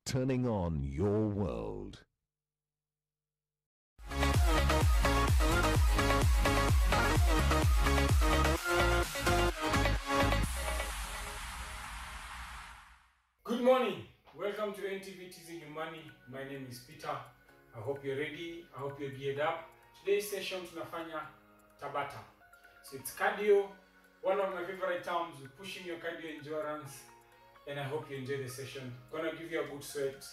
turning on your world. Good morning. Welcome to NTV Teaching You Money. My name is Peter. I hope you're ready. I hope you're geared up. Today's session tunafanya Tabata. So it's cardio, one of my favorite terms, pushing your cardio endurance, and I hope you enjoy the session. Gonna give you a good sweat.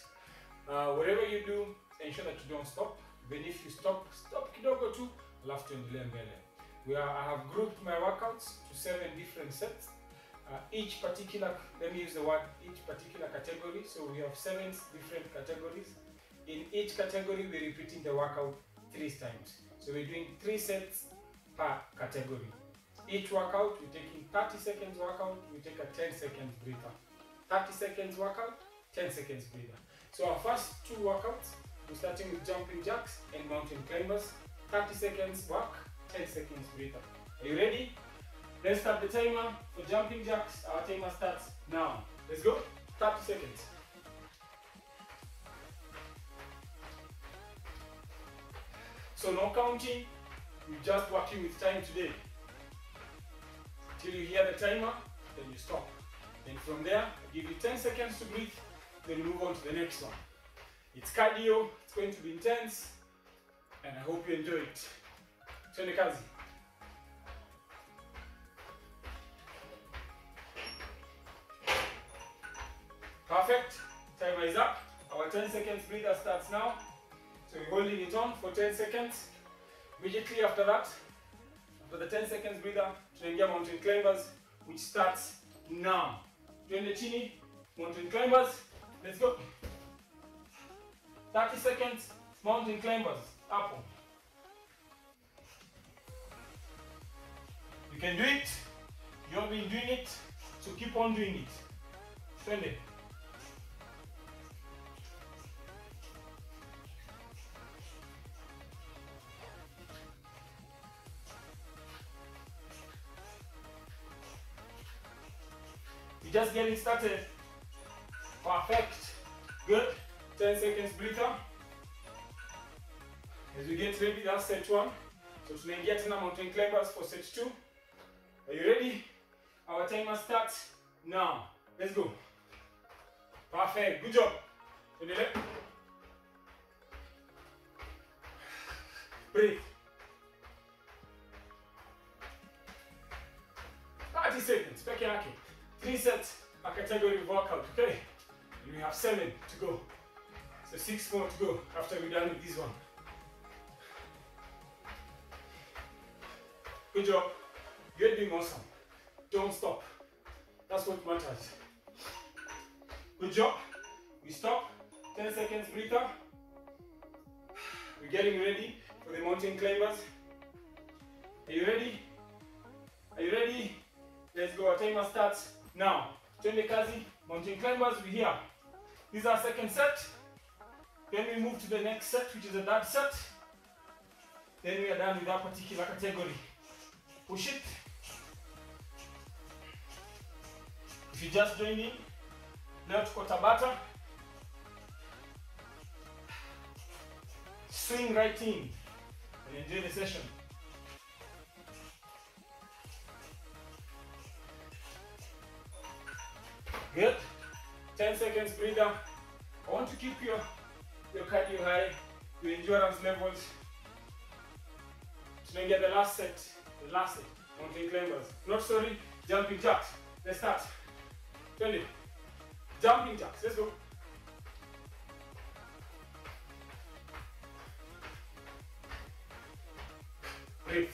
Whatever you do, ensure that you don't stop. Even if you stop kidogo tu, alafu tuendelee mbele. I have grouped my workouts to 7 different sets. Each particular category. So we have 7 different categories. In each category, we're repeating the workout 3 times. So we're doing 3 sets per category. Each workout, we're taking 30 seconds workout, we take a 10 seconds breather. 30 seconds workout, 10 seconds breather. So our first 2 workouts, we're starting with jumping jacks and mountain climbers. 30 seconds work, 10 seconds breather. Are you ready? Let's start the timer for jumping jacks. Our timer starts now. Let's go. 30 seconds. So no counting, we're just working with time today. Till you hear the timer, then you stop. Then from there, I give you 10 seconds to breathe, then move on to the next one. It's cardio, it's going to be intense, and I hope you enjoy it. Twende kazi. Perfect. Timer is up. Our 10 seconds breather starts now. So we're holding it on for 10 seconds. Immediately after that, after the 10 seconds breather, tunaingia mountain climbers, which starts now. Twende chini, mountain climbers. Let's go. 30 seconds, mountain climbers. Up. You can do it. You've been doing it, so keep on doing it. Twende. We're just getting started. Perfect. Good. 10 seconds breather. As we get ready, that's set 1. So tunaingia tena mountain climbers for set 2. Are you ready? Our timer starts now. Let's go. Perfect. Good job. Breathe. 30 seconds. Peke yake. 3 sets a category of workout, okay? And we have 7 to go. So 6 more to go after we're done with this one. Good job. You're doing awesome. Don't stop. That's what matters. Good job. We stop. 10 seconds breather. We're getting ready for the mountain climbers. Are you ready? Are you ready? Let's go. Our timer starts now. Twende kazi, mountain climbers, we're here. This is our second set. Then we move to the next set, which is the third set. Then we are done with that particular category. Push it. If you just joined in, leo tuko Tabata. Swing right in and enjoy the session. Good. 10 seconds breather. I want to keep your cardio high, your endurance levels. Tunaingia the last set, mountain climbers. Not sorry, jumping jacks. Let's start. 20. Jumping jacks. Let's go. Breathe.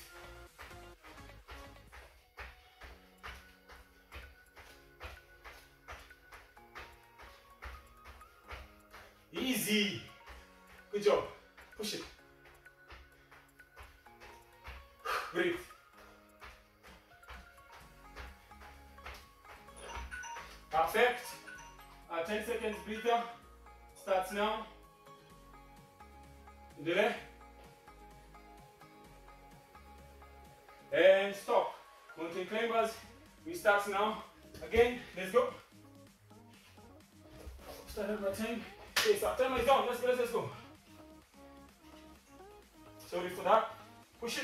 Easy. Good job. Push it. Breathe. Perfect. 10 seconds breather. Starts now. Endelea. And stop. Mountain climbers. We start now. Again. Let's go. Started my time. Okay, so timer is on. Let's go. Sorry for that. Push it.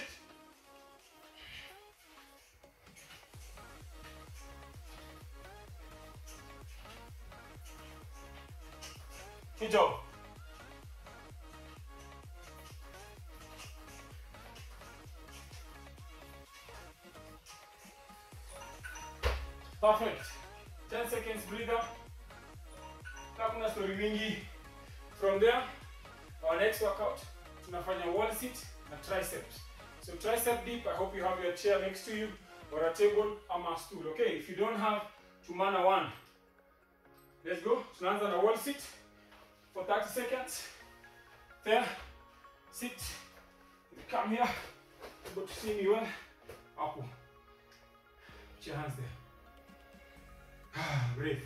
Good job. Perfect. 10 seconds breather. Hakuna story mingi. From there, our next workout, tunafanya wall sit na triceps. So tricep dip, I hope you have your chair next to you or a table or a stool. Okay, if you don't have, tumana one. Let's go. Tunaanza na wall sit for 30 seconds. There, sit. Come here. Go to see me well. Up. Put your hands there. Breathe.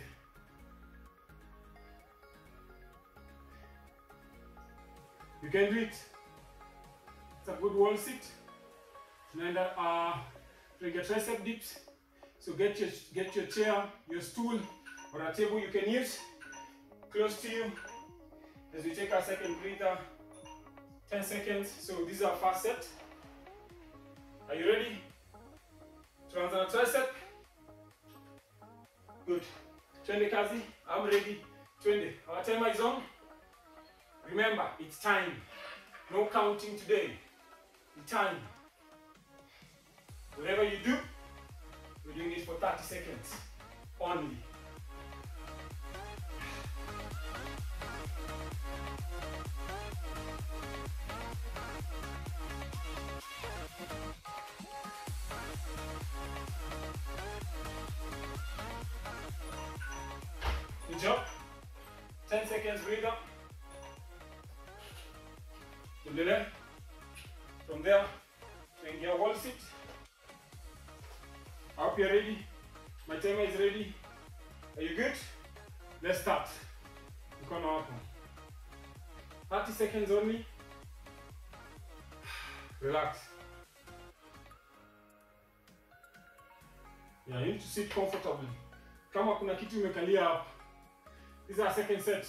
You can do it. It's a good wall sit. Tunaenda doing your tricep dips. So get your chair, your stool, or a table you can use close to you as we take our second breather. 10 seconds. So this is our first set. Are you ready? Tunaanza na tricep. Good. Twende kazi. I'm ready. Twende. Our timer is on. Remember, it's time. No counting today. The time. Whatever you do, we're doing it for 30 seconds only. Good job. 10 seconds breather. From there, in your wall sit. I hope you're ready. My timer is ready. Are you good? Let's start. Mkono wako. 30 seconds only. Relax. Yeah, you need to sit comfortably. Kama kuna kitu umekalia hapa. This is our second set.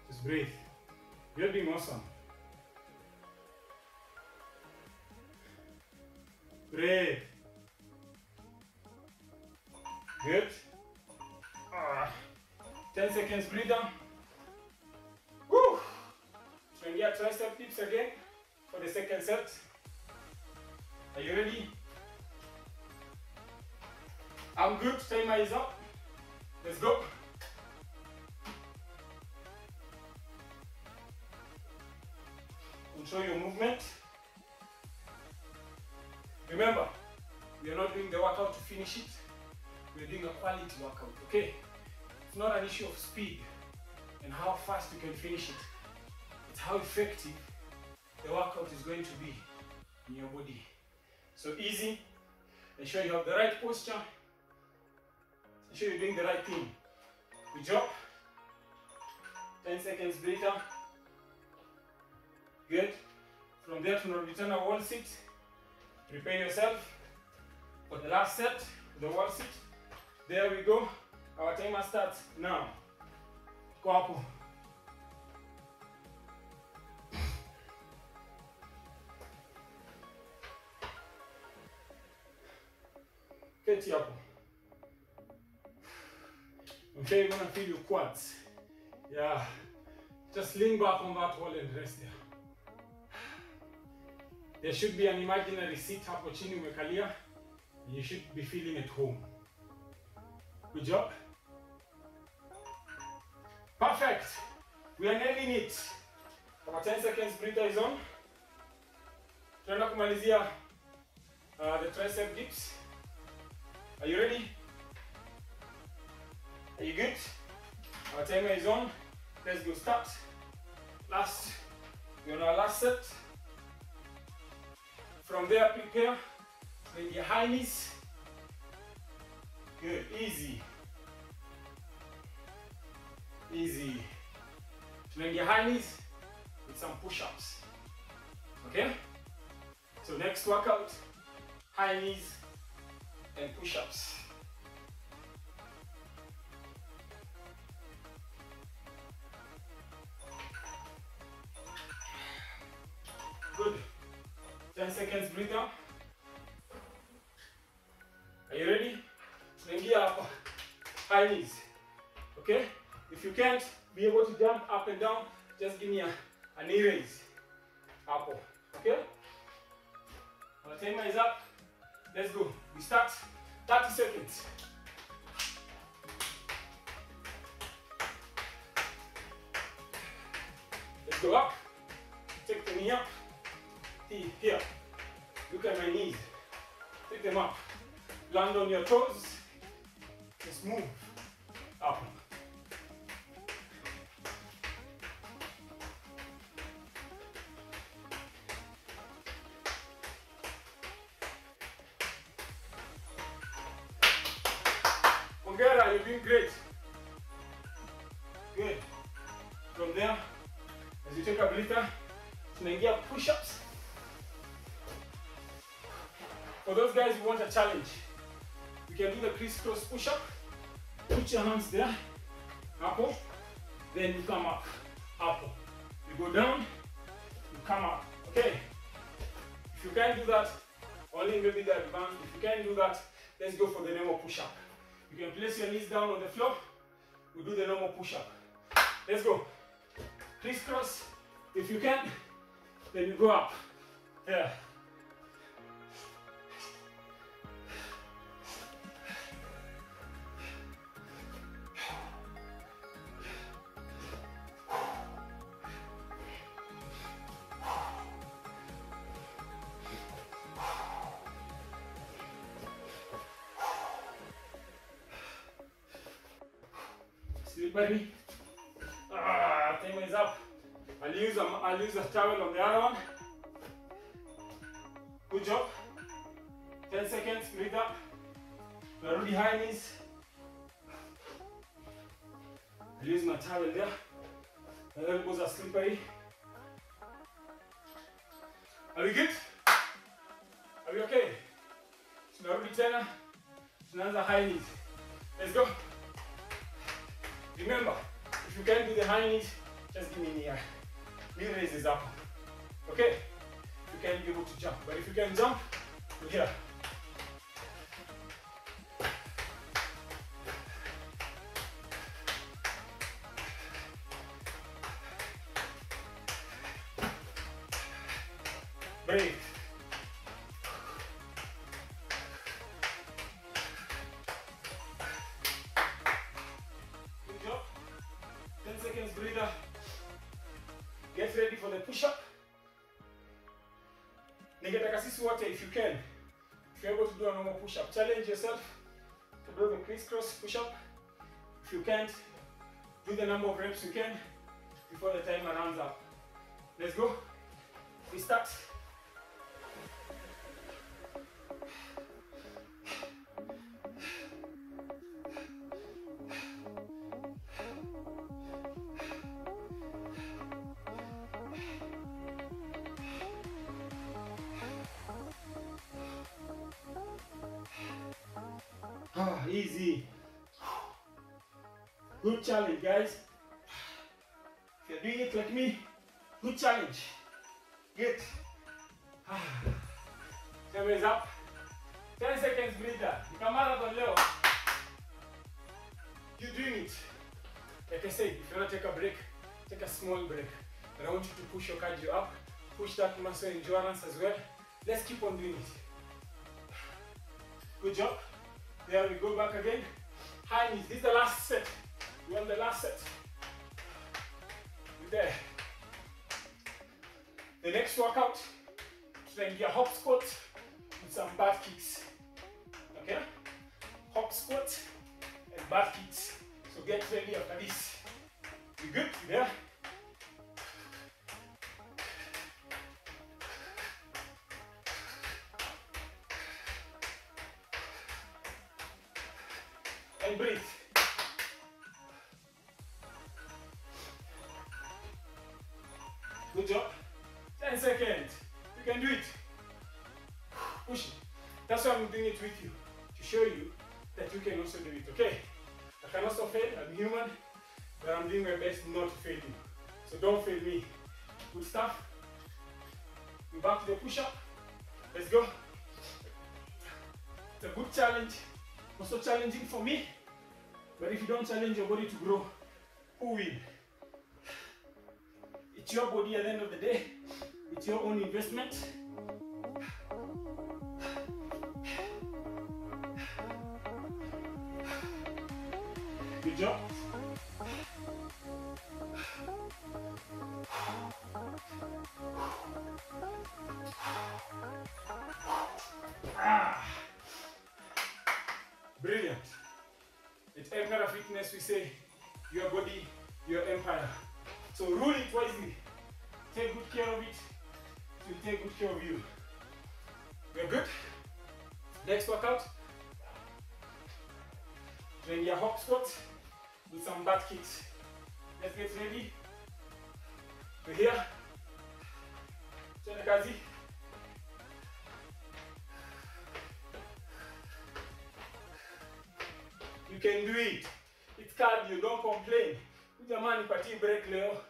Just breathe. You're doing awesome. Breathe. Good. 10 seconds breather. Woo! Tunaingia tricep dips again for the second set. Are you ready? I'm good. Timer is up. Let's go. Control your movement. Remember, we are not doing the workout to finish it. We are doing a quality workout, okay? It's not an issue of speed and how fast you can finish it. It's how effective the workout is going to be in your body. So easy. Ensure you have the right posture. Ensure you're doing the right thing. Good job. 10 seconds breather. Good. From there to return a wall sit. Prepare yourself for the last set, the wall sit. There we go. Our timer starts now. Go hapo. Keti hapo. I'm sure you're gonna feel your quads. Yeah. Just lean back on that wall and rest there. There should be an imaginary seat hapo chini umekalia. You should be feeling at home. Good job. Perfect. We are nailing it. Our 10 seconds breather is on. Tunaenda kumalizia the tricep dips. Are you ready? Are you good? Our timer is on. Let's go start. Last. We're on our last set. From there, prepare. Bring your high knees. Good. Easy. Easy. Bring your high knees with some push-ups. Okay? So next workout, high knees and push-ups. breathe down. Are you ready? Tunaingia hapa. High knees. Okay? If you can't be able to jump up and down, just give me a knee raise. Up. Okay? Our timer is up. Let's go. We start 30 seconds. Let's go up. Take the knee up. Here. Look at my knees. Take them up. Land on your toes. Just move. Up. Ongera, you're doing great. Good. From there, as you take a breather, tunaingia push-ups. For those guys who want a challenge, you can do the crisscross push-up. Put your hands there, up, then you come up, up. You go down, you come up. Okay. If you can't do that, only maybe the advanced. If you can't do that, let's go for the normal push-up. You can place your knees down on the floor. We do the normal push-up. Let's go. Crisscross. If you can, then you go up. Yeah. Slippery. Timer is up. I'll use a towel on the other one. Good job. 10 seconds, breathe up. We're already high knees. I'll use my towel there. My elbows are slippery. Are we good? Are we okay? Tunarudi tena. Tunaanza high knees. Let's go. Remember, if you can't do the high knees, just give me knee raises up. Okay? You can't be able to jump, but if you can jump, we're here. Breathe. Good job. 10 seconds breather. Get ready for the push-up. Ningetaka sisi wote, if you can, if you're able to do a normal push-up, challenge yourself to do the crisscross push-up. If you can't, do the number of reps you can before the timer runs up. Let's go. We start. Easy. Good challenge, guys. If you're doing it like me, good challenge. Good. Time is up. 10 seconds breather. You come out of the low. You're doing it. Like I said, if you want to take a break, take a small break. But I want you to push your cardio up. Push that muscle endurance as well. Let's keep on doing it. Good job. There we go back again. High knees. This is the last set. We want the last set. We're there. The next workout, then your hop squat with some butt kicks. Okay? Hop squat and butt kicks. So get ready after this. You good? You there? And breathe. Good job. 10 seconds. You can do it. Push it. That's why I'm doing it with you. To show you that you can also do it. Okay? I can also fail. I'm human. But I'm doing my best not to fail you. So don't fail me. Good stuff. We're back to the push-up. Let's go. It's a good challenge. Also challenging for me. But if you don't challenge your body to grow, who will? It's your body at the end of the day. It's your own investment. Good job. Brilliant. At Empire Fitness we say, your body, your empire. So rule it wisely. Take good care of it. It will take good care of you. We're good. Next workout. Train your hop squats with some butt kicks. Let's get ready. We're here. Twende kazi. You can do it. It's cardio, don't complain. Jamani pati break leo.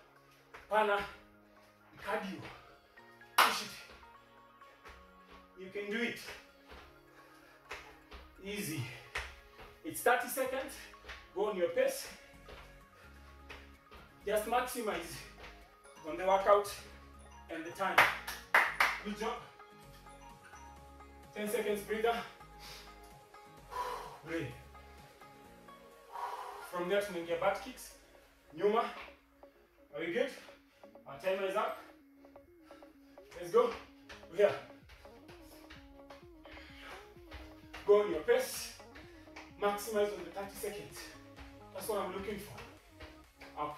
Pana. Cardio. Push it. You can do it. Easy. It's 30 seconds. Go on your pace. Just maximize on the workout and the time. Good job. 10 seconds breather. Breathe. From there to your butt kicks. Nyuma. Are we good? Our timer is up. Let's go. Here. Go on your pace. Maximize on the 30 seconds. That's what I'm looking for. Up.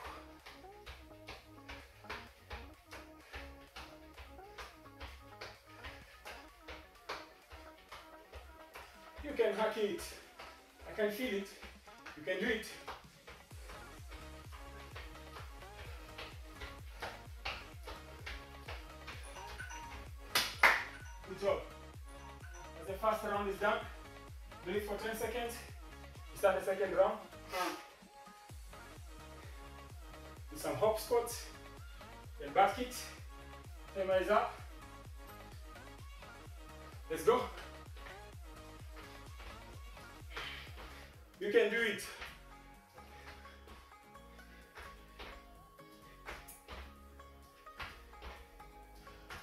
You can hack it. I can feel it. You can do it. Good job. As the first round is done, breathe for 10 seconds. Start the second round. Do some hop squats, then back kicks. Timer is up. Let's go. You can do it.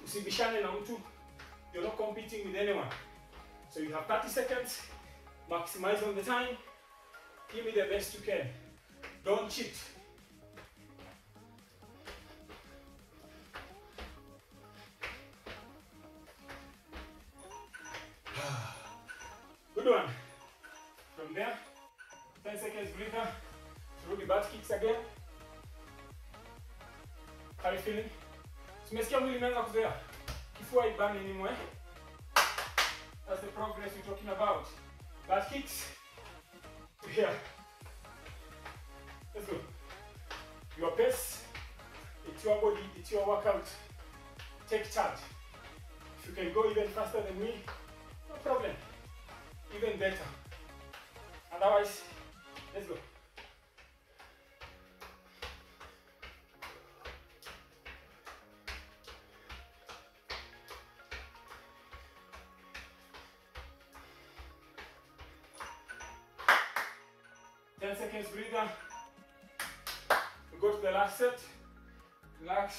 Usibishane na mtu. You're not competing with anyone. So you have 30 seconds. Maximize on the time. Give me the best you can. Don't cheat. Good one. From there, 10 seconds breather. Through the butt kicks again. How are you feeling? Tumesikia mwili imeanza kuzoea. Kifua ibani anymore. That's the progress we're talking about. Butt kicks. To here. Let's go. Your pace. It's your body. It's your workout. Take charge. If you can go even faster than me, no problem. Even better. Otherwise, let's go. Seconds breather. We go to the last set. Relax.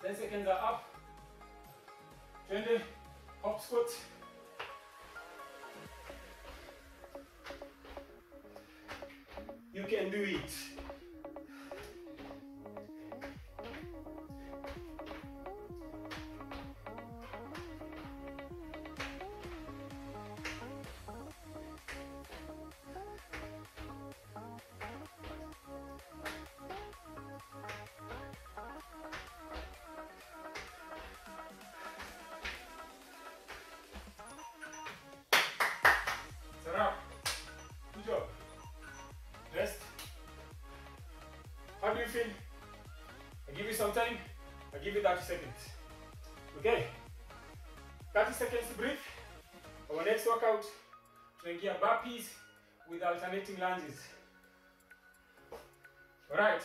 10 seconds are up. 20 hop squats. You can do it. Good job. Rest. How do you feel? I give you some time. I give you 30 seconds. Okay? 30 seconds to breathe. Our next workout, tunaingia burpees with alternating lunges. Alright.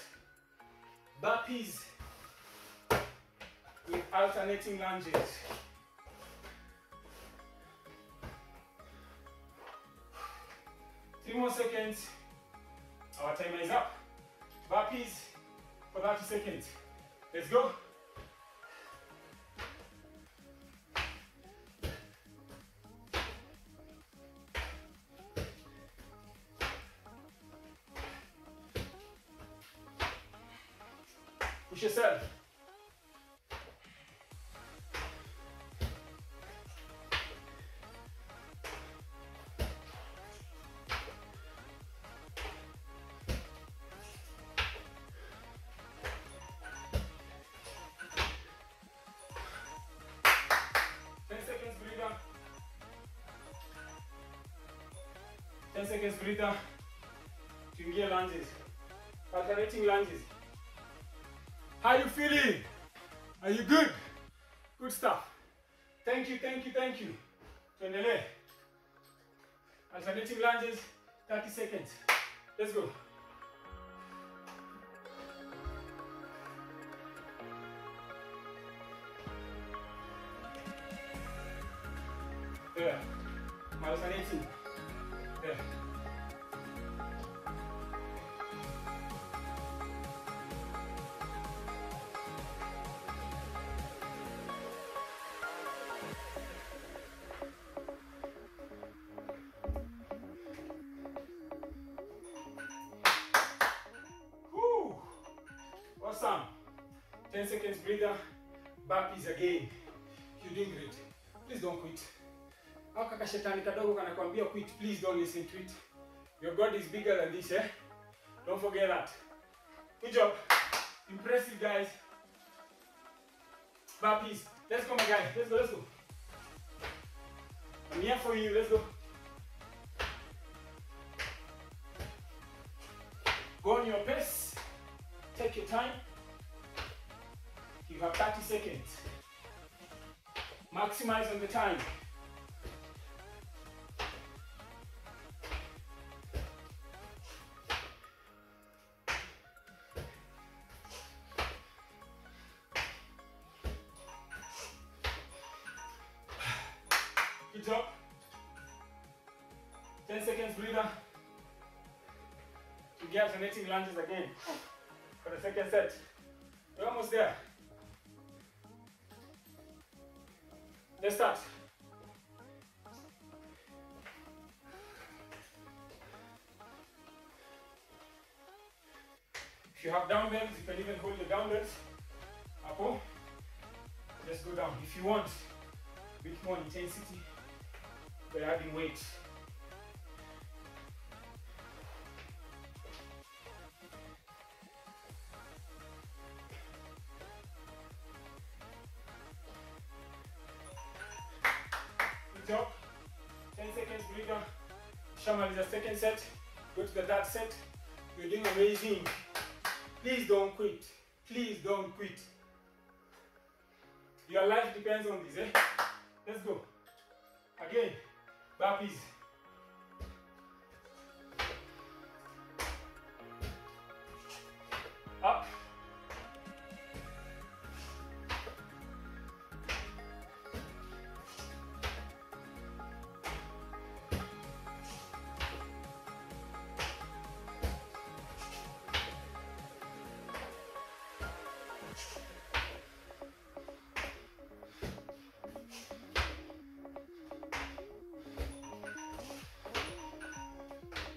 burpees with alternating lunges. Three more seconds. Our timer is up. Burpees for 30 seconds. Let's go. Push yourself. Breather. 10 seconds breather. Tuingie lunges. Alternating lunges. How are you feeling? Are you good? Good stuff. Thank you, thank you, thank you. Tuendelee. Alternating lunges, 30 seconds. Let's go. There. Alternating. There. Woo! Awesome. 10 seconds breather. Burpees again. You're doing great. Please don't quit. Au kaka shetani kadogo kanakwambia quit, please don't listen to it. Your God is bigger than this, eh? Don't forget that. Good job. Impressive, guys. Burpees. Let's go, my guy. Let's go, let's go. I'm here for you. Let's go. Go on your pace. Take your time. You have 30 seconds. Maximize on the time. Good job. 10 seconds breather. To get alternating lunges again for the second set. We're almost there. Let's start. If you have dumbbells, you can even hold the dumbbells up. Let's go down. If you want a bit more intensity, we're adding weight. Good job. 10 seconds breather. Shamal is the second set. Go to the third set. You're doing amazing. Please don't quit. Please don't quit. Your life depends on this, eh? Let's go. Again. Burpees. Up.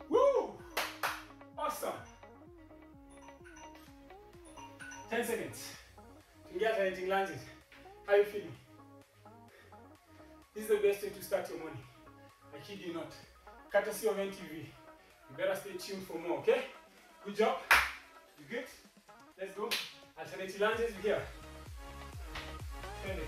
Woo! Awesome. 10 seconds. To get alternating lunges. How are you feeling? This is the best way to start your morning. I kid you not. Courtesy of NTV. You better stay tuned for more, okay? Good job. You good? Let's go. Alternating lunges here. Turn it.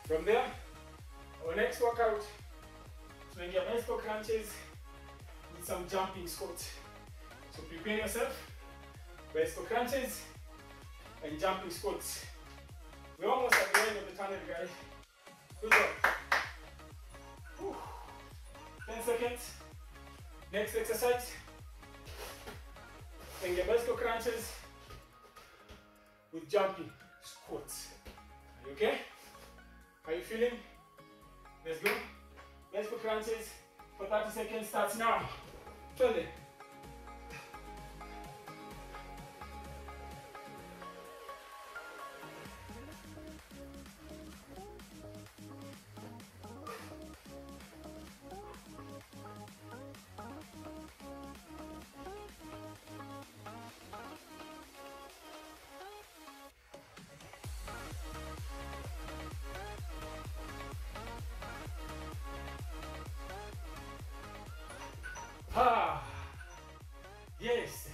From there, our next workout, tunaingia bicycle crunches with some jumping squats. So prepare yourself, bicycle crunches and jumping squats. We're almost at the end of the tunnel, guys. Good job. Whew. 10 seconds. Next exercise. And your bicycle crunches with jumping squats. Are you okay? How are you feeling? Let's go. Bicycle crunches for 30 seconds starts now. 20. Ah, yes.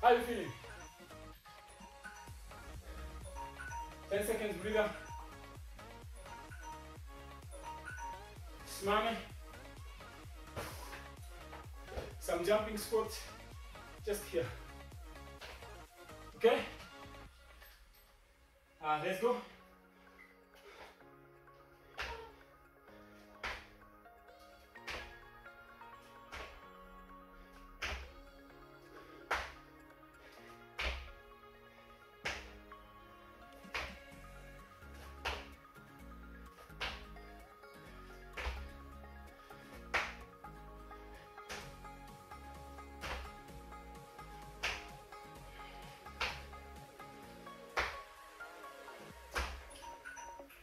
How are you feeling? 10 seconds breather. Smile. Some jumping squats just here. Okay? Let's go.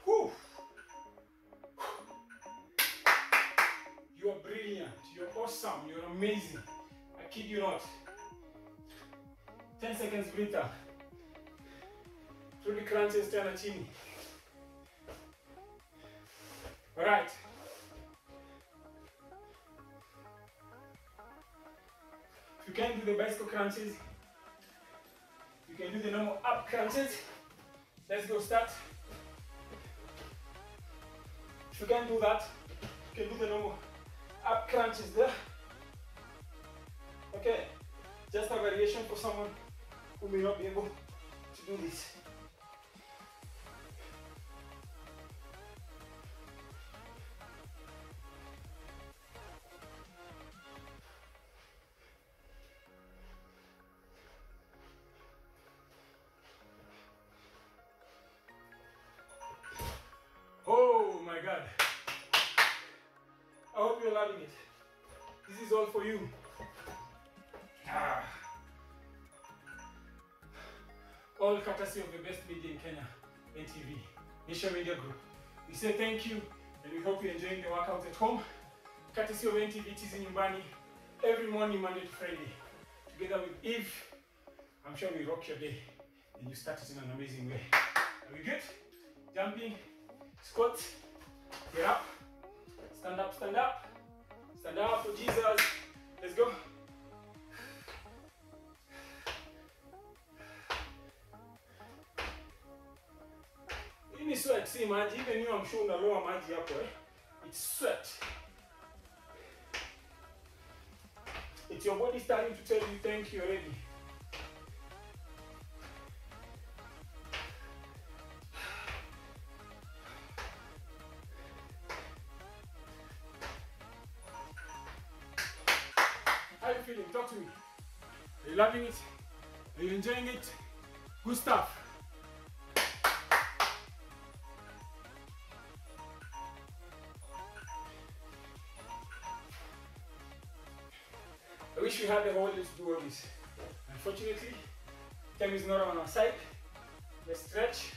Whew. You are brilliant, you're awesome, you're amazing. I kid you not. 10 seconds breather. Through the crunches, turn a chini. Alright. If you can't do the bicycle crunches, you can do the normal up crunches. Let's go start. If you can't do that, you can do the normal up crunches there. Okay, just a variation for someone who may not be able to do this. Oh my God. I hope you're loving it. This is all for you. All courtesy of the best media in Kenya, NTV, Nation Media Group. We say thank you and we hope you're enjoying the workout at home. Courtesy of NTV TZ Nyumbani, every morning, Monday to Friday. Together with Eve, I'm sure we rock your day and you start it in an amazing way. Are we good? Jumping, squats, get up, stand up, stand up. Stand up for Jesus. Let's go. Give me sweat, see maji, even you I'm sure unaloa maji hapo It's sweat. It's your body starting to tell you thank you already. How are you feeling? Talk to me. Are you loving it? Are you enjoying it? Good stuff. I wish we had the whole day to do all this. Unfortunately, time is not on our side. Let's stretch.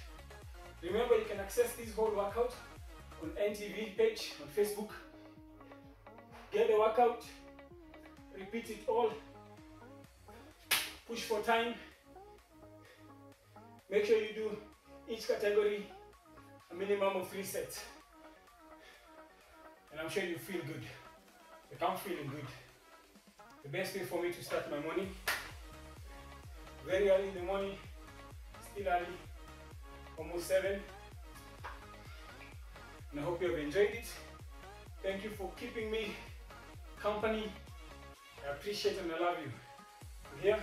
Remember, you can access this whole workout on NTV page on Facebook. Get the workout. Repeat it all. Push for time. Make sure you do each category a minimum of 3 sets. And I'm sure you feel good. Like I'm feeling good. The best way for me to start my morning. Very early in the morning. Still early. Almost 7. And I hope you have enjoyed it. Thank you for keeping me company. I appreciate and I love you. Here,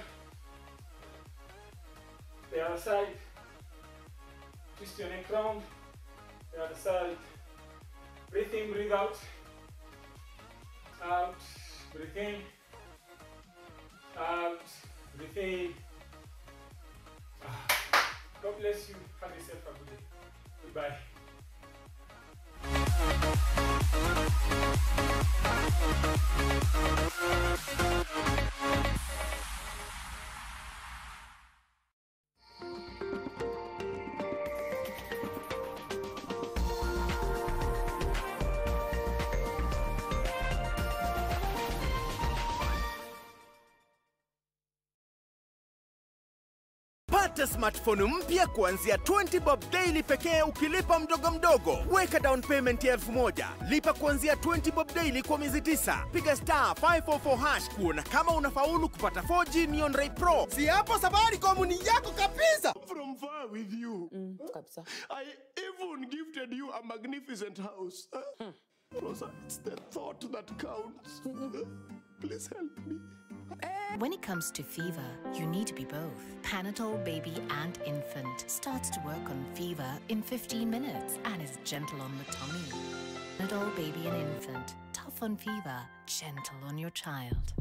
the other side, Twist your neck round. The other side. Breathe in, breathe out. Out, breathe in. Out, breathe in. God bless you. Have yourself a good day. Goodbye. Pata smartphone mpya kuanzia 20 bob daily pekee ukilipa mdogo mdogo. Weka down payment ya 1000. Lipa kuanzia 20 bob daily kwa miezi 9. Piga star 544 hash kuona kama unafaulu kupata 4G Neon Ray Pro. Si hapo Safaricom ni yako kabisa. From far with you. Kabisa. I even gifted you a magnificent house. Rosa, it's the thought that counts. Please help me. When it comes to fever, you need to be both. Panadol Baby and Infant starts to work on fever in 15 minutes and is gentle on the tummy. Panadol Baby and Infant, tough on fever, gentle on your child.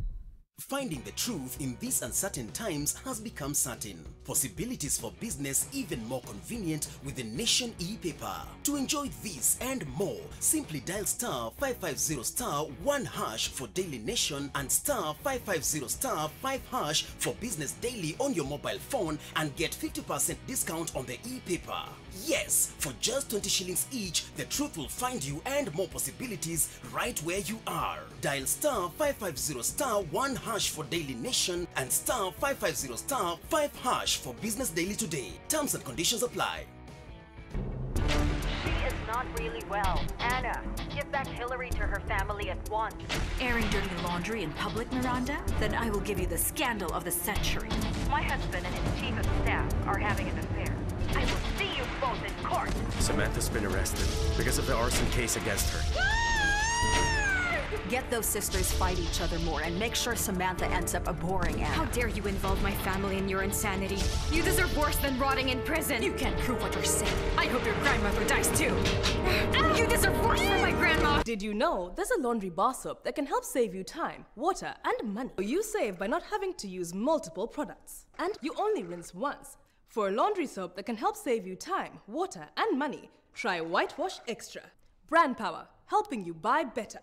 Finding the truth in these uncertain times has become certain. Possibilities for business even more convenient with the Nation e-paper. To enjoy this and more, simply dial star 550 star 1 hash for Daily Nation and star 550 star 5 hash for Business Daily on your mobile phone and get 50% discount on the e-paper. Yes, for just 20 shillings each, the truth will find you and more possibilities right where you are. Dial star 550 star 1 hash for Daily Nation and star 550 star 5 hash for Business Daily today. Terms and conditions apply. She is not really well. Anna, give back Hillary to her family at once. Airing dirty laundry in public, Miranda? Then I will give you the scandal of the century. My husband and his chief of staff are having an affair. I will see you both in court. Samantha's been arrested because of the arson case against her. Get those sisters fight each other more and make sure Samantha ends up abhorring Anna. How dare you involve my family in your insanity? You deserve worse than rotting in prison. You can't prove what you're saying. I hope your grandmother dies too. You deserve worse from my grandma. Did you know there's a laundry bar soap that can help save you time, water, and money? You save by not having to use multiple products. And you only rinse once. For a laundry soap that can help save you time, water, and money, try Whitewash Extra. Brand power, helping you buy better.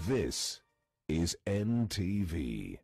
This is NTV.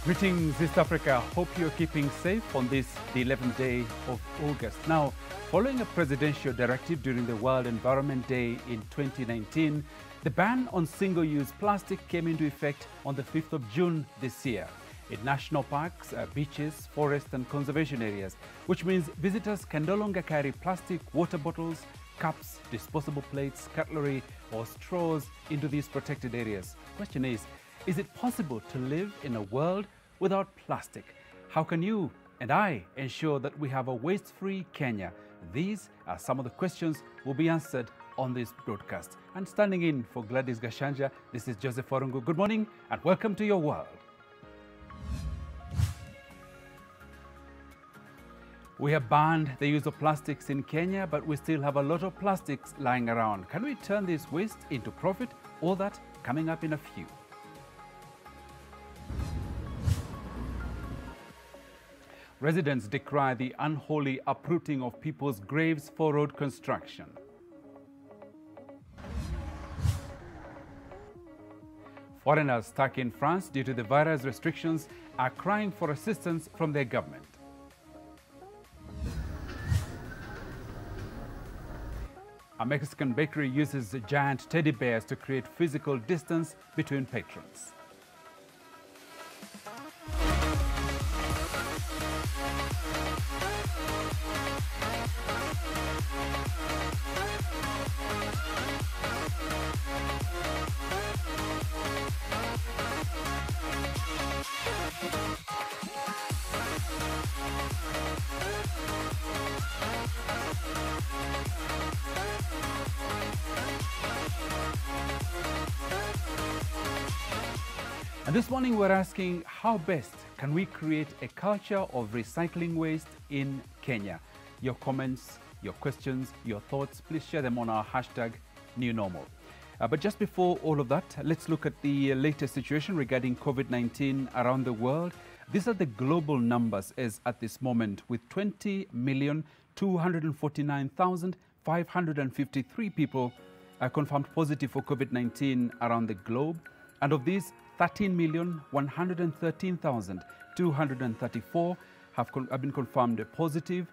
Greetings, East Africa. Hope you're keeping safe on this, the 11th day of August. Now, following a presidential directive during the World Environment Day in 2019, the ban on single-use plastic came into effect on the 5th of June this year in national parks, beaches, forests and conservation areas, which means visitors can no longer carry plastic water bottles, cups, disposable plates, cutlery or straws into these protected areas. Question is it possible to live in a world without plastic? How can you and I ensure that we have a waste-free Kenya? These are some of the questions will be answered on this broadcast. And standing in for Gladys Gashanja, this is Joseph Orungu. Good morning and welcome to your world. We have banned the use of plastics in Kenya, but we still have a lot of plastics lying around. Can we turn this waste into profit? All that coming up in a few. Residents decry the unholy uprooting of people's graves for road construction. Foreigners stuck in France due to the virus restrictions are crying for assistance from their government. A Mexican bakery uses giant teddy bears to create physical distance between patrons. And this morning we're asking, how best can we create a culture of recycling waste in Kenya? Your comments, your questions, your thoughts, please share them on our hashtag #NewNormal. But just before all of that, let's look at the latest situation regarding COVID-19 around the world. These are the global numbers as at this moment, with 20,249,553 people confirmed positive for COVID-19 around the globe. And of these, 13,113,234 have been confirmed positive,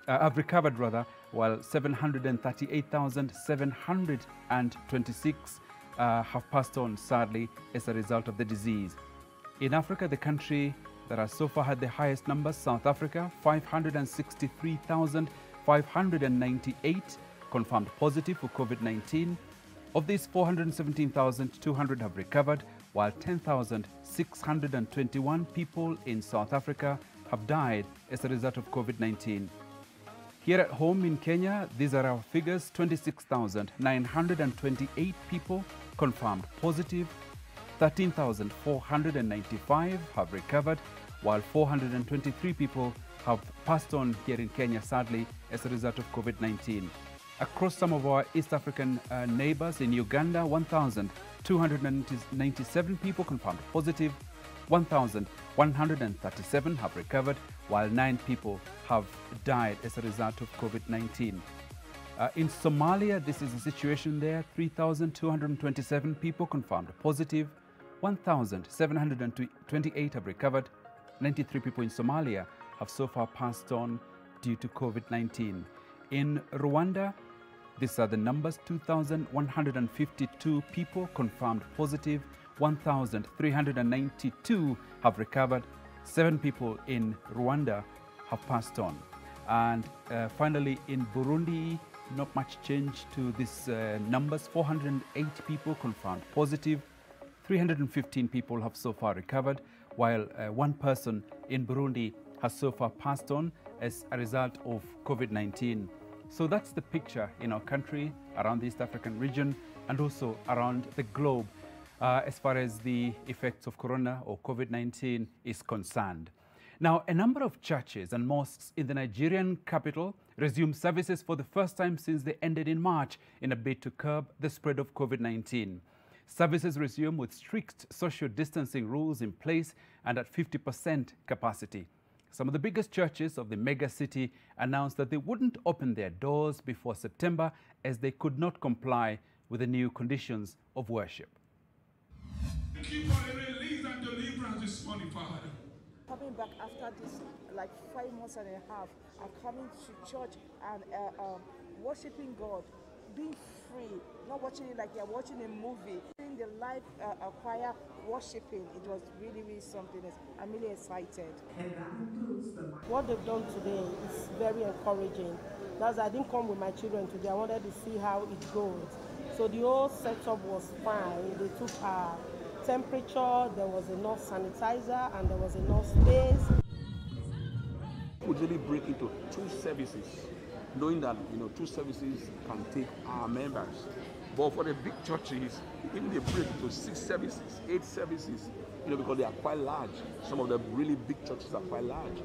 have recovered rather, while 738,726 have passed on, sadly, as a result of the disease. In Africa, the country that has so far had the highest numbers, South Africa, 563,598 confirmed positive for COVID-19. Of these, 417,200 have recovered, while 10,621 people in South Africa have died as a result of COVID-19. Here at home in Kenya, these are our figures: 26,928 people confirmed positive, 13,495 have recovered, while 423 people have passed on here in Kenya, sadly, as a result of COVID-19. Across some of our East African neighbors, in Uganda, 1,297 people confirmed positive, 1,137 have recovered, while 9 people have died as a result of COVID-19. In Somalia, this is the situation there: 3,227 people confirmed positive, 1,728 have recovered, 93 people in Somalia have so far passed on due to COVID-19. In Rwanda, these are the numbers: 2,152 people confirmed positive, 1,392 have recovered, 7 people in Rwanda have passed on. And finally, in Burundi, not much change to these numbers: 408 people confirmed positive, 315 people have so far recovered, while 1 person in Burundi has so far passed on as a result of COVID-19. So that's the picture in our country, around the East African region, and also around the globe as far as the effects of corona or COVID-19 is concerned. Now, a number of churches and mosques in the Nigerian capital resumed services for the first time since they ended in March in a bid to curb the spread of COVID-19. Services resume with strict social distancing rules in place and at 50% capacity. Some of the biggest churches of the mega city announced that they wouldn't open their doors before September as they could not comply with the new conditions of worship. Thank you for the release and deliverance this morning, Father. Coming back after this, like 5 months and a half, I'm coming to church and worshiping God, being free, not watching it like you're watching a movie. Seeing the live choir worshiping, it was really, really something. I'm really excited. What they've done today is very encouraging. That's I didn't come with my children today. I wanted to see how it goes. So the whole setup was fine. They took our temperature, there was enough sanitizer, and there was enough space. We really break into 2 services, knowing that 2 services can take our members. But for the big churches, even they break into 6 services, 8 services, because they are quite large. Some of the really big churches are quite large.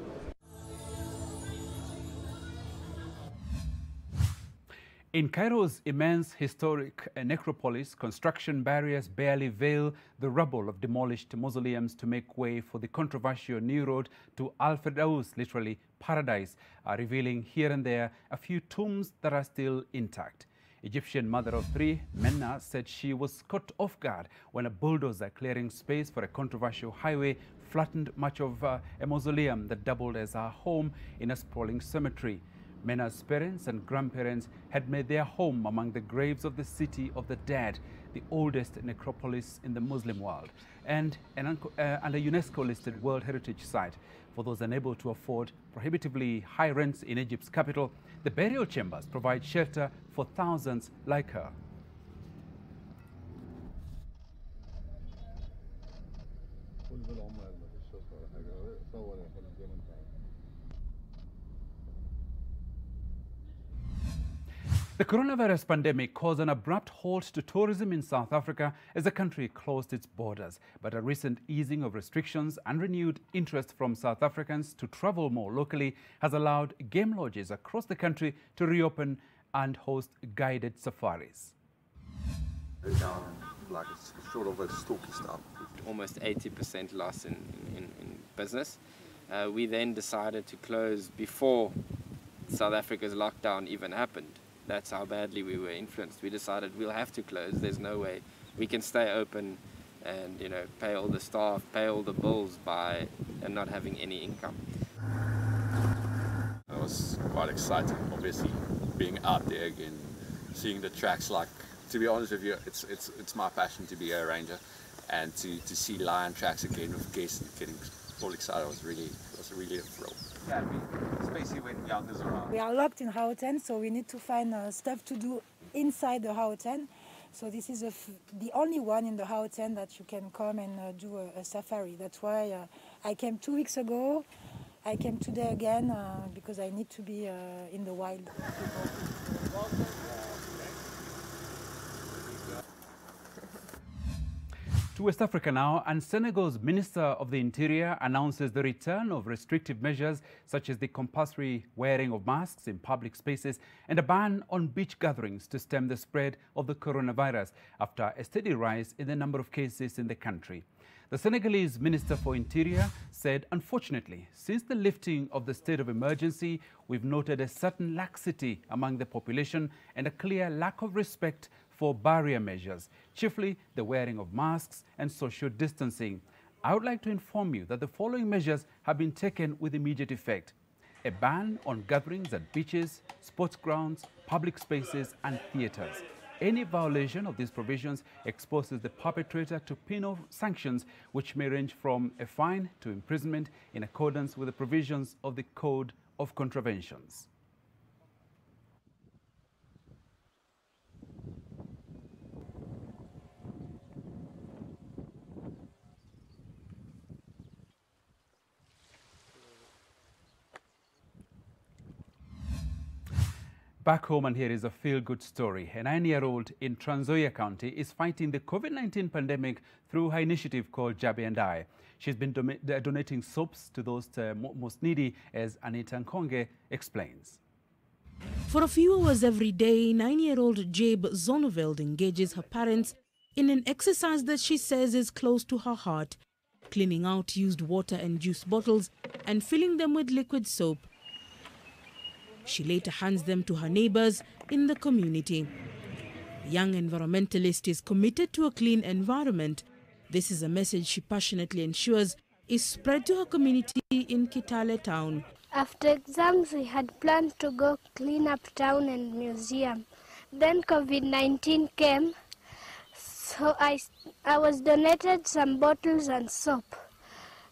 In Cairo's immense historic necropolis, construction barriers barely veil the rubble of demolished mausoleums to make way for the controversial new road to Al-Firdaus, literally paradise, revealing here and there a few tombs that are still intact. Egyptian mother of three, Menna, said she was caught off guard when a bulldozer clearing space for a controversial highway flattened much of a mausoleum that doubled as her home in a sprawling cemetery. Menna's parents and grandparents had made their home among the graves of the City of the Dead, the oldest necropolis in the Muslim world, and a UNESCO-listed World Heritage Site. For those unable to afford prohibitively high rents in Egypt's capital, the burial chambers provide shelter for thousands like her. The coronavirus pandemic caused an abrupt halt to tourism in South Africa as the country closed its borders. But a recent easing of restrictions and renewed interest from South Africans to travel more locally has allowed game lodges across the country to reopen and host guided safaris. Down, like it's sort of a stalky style. Almost 80% loss in business. We then decided to close before South Africa's lockdown even happened. That's how badly we were influenced. We decided we'll have to close. There's no way we can stay open and, you know, pay all the staff, pay all the bills and not having any income. It was quite exciting, obviously, being out there again, seeing the tracks. Like, to be honest with you, it's my passion to be a ranger, and to see lion tracks again with guests getting all excited was really a thrill. Yeah, especially when young is around. We are locked in Gauteng, so we need to find stuff to do inside the Gauteng. So this is the only one in the Gauteng that you can come and do a safari. That's why I came 2 weeks ago. I came today again because I need to be in the wild. To West Africa now, and Senegal's Minister of the Interior announces the return of restrictive measures such as the compulsory wearing of masks in public spaces and a ban on beach gatherings to stem the spread of the coronavirus after a steady rise in the number of cases in the country. The Senegalese Minister for Interior said, unfortunately, since the lifting of the state of emergency, we've noted a certain laxity among the population and a clear lack of respect for barrier measures, chiefly the wearing of masks and social distancing. I would like to inform you that the following measures have been taken with immediate effect. A ban on gatherings at beaches, sports grounds, public spaces and theatres. Any violation of these provisions exposes the perpetrator to penal sanctions which may range from a fine to imprisonment in accordance with the provisions of the Code of Contraventions. Back home, and here is a feel-good story. A 9-year-old in Trans Nzoia County is fighting the COVID-19 pandemic through her initiative called Jabe and I. She's been donating soaps to those most needy, as Anita Nkonge explains. For a few hours every day, 9-year-old Jabe Zonneveld engages her parents in an exercise that she says is close to her heart, cleaning out used water and juice bottles and filling them with liquid soap. She later hands them to her neighbors in the community. The young environmentalist is committed to a clean environment. This is a message she passionately ensures is spread to her community in Kitale town. After exams, we had planned to go clean up town and museum. Then COVID-19 came, so I was donated some bottles and soap.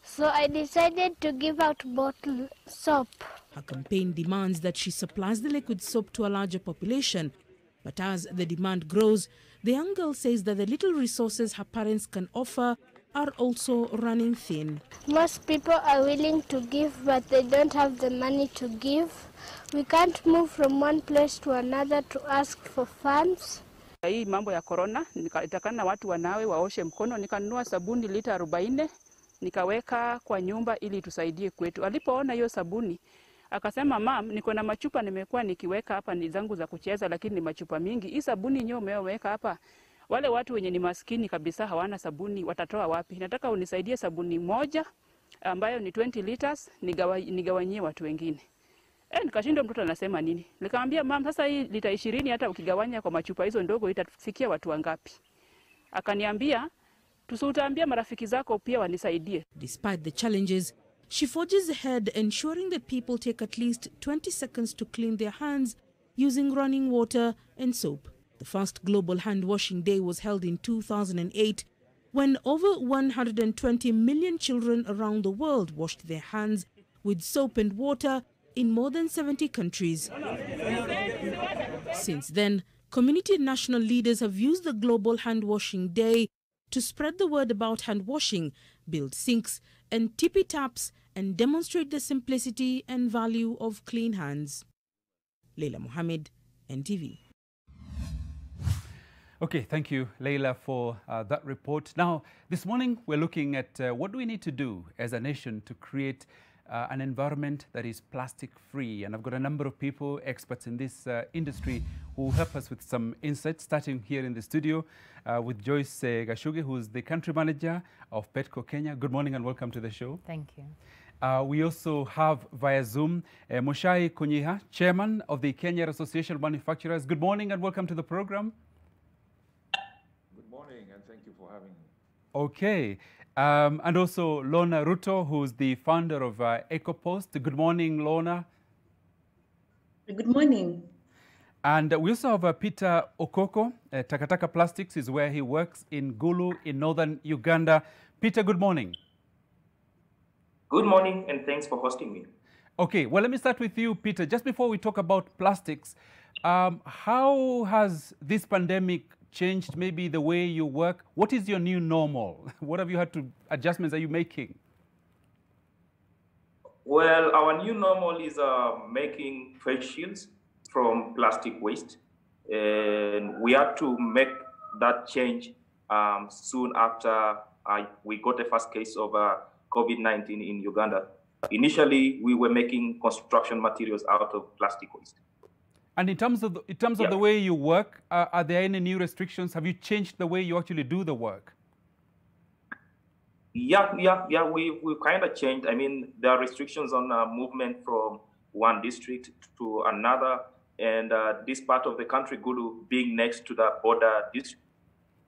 So I decided to give out bottle soap. Her campaign demands that she supplies the liquid soap to a larger population. But as the demand grows, the young girl says that the little resources her parents can offer are also running thin. Most people are willing to give, but they don't have the money to give. We can't move from one place to another to ask for funds. Hii mambo ya corona, itakana watu wanawe waoshe mkono, nikanunua sabuni lita 40, nikaweka kwa nyumba ili tusaidie kwetu. Alipoona hiyo sabuni, akasema, "Mam, niko na machupa nimekuwa nikiweka hapa ni zangu za kucheza, lakini ni machupa mingi. Hii sabuni nyo umeweka hapa. Wale watu wenye ni maskini kabisa hawana sabuni, watatoa wapi? Nataka unisaidie sabuni moja ambayo ni 20 liters nigawanyie watu wengine." Nikashindwa mtoto anasema nini. Nikamwambia mam, sasa hii lita 20 hata ukigawanya kwa machupa hizo ndogo itafikia watu wangapi? Akaniambia utaambia marafiki zako pia wanisaidie. Despite the challenges, she forges ahead, ensuring that people take at least 20 seconds to clean their hands using running water and soap. The first Global Hand Washing Day was held in 2008 when over 120 million children around the world washed their hands with soap and water in more than 70 countries. Since then, community and national leaders have used the Global Hand Washing Day to spread the word about hand washing, build sinks and tippy taps, and demonstrate the simplicity and value of clean hands. Leila Mohammed, NTV. Okay, thank you, Leila, for that report. Now, this morning we're looking at what do we need to do as a nation to create an environment that is plastic-free. And I've got a number of people, experts in this industry, who will help us with some insights, starting here in the studio with Joyce Gashuge, who's the country manager of Petco Kenya. Good morning and welcome to the show. Thank you. We also have via Zoom Muchai Kunyiha, chairman of the Kenya Association of Manufacturers. Good morning and welcome to the program. Good morning and thank you for having me. Okay. And also Lorna Ruto, who's the founder of EcoPost. Good morning, Lorna. Good morning. And we also have Peter Okoko. Takataka Plastics is where he works in Gulu in northern Uganda. Peter, good morning. Good morning, and thanks for hosting me. Okay, well, let me start with you, Peter. Just before we talk about plastics, how has this pandemic changed maybe the way you work? What is your new normal? What have you had to adjustments are you making? Well, our new normal is making face shields from plastic waste, and we had to make that change soon after we got the first case of COVID-19 in Uganda. Initially, we were making construction materials out of plastic waste. And in terms of the way you work, are there any new restrictions? Have you changed the way you actually do the work? Yeah. We've kind of changed. I mean, there are restrictions on movement from one district to another, and this part of the country, Gulu, being next to the border district,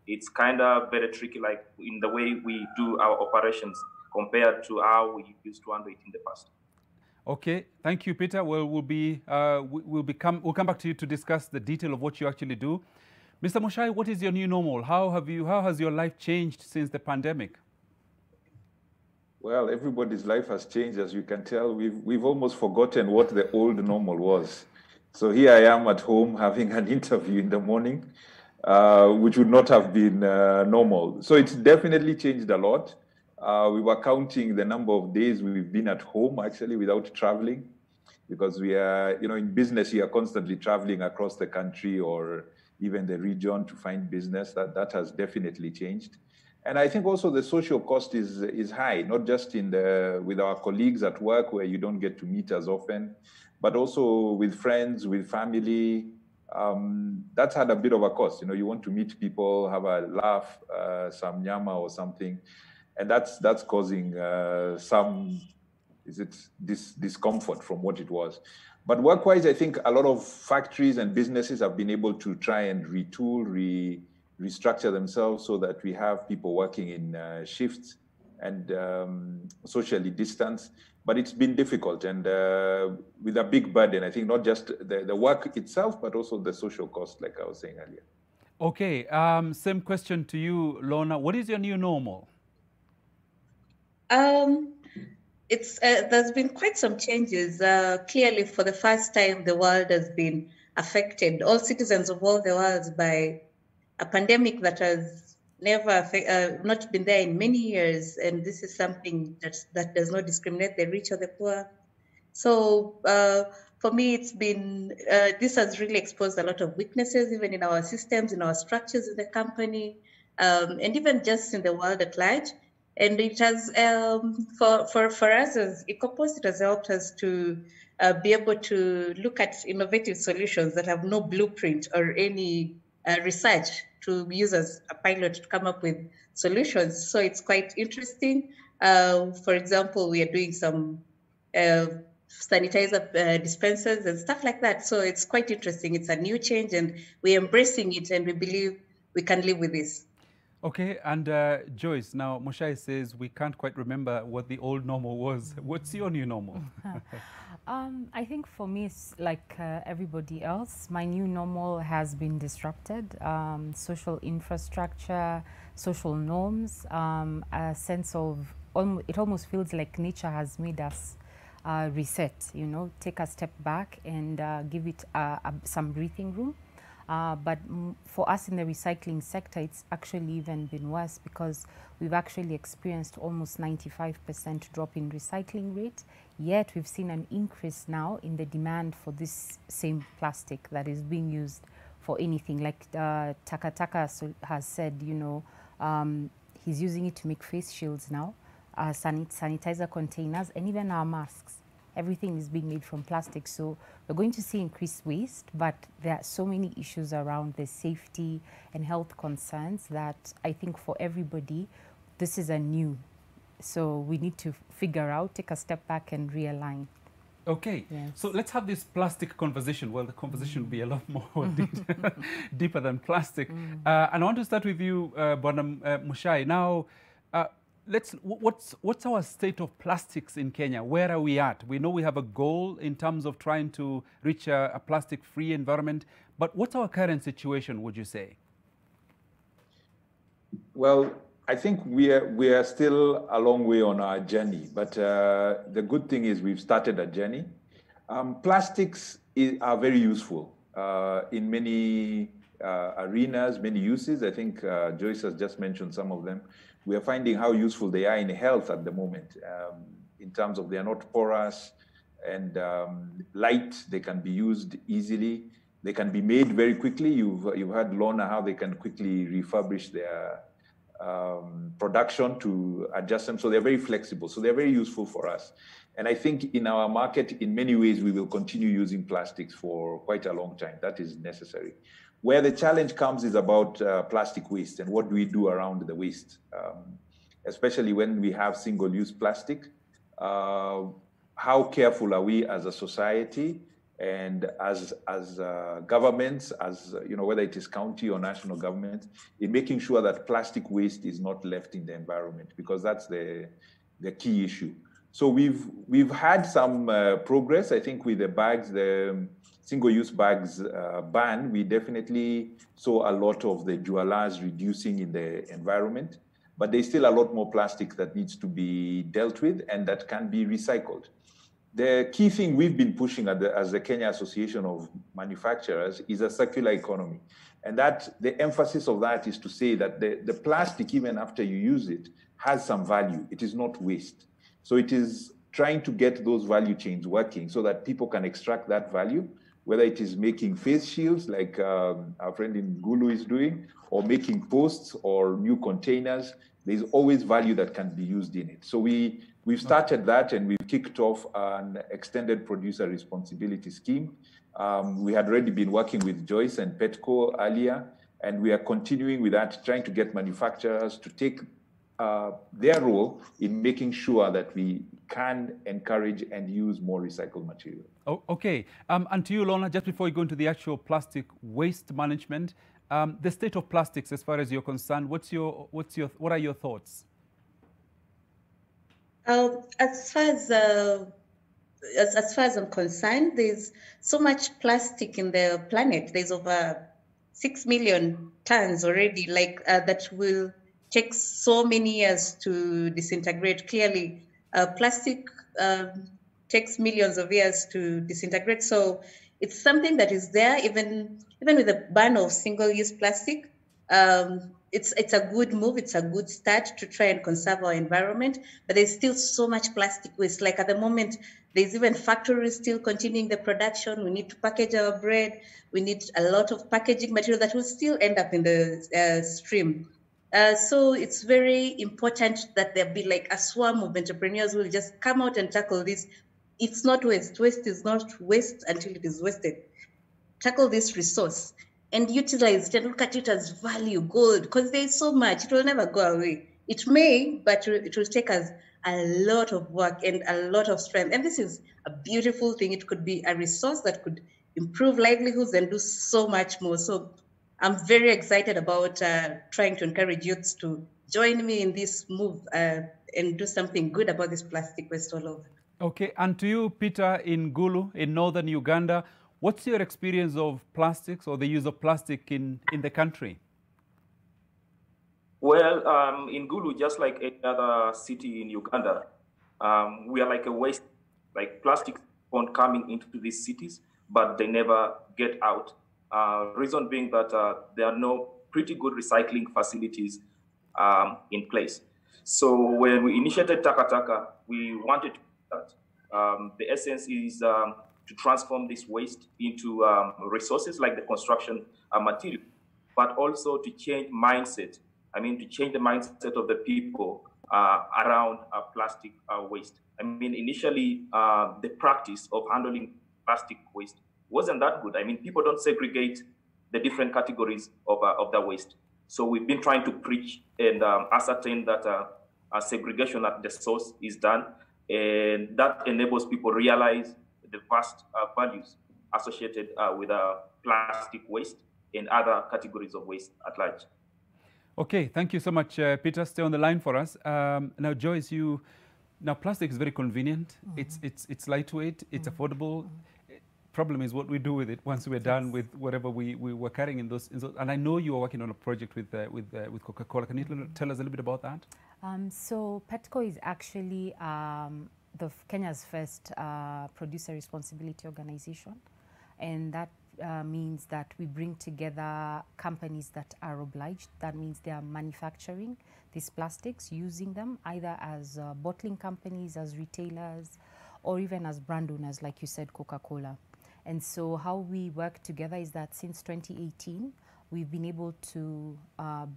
it's kind of very tricky, like in the way we do our operations compared to how we used to handle it in the past. Okay, thank you, Peter. Well, we'll come back to you to discuss the detail of what you actually do. Mr. Muchai, what is your new normal? How has your life changed since the pandemic? Well, everybody's life has changed, as you can tell. We've almost forgotten what the old normal was. So here I am at home having an interview in the morning, which would not have been normal. So it's definitely changed a lot. We were counting the number of days we've been at home, actually, without traveling, because we are, in business, you are constantly traveling across the country or even the region to find business. That has definitely changed. And I think also the social cost is high, not just with our colleagues at work where you don't get to meet as often, but also with friends, with family. That's had a bit of a cost. You want to meet people, have a laugh, some nyama or something. And that's causing some discomfort from what it was. But work-wise, I think a lot of factories and businesses have been able to try and retool, restructure themselves so that we have people working in shifts and socially distanced. But it's been difficult and with a big burden, I think, not just the work itself, but also the social cost, like I was saying earlier. Okay, same question to you, Lorna. What is your new normal? There's been quite some changes. Clearly, for the first time, the world has been affected, all citizens of all the world, by a pandemic that has never not been there in many years. And this is something that does not discriminate the rich or the poor. So for me, it's been, this has really exposed a lot of weaknesses, even in our systems, in our structures in the company, and even just in the world at large. And it has, for us as EcoPost, it has helped us to be able to look at innovative solutions that have no blueprint or any research to use as a pilot to come up with solutions. So it's quite interesting. For example, we are doing some sanitizer dispensers and stuff like that. So it's quite interesting. It's a new change and we're embracing it and we believe we can live with this. Okay, and Joyce, now Muchai says we can't quite remember what the old normal was. What's your new normal? I think for me, it's like everybody else, my new normal has been disrupted. Social infrastructure, social norms, a sense of, it almost feels like nature has made us reset, you know, take a step back and give it some breathing room. But for us in the recycling sector, it's actually even been worse because we've actually experienced almost 95% drop in recycling rate, yet we've seen an increase now in the demand for this same plastic that is being used for anything. Like Taka Taka has said, you know, he's using it to make face shields now, sanitizer containers, and even our masks. Everything is being made from plastic. So we're going to see increased waste, but there are so many issues around the safety and health concerns that I think for everybody, this is a new. So we need to figure out, take a step back and realign. Okay, yes. So let's have this plastic conversation. Well, the conversation will be a lot more deeper than plastic. And I want to start with you, Bwana Muchai. Now, what's our state of plastics in Kenya? Where are we at? We know we have a goal in terms of trying to reach a plastic-free environment, but what's our current situation, would you say? Well, I think we are still a long way on our journey, but the good thing is we've started a journey. Plastics are very useful in many arenas, many uses. I think Joyce has just mentioned some of them. We are finding how useful they are in health at the moment, in terms of they are not porous and light. They can be used easily. They can be made very quickly. You've heard, Lorna, how they can quickly refurbish their production to adjust them. So they're very flexible. So they're very useful for us. And I think in our market, in many ways, we will continue using plastics for quite a long time. That is necessary. Where the challenge comes is about plastic waste and what do we do around the waste, especially when we have single-use plastic. How careful are we as a society and as governments, as you know, whether it is county or national government, in making sure that plastic waste is not left in the environment, because that's the key issue. So we've had some progress, I think, with the bags, the single-use bags ban. We definitely saw a lot of the jualas reducing in the environment, but there's still a lot more plastic that needs to be dealt with and that can be recycled. The key thing we've been pushing as the Kenya Association of Manufacturers is a circular economy. And that the emphasis of that is to say that the plastic, even after you use it, has some value. It is not waste. So it is trying to get those value chains working so that people can extract that value, whether it is making face shields like our friend in Gulu is doing, or making posts or new containers. There's always value that can be used in it. So we've started that and we've kicked off an extended producer responsibility scheme. We had already been working with Joyce and Petco earlier, and we are continuing with that, trying to get manufacturers to take their role in making sure that we can encourage and use more recycled material. Oh, okay. And to you, Lorna, just before you go into the actual plastic waste management, the state of plastics, as far as you're concerned, what are your thoughts? As far as I'm concerned, there's so much plastic in the planet. There's over 6 million tons already, that will take so many years to disintegrate. Clearly, plastic takes millions of years to disintegrate. So it's something that is there, even with the ban of single-use plastic. It's a good move. It's a good start to try and conserve our environment. But there's still so much plastic waste. Like at the moment, there's even factories still continuing the production. We need to package our bread. We need a lot of packaging material that will still end up in the stream. So it's very important that there be like a swarm of entrepreneurs who will just come out and tackle this. It's not waste. Waste is not waste until it is wasted. Tackle this resource and utilize it and look at it as value, gold, because there's so much. It will never go away. It may, but it will take us a lot of work and a lot of strength. And this is a beautiful thing. It could be a resource that could improve livelihoods and do so much more. So I'm very excited about trying to encourage youths to join me in this move and do something good about this plastic waste all over. Okay, and to you, Peter, in Gulu, in northern Uganda, what's your experience of plastics or the use of plastic in the country? Well, in Gulu, just like any other city in Uganda, we are like a waste, like plastic on coming into these cities, but they never get out. Reason being that there are no pretty good recycling facilities in place. So when we initiated Taka Taka, we wanted to that. The essence is to transform this waste into resources like the construction material, but also to change mindset. I mean, to change the mindset of the people around plastic waste. I mean, initially, the practice of handling plastic waste wasn't that good. I mean, people don't segregate the different categories of the waste. So we've been trying to preach and ascertain that segregation at the source is done, and that enables people to realize the vast values associated with plastic waste and other categories of waste at large. Okay, thank you so much, Peter. Stay on the line for us. Now, Joyce, now plastic is very convenient. It's lightweight. It's affordable. Problem is what we do with it once we're done with whatever we were carrying in those. And I know you are working on a project with Coca-Cola. Can you tell us a little bit about that? So Petco is actually Kenya's first producer responsibility organization, and that means that we bring together companies that are obliged. That means they are manufacturing these plastics, using them either as bottling companies, as retailers, or even as brand owners, like you said, Coca-Cola. And so how we work together is that since 2018, we've been able to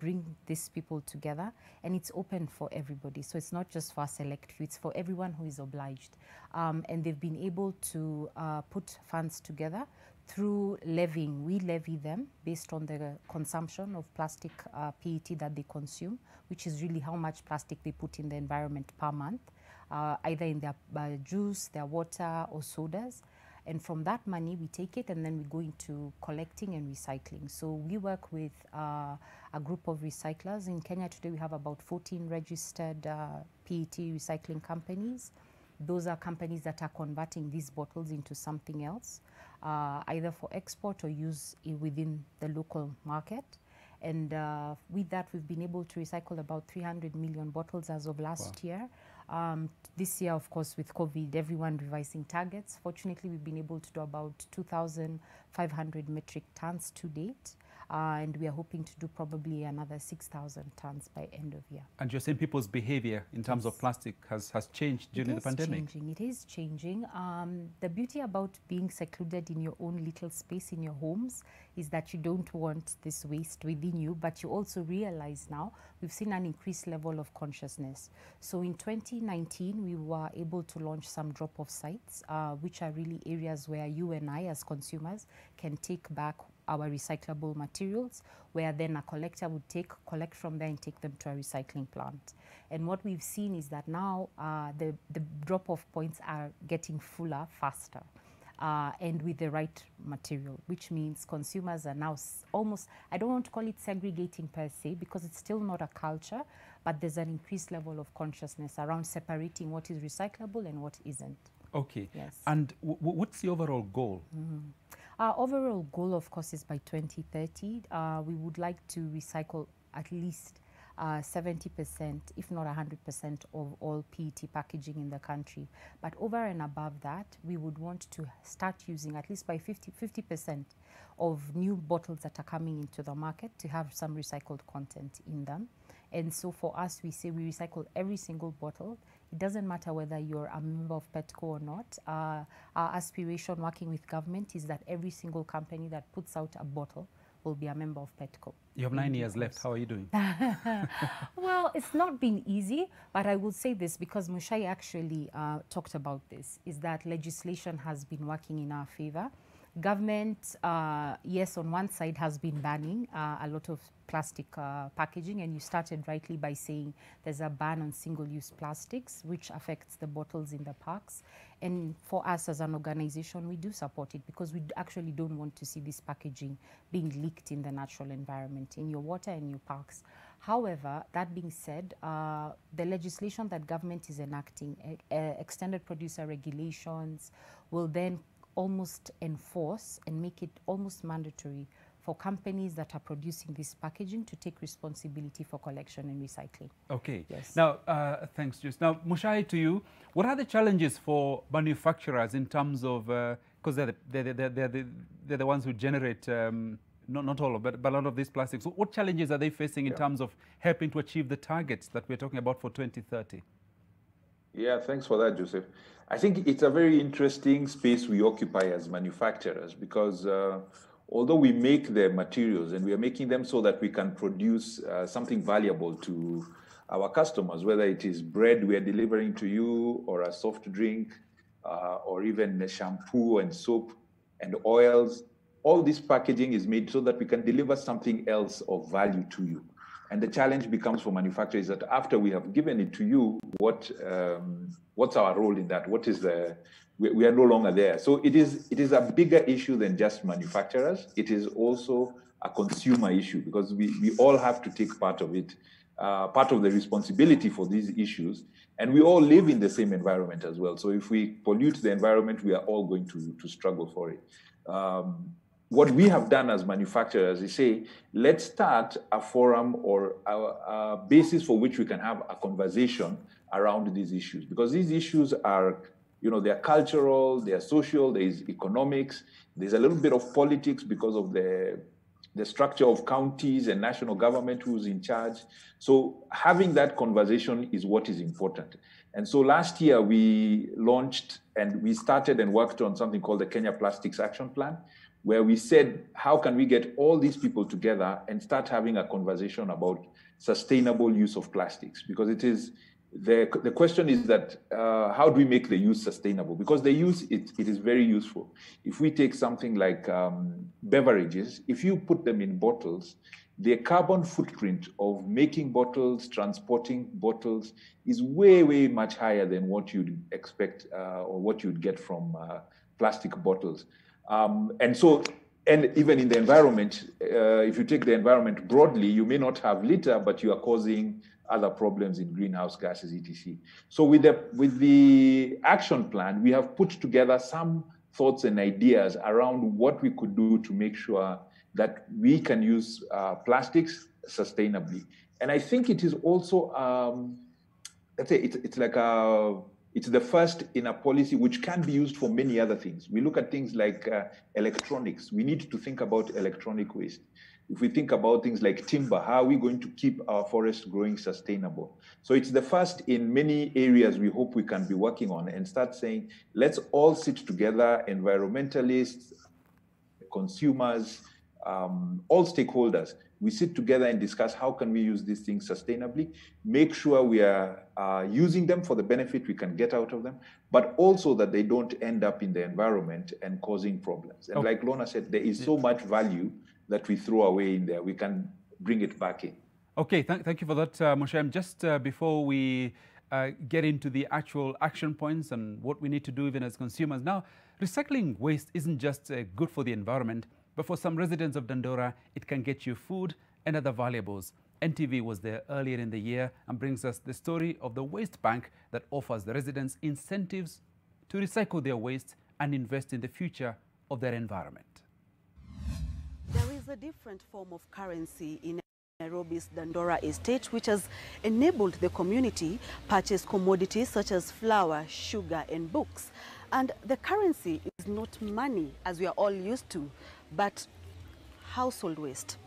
bring these people together, and it's open for everybody. So it's not just for a select few, it's for everyone who is obliged. And they've been able to put funds together through levying. We levy them based on the consumption of plastic PET that they consume, which is really how much plastic they put in the environment per month, either in their juice, their water, or sodas. And from that money, we take it and then we go into collecting and recycling. So we work with a group of recyclers. In Kenya today, we have about 14 registered PET recycling companies. Those are companies that are converting these bottles into something else, either for export or use within the local market. And with that, we've been able to recycle about 300 million bottles as of last year. This year, of course, with COVID, everyone revising targets. Fortunately, we've been able to do about 2,500 metric tons to date. And we are hoping to do probably another 6,000 tons by end of year. And you're saying people's behavior in terms of plastic has changed during the pandemic? It is changing. The beauty about being secluded in your own little space in your homes is that you don't want this waste within you, but you also realize now we've seen an increased level of consciousness. So in 2019, we were able to launch some drop-off sites, which are really areas where you and I as consumers can take back our recyclable materials, where then a collector would collect from there and take them to a recycling plant. And what we've seen is that now the drop-off points are getting fuller faster and with the right material, which means consumers are now almost, I don't want to call it segregating per se, because it's still not a culture, but there's an increased level of consciousness around separating what is recyclable and what isn't. Okay. Yes. And what's the overall goal? Our overall goal, of course, is by 2030, we would like to recycle at least 70%, if not 100% of all PET packaging in the country. But over and above that, we would want to start using at least by 50% of new bottles that are coming into the market to have some recycled content in them. And so for us, we say we recycle every single bottle. It doesn't matter whether you're a member of Petco or not. Our aspiration working with government is that every single company that puts out a bottle will be a member of Petco. You have 9 years left. How are you doing? Well, it's not been easy, but I will say this because Mushai actually talked about this, is that legislation has been working in our favor. Government, yes, on one side has been banning a lot of plastic packaging, and you started rightly by saying there's a ban on single-use plastics, which affects the bottles in the parks. And for us as an organization, we do support it because we actually don't want to see this packaging being leaked in the natural environment, in your water and your parks. However, that being said, the legislation that government is enacting, extended producer regulations, will then almost enforce and make it almost mandatory for companies that are producing this packaging to take responsibility for collection and recycling. Okay. Yes. Now, thanks, Juice. Now, Mushai, to you, what are the challenges for manufacturers in terms of, because they're the ones who generate, not all of it, but a lot of these plastics. So what challenges are they facing in terms of helping to achieve the targets that we're talking about for 2030? Yeah, thanks for that, Joseph. I think it's a very interesting space we occupy as manufacturers because although we make the materials and we are making them so that we can produce something valuable to our customers, whether it is bread we are delivering to you or a soft drink or even a shampoo and soap and oils, all this packaging is made so that we can deliver something else of value to you. And the challenge becomes for manufacturers that after we have given it to you, what's our role in that? What is we are no longer there. So it is a bigger issue than just manufacturers. It is also a consumer issue because we all have to take part of it, part of the responsibility for these issues. And we all live in the same environment as well. So if we pollute the environment, we are all going to struggle for it. What we have done as manufacturers is say, let's start a forum or a basis for which we can have a conversation around these issues. Because these issues are, they're cultural, they're social, there's economics, there's a little bit of politics because of the structure of counties and national government who's in charge. So having that conversation is what is important. And so last year we launched and we started and worked on something called the Kenya Plastics Action Plan, where we said, how can we get all these people together and start having a conversation about sustainable use of plastics? Because it is, the question is that, how do we make the use sustainable? Because the use, it is very useful. If we take something like beverages, if you put them in bottles, the carbon footprint of making bottles, transporting bottles is way, way much higher than what you'd expect or what you'd get from plastic bottles. And even in the environment, if you take the environment broadly, you may not have litter, but you are causing other problems in greenhouse gases, etc. So with the action plan, we have put together some thoughts and ideas around what we could do to make sure that we can use plastics sustainably. And I think it is also, let's say, it's the first in a policy which can be used for many other things. We look at things like electronics. We need to think about electronic waste. If we think about things like timber, how are we going to keep our forests growing sustainable? So it's the first in many areas we hope we can be working on and start saying, let's all sit together, environmentalists, consumers, all stakeholders. We sit together and discuss how can we use these things sustainably, make sure we are using them for the benefit we can get out of them, but also that they don't end up in the environment and causing problems. And like Lorna said, there is so much value that we throw away in there. We can bring it back in. Okay, thank you for that, Moshem. Just before we get into the actual action points and what we need to do even as consumers. Now, recycling waste isn't just good for the environment, but for some residents of Dandora, it can get you food and other valuables. NTV was there earlier in the year and brings us the story of the waste bank that offers the residents incentives to recycle their waste and invest in the future of their environment. There is a different form of currency in Nairobi's Dandora estate, which has enabled the community purchase commodities such as flour, sugar, and books. And the currency is not money, as we are all used to, but household waste.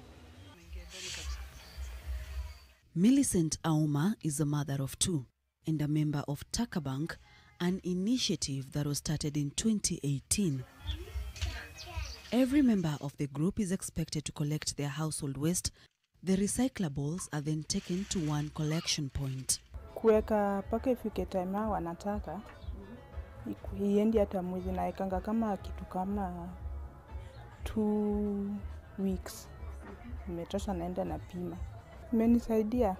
Millicent Auma is a mother of two and a member of Taka Bank, an initiative that was started in 2018. Every member of the group is expected to collect their household waste. The recyclables are then taken to one collection point. Kuweka paka ifike time yao wanataka, iendi hata mwezi naekanga kama kitu kama 2 weeks. Nimetosha naenda na pima. Imenisaidia.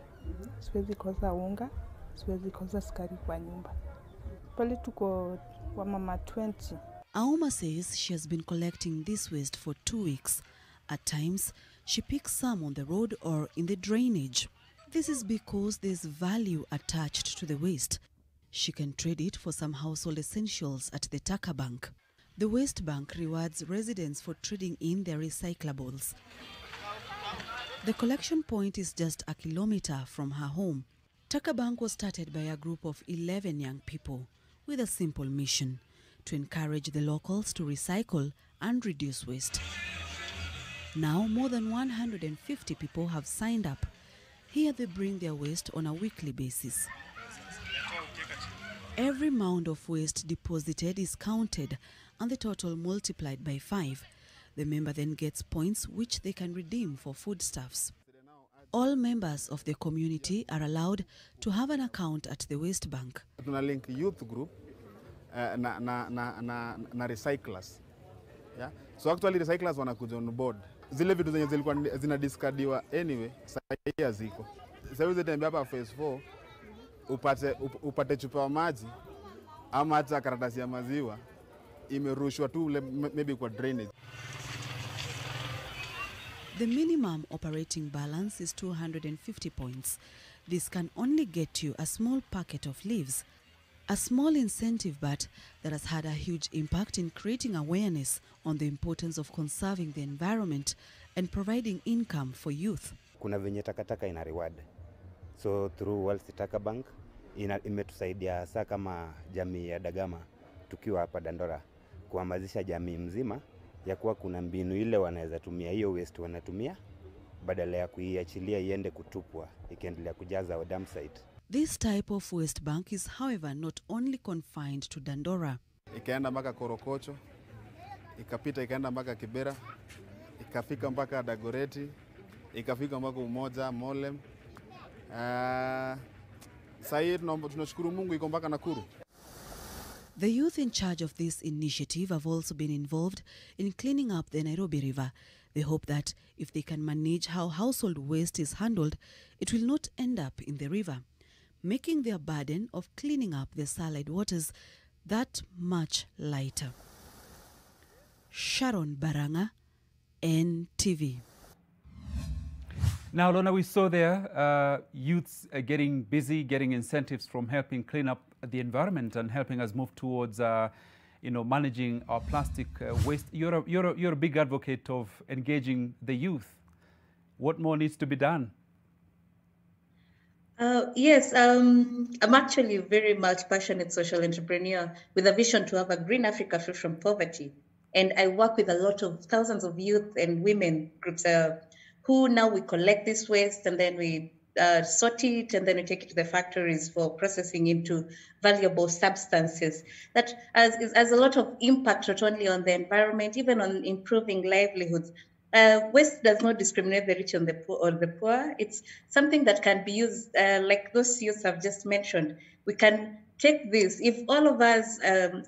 Siwezi kosa unga, siwezi kosa sukari kwa nyumba. Pale tuko wa mama 20. Auma says she has been collecting this waste for 2 weeks. At times, she picks some on the road or in the drainage. This is because there's value attached to the waste. She can trade it for some household essentials at the Taka Bank. The Waste Bank rewards residents for trading in their recyclables. The collection point is just a kilometer from her home. Taka Bank was started by a group of 11 young people with a simple mission: to encourage the locals to recycle and reduce waste. Now, more than 150 people have signed up. Here they bring their waste on a weekly basis. Every mound of waste deposited is counted and the total multiplied by 5. The member then gets points which they can redeem for foodstuffs. All members of the community are allowed to have an account at the Waste Bank. Tuna link youth group na recyclers. Yeah? So actually recyclers wanakuja on board. Zile vitu zenye zilikuwa zinadiscardiwa anyway, sasa ziko. Sasa hizo tembea hapa phase 4 upate chupa ya maji ama hata karatasi ya maziwa imerushwa tu maybe kwa drainage. The minimum operating balance is 250 points. This can only get you a small packet of leaves. A small incentive, but that has had a huge impact in creating awareness on the importance of conserving the environment and providing income for youth. Kuna venye takataka ina reward. So through World Taka Bank imetusaidia hasa kama jamii ya Dagama tukiwa hapa Dandora kuhamasisha jamii mzima ya kuwa kuna mbinu ile wanaweza tumia hiyo waste wanatumia badala ya kuiachilia iende kutupwa ikiendelea kujaza dump site. This type of waste bank is, however, not only confined to Dandora. Ikaenda mpaka Korokocho, ikapita ikaenda mpaka Kibera, ikafika mpaka Dagoreti, ikafika mpaka Umoja, Molem. Sasa tunashukuru Mungu iko mpaka Nakuru. The youth in charge of this initiative have also been involved in cleaning up the Nairobi River. They hope that if they can manage how household waste is handled, it will not end up in the river, making their burden of cleaning up the saline waters that much lighter. Sharon Baranga, NTV. Now, Lorna, we saw there youths getting busy, getting incentives from helping clean up the environment and helping us move towards, managing our plastic waste. You're a big advocate of engaging the youth. What more needs to be done? Yes, I'm actually very much passionate social entrepreneur with a vision to have a green Africa free from poverty. And I work with a lot of thousands of youth and women groups who now we collect this waste and then we sort it and then we take it to the factories for processing into valuable substances. That has a lot of impact not only on the environment, even on improving livelihoods. Waste does not discriminate the rich and the poor. It's something that can be used, like those youths have just mentioned. We can take this. If all of us,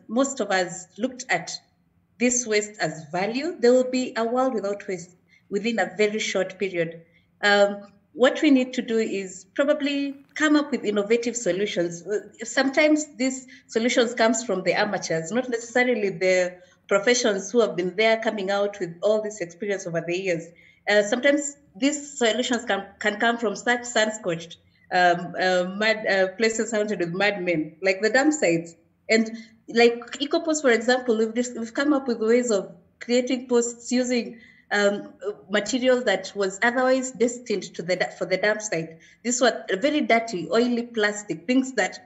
most of us looked at this waste as value, there will be a world without waste within a very short period. What we need to do is probably come up with innovative solutions. Sometimes these solutions comes from the amateurs, not necessarily the professionals who have been there coming out with all this experience over the years. Sometimes these solutions can come from such sun-scorched places haunted with madmen, like the dump sites. And like EcoPost, for example, we've come up with ways of creating posts using material that was otherwise destined for the dump site. These were very dirty, oily plastic, things that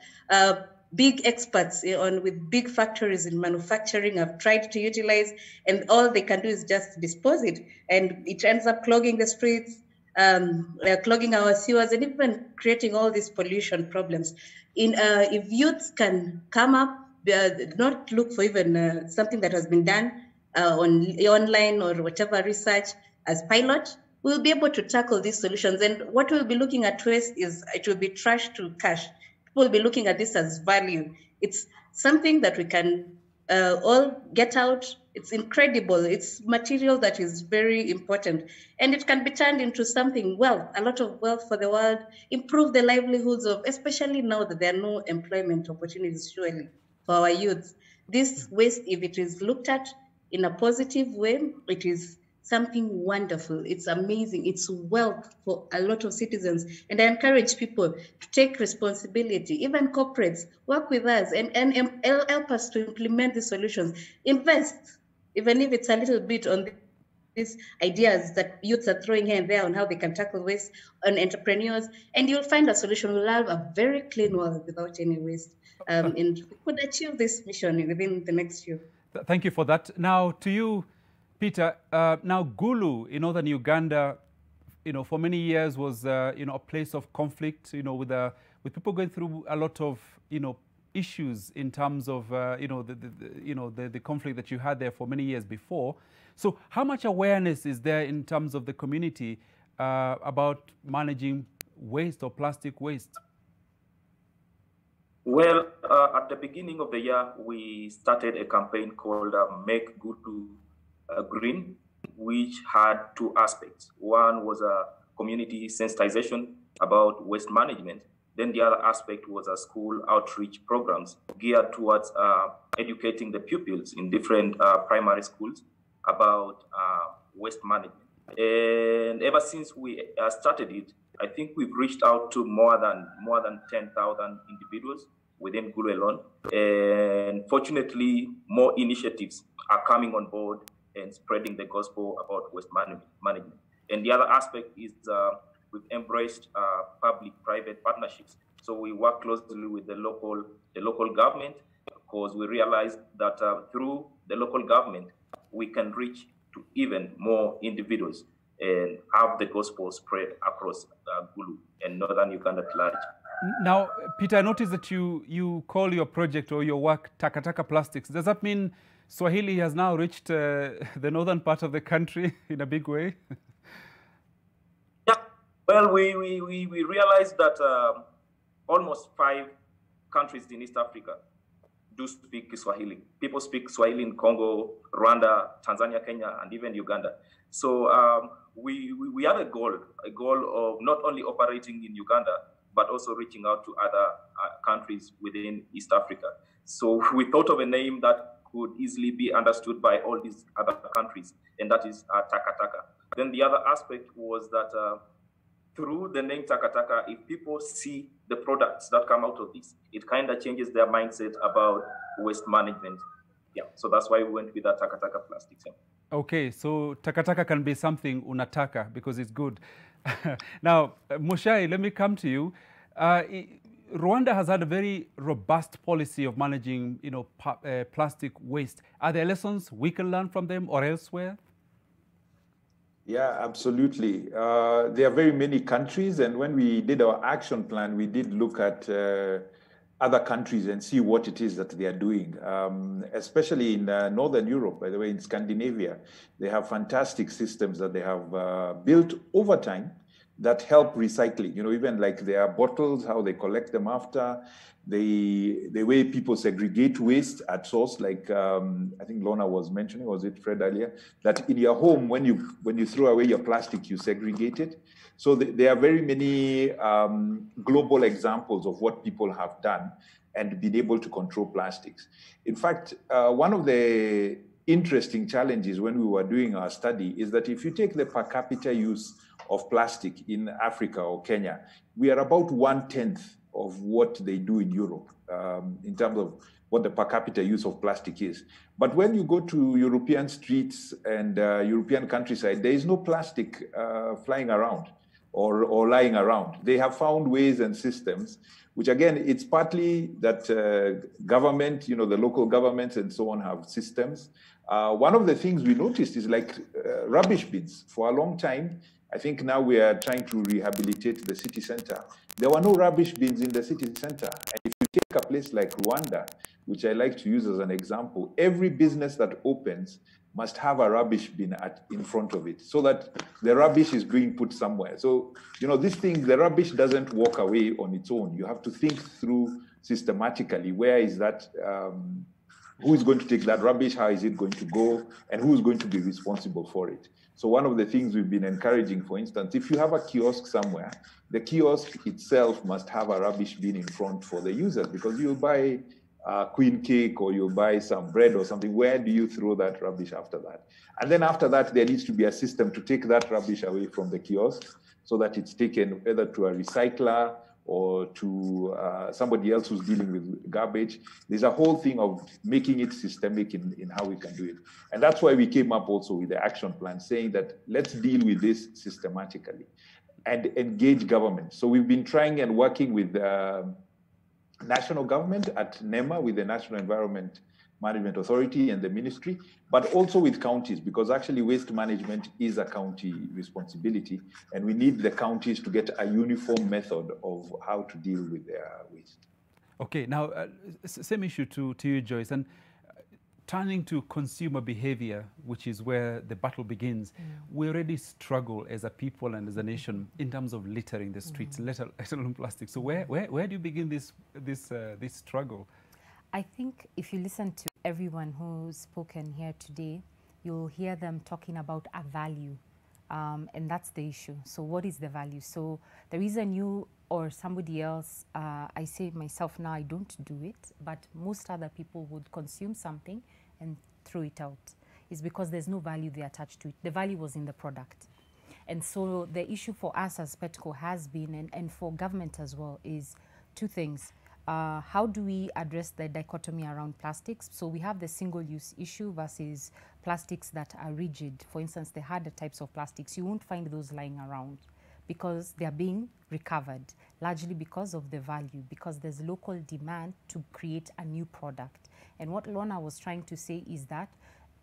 big experts with big factories in manufacturing have tried to utilize, and all they can do is just dispose it. And it ends up clogging the streets, clogging our sewers, and even creating all these pollution problems. If youths can come up, not look for even something that has been done online or whatever research as pilot, we'll be able to tackle these solutions. And what we'll be looking at waste is it will be trash to cash. People will be looking at this as value. It's something that we can all get out, It's incredible. It's material that is very important, and it can be turned into something, wealth, a lot of wealth for the world, improve the livelihoods of, especially now that there are no employment opportunities surely for our youth. This waste, if it is looked at in a positive way, it is something wonderful. It's amazing. It's wealth for a lot of citizens. And I encourage people to take responsibility. Even corporates, work with us and help us to implement the solutions. Invest, even if it's a little bit, on these ideas that youths are throwing here and there on how they can tackle waste, on entrepreneurs, and you'll find a solution. We'll have a very clean world without any waste. And we could achieve this mission within the next year. Thank you for that. Now to you, Peter, now Gulu in northern Uganda, for many years was, a place of conflict, with people going through a lot of, issues in terms of, the conflict that you had there for many years before. So how much awareness is there in terms of the community about managing waste or plastic waste? Well, at the beginning of the year, we started a campaign called Make Gulu Green, which had two aspects. One was a community sensitization about waste management. Then the other aspect was a school outreach programs geared towards educating the pupils in different primary schools about waste management. And ever since we started it, I think we've reached out to more than 10,000 individuals within Gulu alone. And fortunately, more initiatives are coming on board and spreading the gospel about waste management. And the other aspect is we've embraced public-private partnerships. So we work closely with the local government, because we realize that through the local government, we can reach to even more individuals and have the gospel spread across Gulu and northern Uganda at large. Now, Peter, I noticed that you call your project or your work Takataka Plastics. Does that mean Swahili has now reached the northern part of the country in a big way? Yeah, well, we realized that almost 5 countries in East Africa do speak Swahili. People speak Swahili in Congo, Rwanda, Tanzania, Kenya, and even Uganda. So we have a goal of not only operating in Uganda, but also reaching out to other countries within East Africa. So we thought of a name that could easily be understood by all these other countries, and that is Takataka. Then the other aspect was that through the name Takataka, if people see the products that come out of this, it kind of changes their mindset about waste management. Yeah, so that's why we went with that Takataka Plastics. Yeah. Okay, so Takataka can be something unataka because it's good. Now, Muchai, let me come to you. Rwanda has had a very robust policy of managing, plastic waste. Are there lessons we can learn from them or elsewhere? Yeah, absolutely. There are very many countries, and when we did our action plan, we did look at other countries and see what it is that they are doing. Especially in Northern Europe, by the way, in Scandinavia, they have fantastic systems that they have built over time that help recycling. Even like their bottles, how they collect them after, the way people segregate waste at source, like I think Lorna was mentioning, was it Fred earlier, that in your home, when you throw away your plastic, you segregate it. So there are very many global examples of what people have done and been able to control plastics. In fact, one of the interesting challenges when we were doing our study is that if you take the per capita use of plastic in Africa or Kenya, we are about 1/10 of what they do in Europe in terms of what the per capita use of plastic is. But when you go to European streets and European countryside, there is no plastic flying around or lying around. They have found ways and systems, which again, it's partly that government, the local governments and so on have systems. One of the things we noticed is like rubbish bins. For a long time, I think now we are trying to rehabilitate the city center. There were no rubbish bins in the city center. And if you take a place like Rwanda, which I like to use as an example, every business that opens must have a rubbish bin in front of it so that the rubbish is being put somewhere. So, this thing, the rubbish doesn't walk away on its own. You have to think through systematically, where is that Who is going to take that rubbish? How is it going to go? And who is going to be responsible for it? So one of the things we've been encouraging, for instance, if you have a kiosk somewhere, the kiosk itself must have a rubbish bin in front for the users, because you'll buy queen cake or you'll buy some bread or something. Where do you throw that rubbish after that? And then after that, there needs to be a system to take that rubbish away from the kiosk so that it's taken either to a recycler or to somebody else who's dealing with garbage. There's a whole thing of making it systemic in how we can do it. And that's why we came up also with the action plan, saying that let's deal with this systematically and engage government. So we've been trying and working with national government at NEMA, with the National Environment Management Authority and the ministry, but also with counties, because actually waste management is a county responsibility, and we need the counties to get a uniform method of how to deal with their waste. Okay, now same issue to you, Joyce, and turning to consumer behavior, which is where the battle begins. We already struggle as a people and as a nation in terms of littering the streets, let alone plastic. So where do you begin this struggle? I think if you listen to everyone who's spoken here today, you'll hear them talking about a value, and that's the issue. So what is the value? So the reason you or somebody else, I say myself now, I don't do it, but most other people would consume something and throw it out, is because there's no value they attached to it. The value was in the product. And so the issue for us as Petco has been, and for government as well, is two things. How do we address the dichotomy around plastics? So we have the single-use issue versus plastics that are rigid. For instance, the harder types of plastics, you won't find those lying around because they are being recovered, largely because of the value, because there's local demand to create a new product. And what Lorna was trying to say is that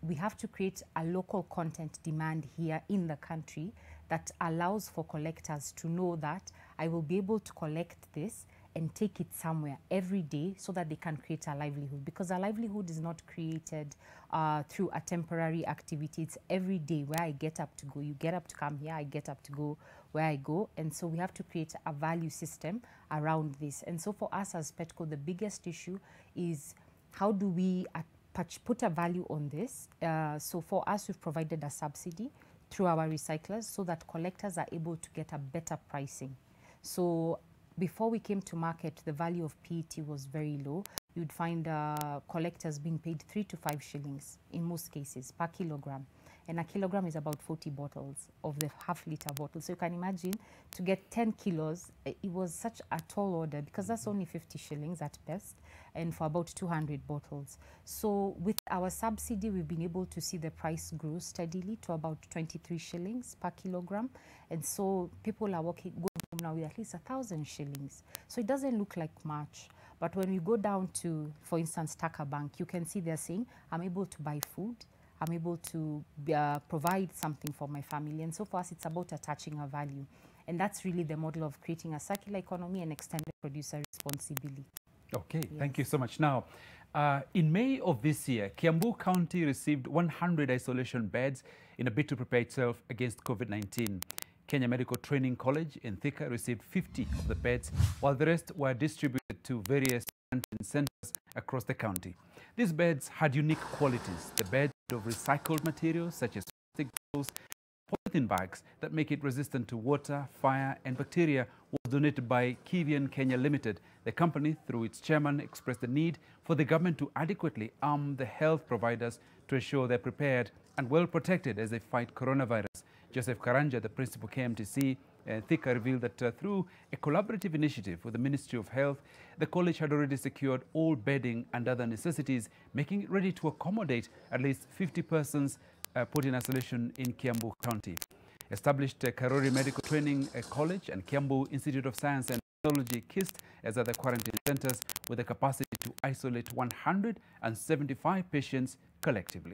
we have to create a local content demand here in the country that allows for collectors to know that I will be able to collect this and take it somewhere every day so that they can create a livelihood. Because a livelihood is not created through a temporary activity. It's every day where I get up to go. You get up to come here, I get up to go where I go. And so we have to create a value system around this. And so for us as Petco, the biggest issue is how do we put a value on this? So for us, we've provided a subsidy through our recyclers so that collectors are able to get a better pricing. So before we came to market, the value of PET was very low. You'd find collectors being paid 3 to 5 shillings in most cases per kilogram. And a kilogram is about 40 bottles of the half-liter bottle. So you can imagine to get 10 kilos, it was such a tall order because that's only 50 shillings at best and for about 200 bottles. So with our subsidy, we've been able to see the price grow steadily to about 23 shillings per kilogram. And so people are going home now with at least 1,000 shillings. So it doesn't look like much. But when we go down to, for instance, Takabank, you can see they're saying, I'm able to buy food. I'm able to provide something for my family. And so for us, it's about attaching a value. And that's really the model of creating a circular economy and extended producer responsibility. Okay, yes. Thank you so much. Now, in May of this year, Kiambu County received 100 isolation beds in a bid to prepare itself against COVID-19. Kenya Medical Training College in Thika received 50 of the beds, while the rest were distributed to various centers across the county. These beds had unique qualities. The beds of recycled materials such as plastic bottles, polythene bags that make it resistant to water, fire and bacteria was donated by Kivian Kenya Limited. The company, through its chairman, expressed the need for the government to adequately arm the health providers to ensure they're prepared and well protected as they fight coronavirus. Joseph Karanja, the principal KMTC, Thika, revealed that through a collaborative initiative with the Ministry of Health, the college had already secured all bedding and other necessities, making it ready to accommodate at least 50 persons put in isolation in Kiambu County. Established Karori Medical Training College and Kiambu Institute of Science and Technology KIST as other quarantine centers with the capacity to isolate 175 patients collectively.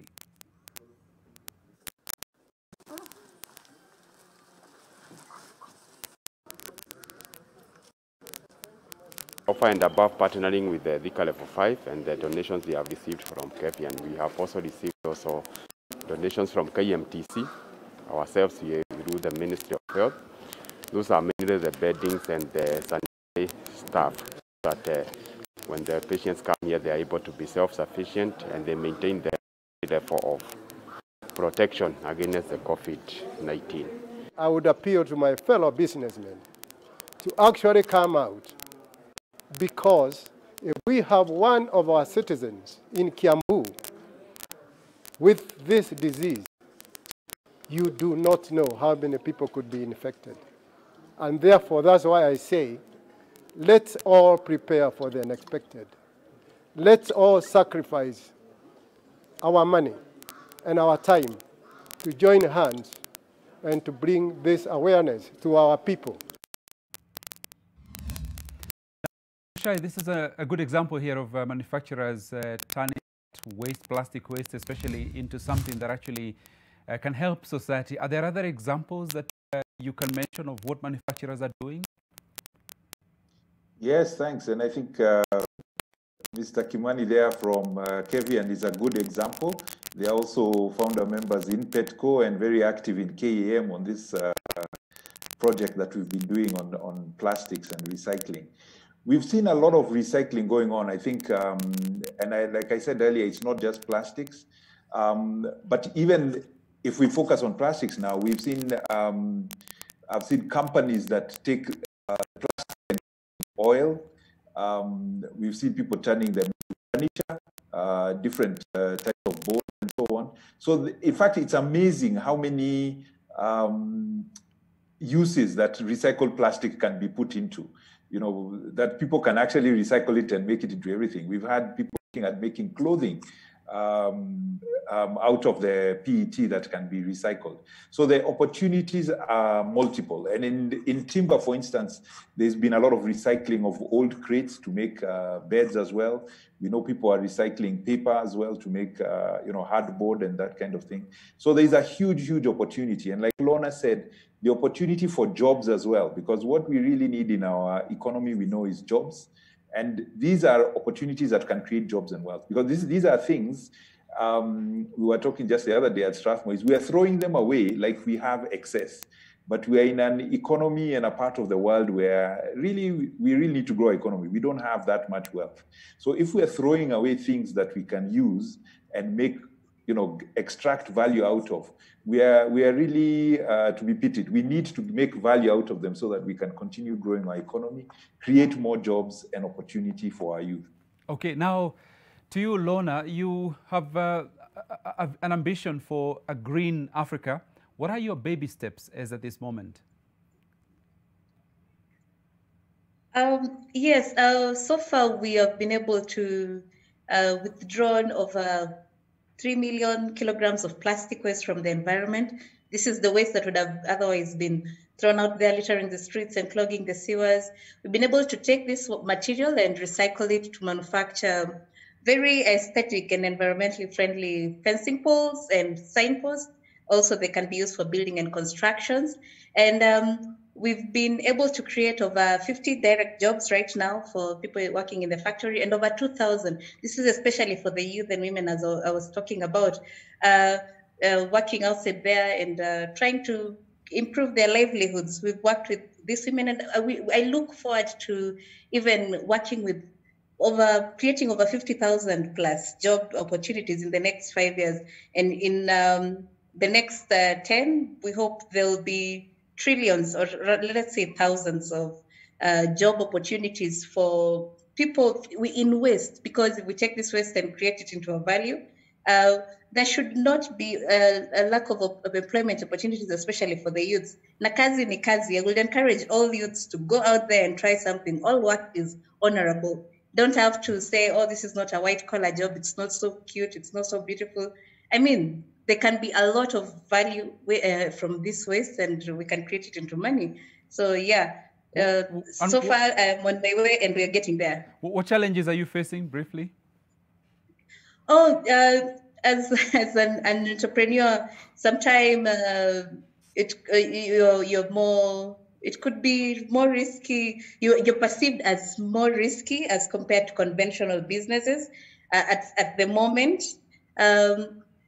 Over and above partnering with the Thika Level 5 and the donations we have received from Kevian, we have also received donations from KMTC, ourselves here through the Ministry of Health. Those are mainly the beddings and the sanitary staff that when the patients come here, they are able to be self-sufficient and they maintain the level of protection against the COVID-19. I would appeal to my fellow businessmen to actually come out, because if we have one of our citizens in Kiambu with this disease, you do not know how many people could be infected. And therefore, that's why I say, let's all prepare for the unexpected. Let's all sacrifice our money and our time to join hands and to bring this awareness to our people. Shai, this is a good example here of manufacturers turning waste, plastic waste especially, into something that actually can help society. Are there other examples that you can mention of what manufacturers are doing? Yes, thanks. And I think Mr. Kimani there from Kevian is a good example. They are also founder members in Petco and very active in KEM on this project that we've been doing on plastics and recycling. We've seen a lot of recycling going on, I think, like I said earlier, it's not just plastics, but even if we focus on plastics now, we've seen, I've seen companies that take plastic and oil. We've seen people turning them into furniture, different types of boards and so on. So in fact, it's amazing how many uses that recycled plastic can be put into. You know, that people can actually recycle it and make it into everything. We've had people looking at making clothing out of the PET that can be recycled. So the opportunities are multiple. And in timber, for instance, there's been a lot of recycling of old crates to make beds as well. We know people are recycling paper as well to make, hardboard and that kind of thing. So there's a huge, huge opportunity. And like Lorna said, the opportunity for jobs as well, because what we really need in our economy, we know, is jobs. And these are opportunities that can create jobs and wealth, because these are things, we were talking just the other day at Strathmore, is we are throwing them away like we have excess. But we are in an economy and a part of the world where we really need to grow our economy. We don't have that much wealth. So if we are throwing away things that we can use and make, extract value out of, we are really to be pitied. We need to make value out of them so that we can continue growing our economy, create more jobs and opportunity for our youth. Okay, now to you, Lorna, you have an ambition for a green Africa. What are your baby steps as at this moment? Yes, so far we have been able to withdraw over 3 million kilograms of plastic waste from the environment. This is the waste that would have otherwise been thrown out there, littering the streets and clogging the sewers. We've been able to take this material and recycle it to manufacture very aesthetic and environmentally friendly fencing poles and signposts. Also, they can be used for building and constructions. And we've been able to create over 50 direct jobs right now for people working in the factory, and over 2,000. This is especially for the youth and women, as I was talking about, working outside there and trying to improve their livelihoods. We've worked with these women, and I look forward to even working with creating over 50,000 plus job opportunities in the next 5 years. And in the next 10, we hope there'll be trillions, or let's say thousands of job opportunities for people in waste, because if we take this waste and create it into a value, there should not be a lack of employment opportunities, especially for the youths. Na kazi ni kazi. I would encourage all youths to go out there and try something. All work is honorable. Don't have to say, oh, this is not a white collar job. It's not so cute. It's not so beautiful. I mean, there can be a lot of value from this waste, and we can create it into money. So yeah, so far I'm on my way and we're getting there. What challenges are you facing, briefly? Oh, as an entrepreneur, sometimes you're more. It could be more risky. You're perceived as more risky as compared to conventional businesses at the moment.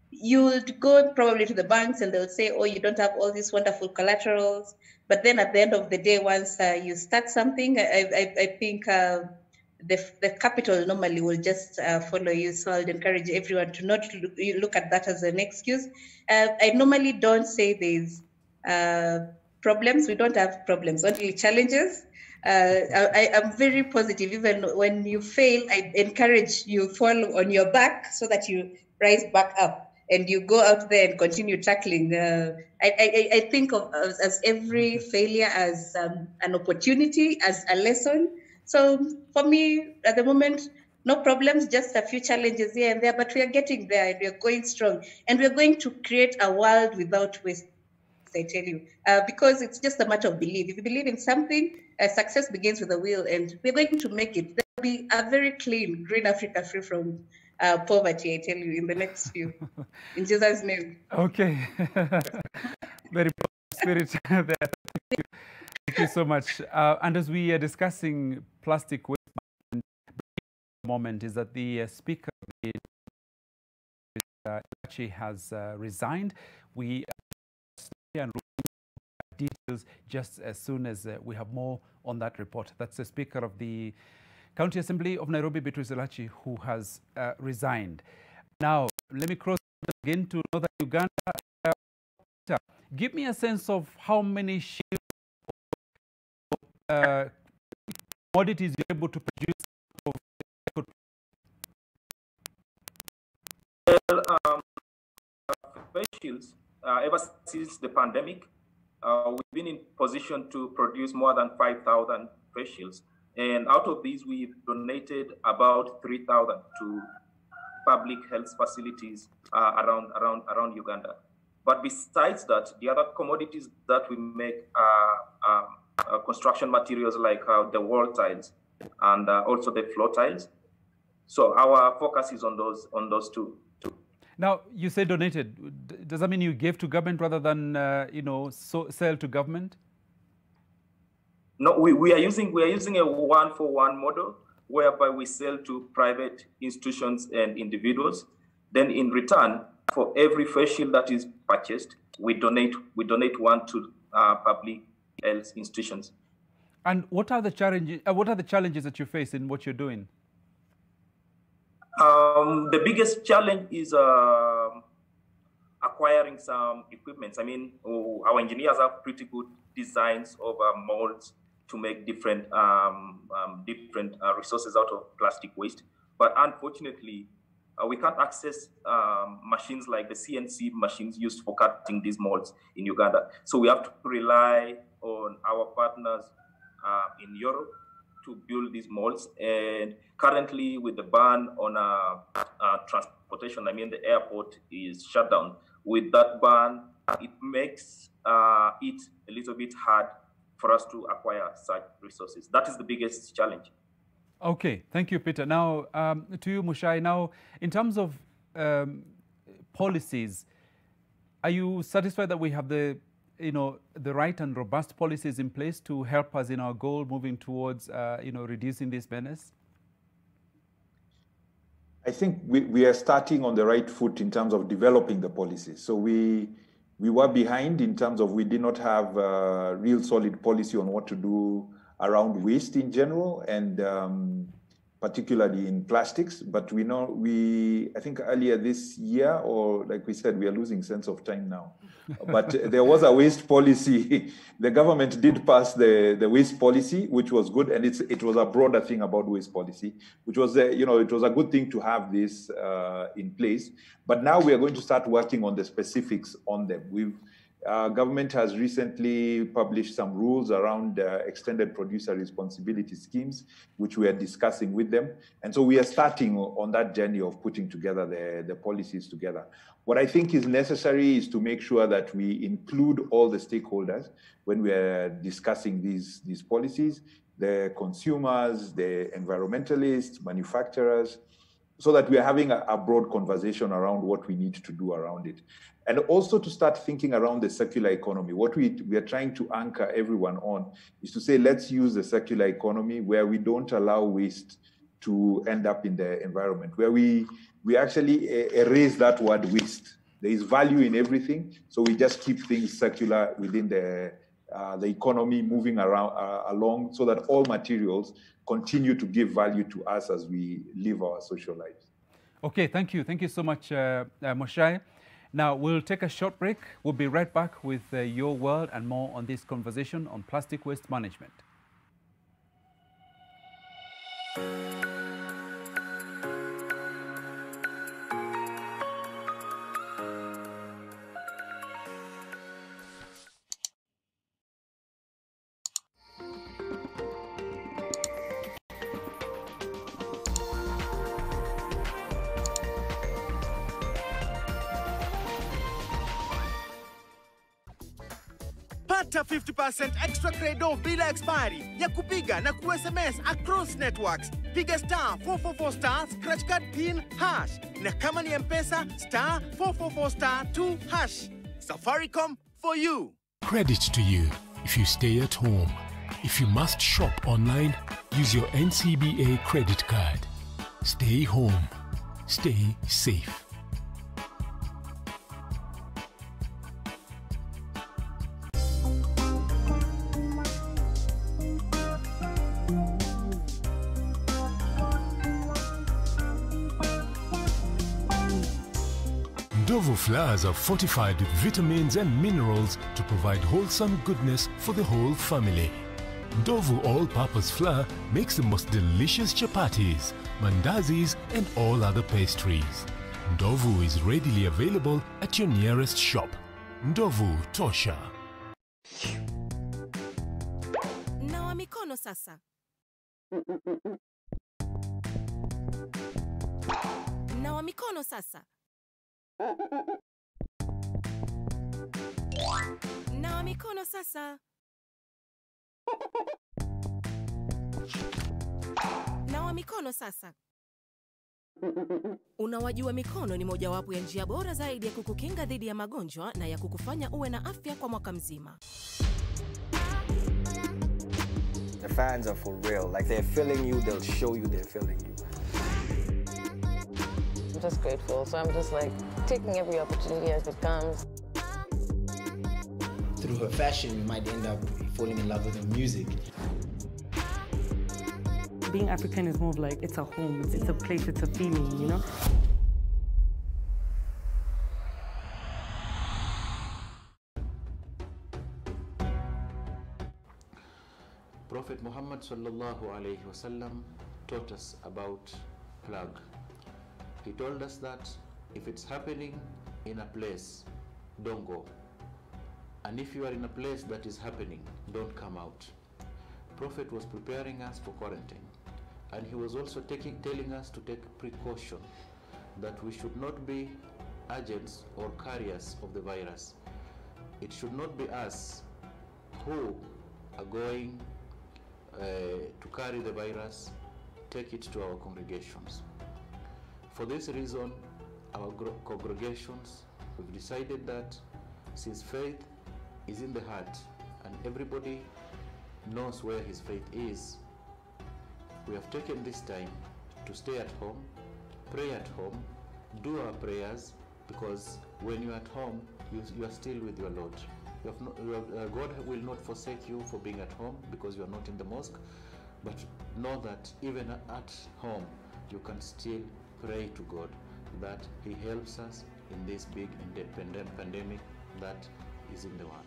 You would go probably to the banks and they'll say, oh, you don't have all these wonderful collaterals. But then at the end of the day, once you start something, I think the capital normally will just follow you. So I'd encourage everyone to not look at that as an excuse. I normally don't say there's problems. We don't have problems, only challenges. I'm very positive. Even when you fail, I encourage you fall on your back so that you rise back up and you go out there and continue tackling. I think of as every failure as an opportunity, as a lesson. So for me, at the moment, no problems, just a few challenges here and there, but we are getting there and we are going strong. And we're going to create a world without waste, I tell you, because it's just a matter of belief. If you believe in something, success begins with a will, and we're going to make it. There'll be a very clean, green Africa free from poverty, I tell you, in the next few. In Jesus' name. Okay. Very positive spirit there. Thank you so much. And as we are discussing plastic waste management, the moment is that the Speaker of the Elachi has resigned. We and details just as soon as we have more on that report. That's the Speaker of the County Assembly of Nairobi, Beatrice Elachi, who has resigned. Now, let me cross again to northern Uganda. Give me a sense of how many shields commodities you're able to produce. Well, face shields, ever since the pandemic, we've been in position to produce more than 5,000 face shields. And out of these, we've donated about 3,000 to public health facilities around Uganda. But besides that, the other commodities that we make are construction materials like the wall tiles and also the floor tiles. So our focus is on those two. Now, you say donated. Does that mean you gave to government rather than sell to government? No, we are using a one-for-one model whereby we sell to private institutions and individuals. Then in return, for every face shield that is purchased, we donate one to public health institutions. And what are the challenges? What are the challenges that you face in what you're doing? The biggest challenge is acquiring some equipment. I mean, our engineers have pretty good designs of molds to make different resources out of plastic waste. But unfortunately, we can't access machines like the CNC machines used for cutting these molds in Uganda. So we have to rely on our partners in Europe to build these molds. And currently with the ban on transportation, I mean, the airport is shut down. With that ban, it makes it a little bit hard for us to acquire such resources. That is the biggest challenge. Okay, thank you, Peter. Now, to you, Muchai. Now, in terms of policies, are you satisfied that we have the right and robust policies in place to help us in our goal moving towards, reducing this menace? I think we are starting on the right foot in terms of developing the policies. So we were behind in terms of we did not have a real solid policy on what to do around waste in general, and particularly in plastics. But I think earlier this year, or like we said, we are losing sense of time now. But there was a waste policy. The government did pass the waste policy, which was good, and it was a broader thing about waste policy, which was it was a good thing to have this in place. But now we are going to start working on the specifics on them. Government has recently published some rules around extended producer responsibility schemes, which we are discussing with them. And so we are starting on that journey of putting together the policies together. What I think is necessary is to make sure that we include all the stakeholders when we are discussing these policies, the consumers, the environmentalists, manufacturers, so that we are having a broad conversation around what we need to do around it. And also to start thinking around the circular economy. What we are trying to anchor everyone on is to say, let's use the circular economy where we don't allow waste to end up in the environment, where we actually erase that word waste. There is value in everything, so we just keep things circular within the the economy moving along so that all materials continue to give value to us as we live our social lives. Okay, thank you. Thank you so much, Moshai. Now, we'll take a short break. We'll be right back with Your World and more on this conversation on plastic waste management. Pata 50% extra credo bila expiry ya kupiga na ku-SMS across networks. Piga star 444 star scratch card pin hash, na kama ni M-Pesa star 444 star 2 hash. Safaricom for you. Credit to you if you stay at home. If you must shop online, use your NCBA credit card. Stay home. Stay safe. Ndovu flowers are fortified with vitamins and minerals to provide wholesome goodness for the whole family. Ndovu all-purpose flour makes the most delicious chapatis, mandazis and all other pastries. Ndovu is readily available at your nearest shop. Ndovu tosha. Nawa mikono sasa. Nawa mikono sasa. Nawa mikono sasa. Nawa mikono sasa. Unawajua mikono ni mojawapo ya njia bora zaidi ya kukukinga dhidi ya magonjwa na ya kukufanya uwe na afya kwa mwaka mzima. The fans are for real. Like they're feeling you, they'll show you they're feeling you. I'm just grateful. So I'm just like taking every opportunity as it comes. Through her fashion, we might end up falling in love with her music. Being African is more of like, it's a home, it's a place, it's a feeling, you know? Prophet Muhammad sallallahu alayhi wasallam taught us about plague. He told us that if it's happening in a place, don't go. And if you are in a place that is happening, don't come out. Prophet was preparing us for quarantine. And he was also telling us to take precaution, that we should not be agents or carriers of the virus. It should not be us who are going to carry the virus, take it to our congregations. For this reason, our congregations, we've decided that since faith is in the heart and everybody knows where his faith is, we have taken this time to stay at home, pray at home, do our prayers, because when you're at home, you are still with your Lord. God will not forsake you for being at home because you are not in the mosque, but know that even at home, you can still pray to God that He helps us in this big pandemic that is in the world.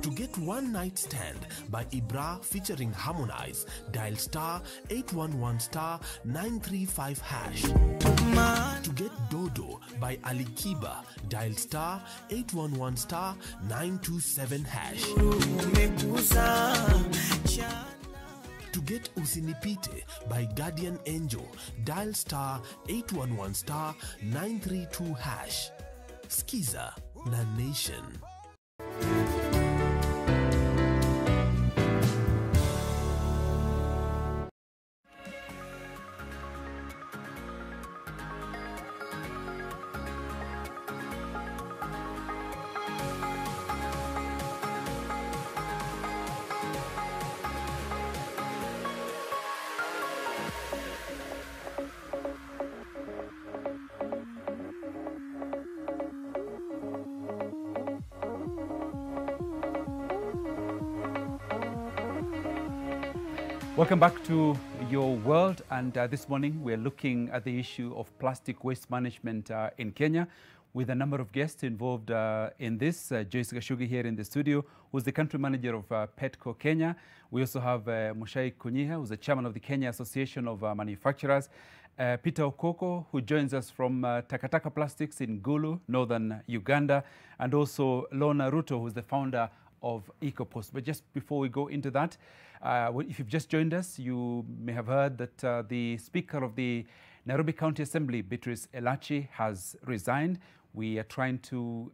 To get One Night Stand by Ibra featuring Harmonize, dial star 811 star 935 hash. To get Dodo by Ali Kiba, dial star 811 star 927 hash. To get Usinipite by Guardian Angel, dial star 811 star 932 hash. Skiza na Nation. Welcome back to Your World, and this morning we're looking at the issue of plastic waste management in Kenya with a number of guests involved in this. Joyce Gashugi here in the studio, who's the country manager of Petco Kenya. We also have Muchai Kunyiha, who's the chairman of the Kenya Association of Manufacturers. Peter Okoko, who joins us from Takataka Plastics in Gulu, northern Uganda, and also Lorna Ruto, who's the founder of EcoPost. But just before we go into that, if you've just joined us, you may have heard that the Speaker of the Nairobi County Assembly, Beatrice Elachi, has resigned. We are trying to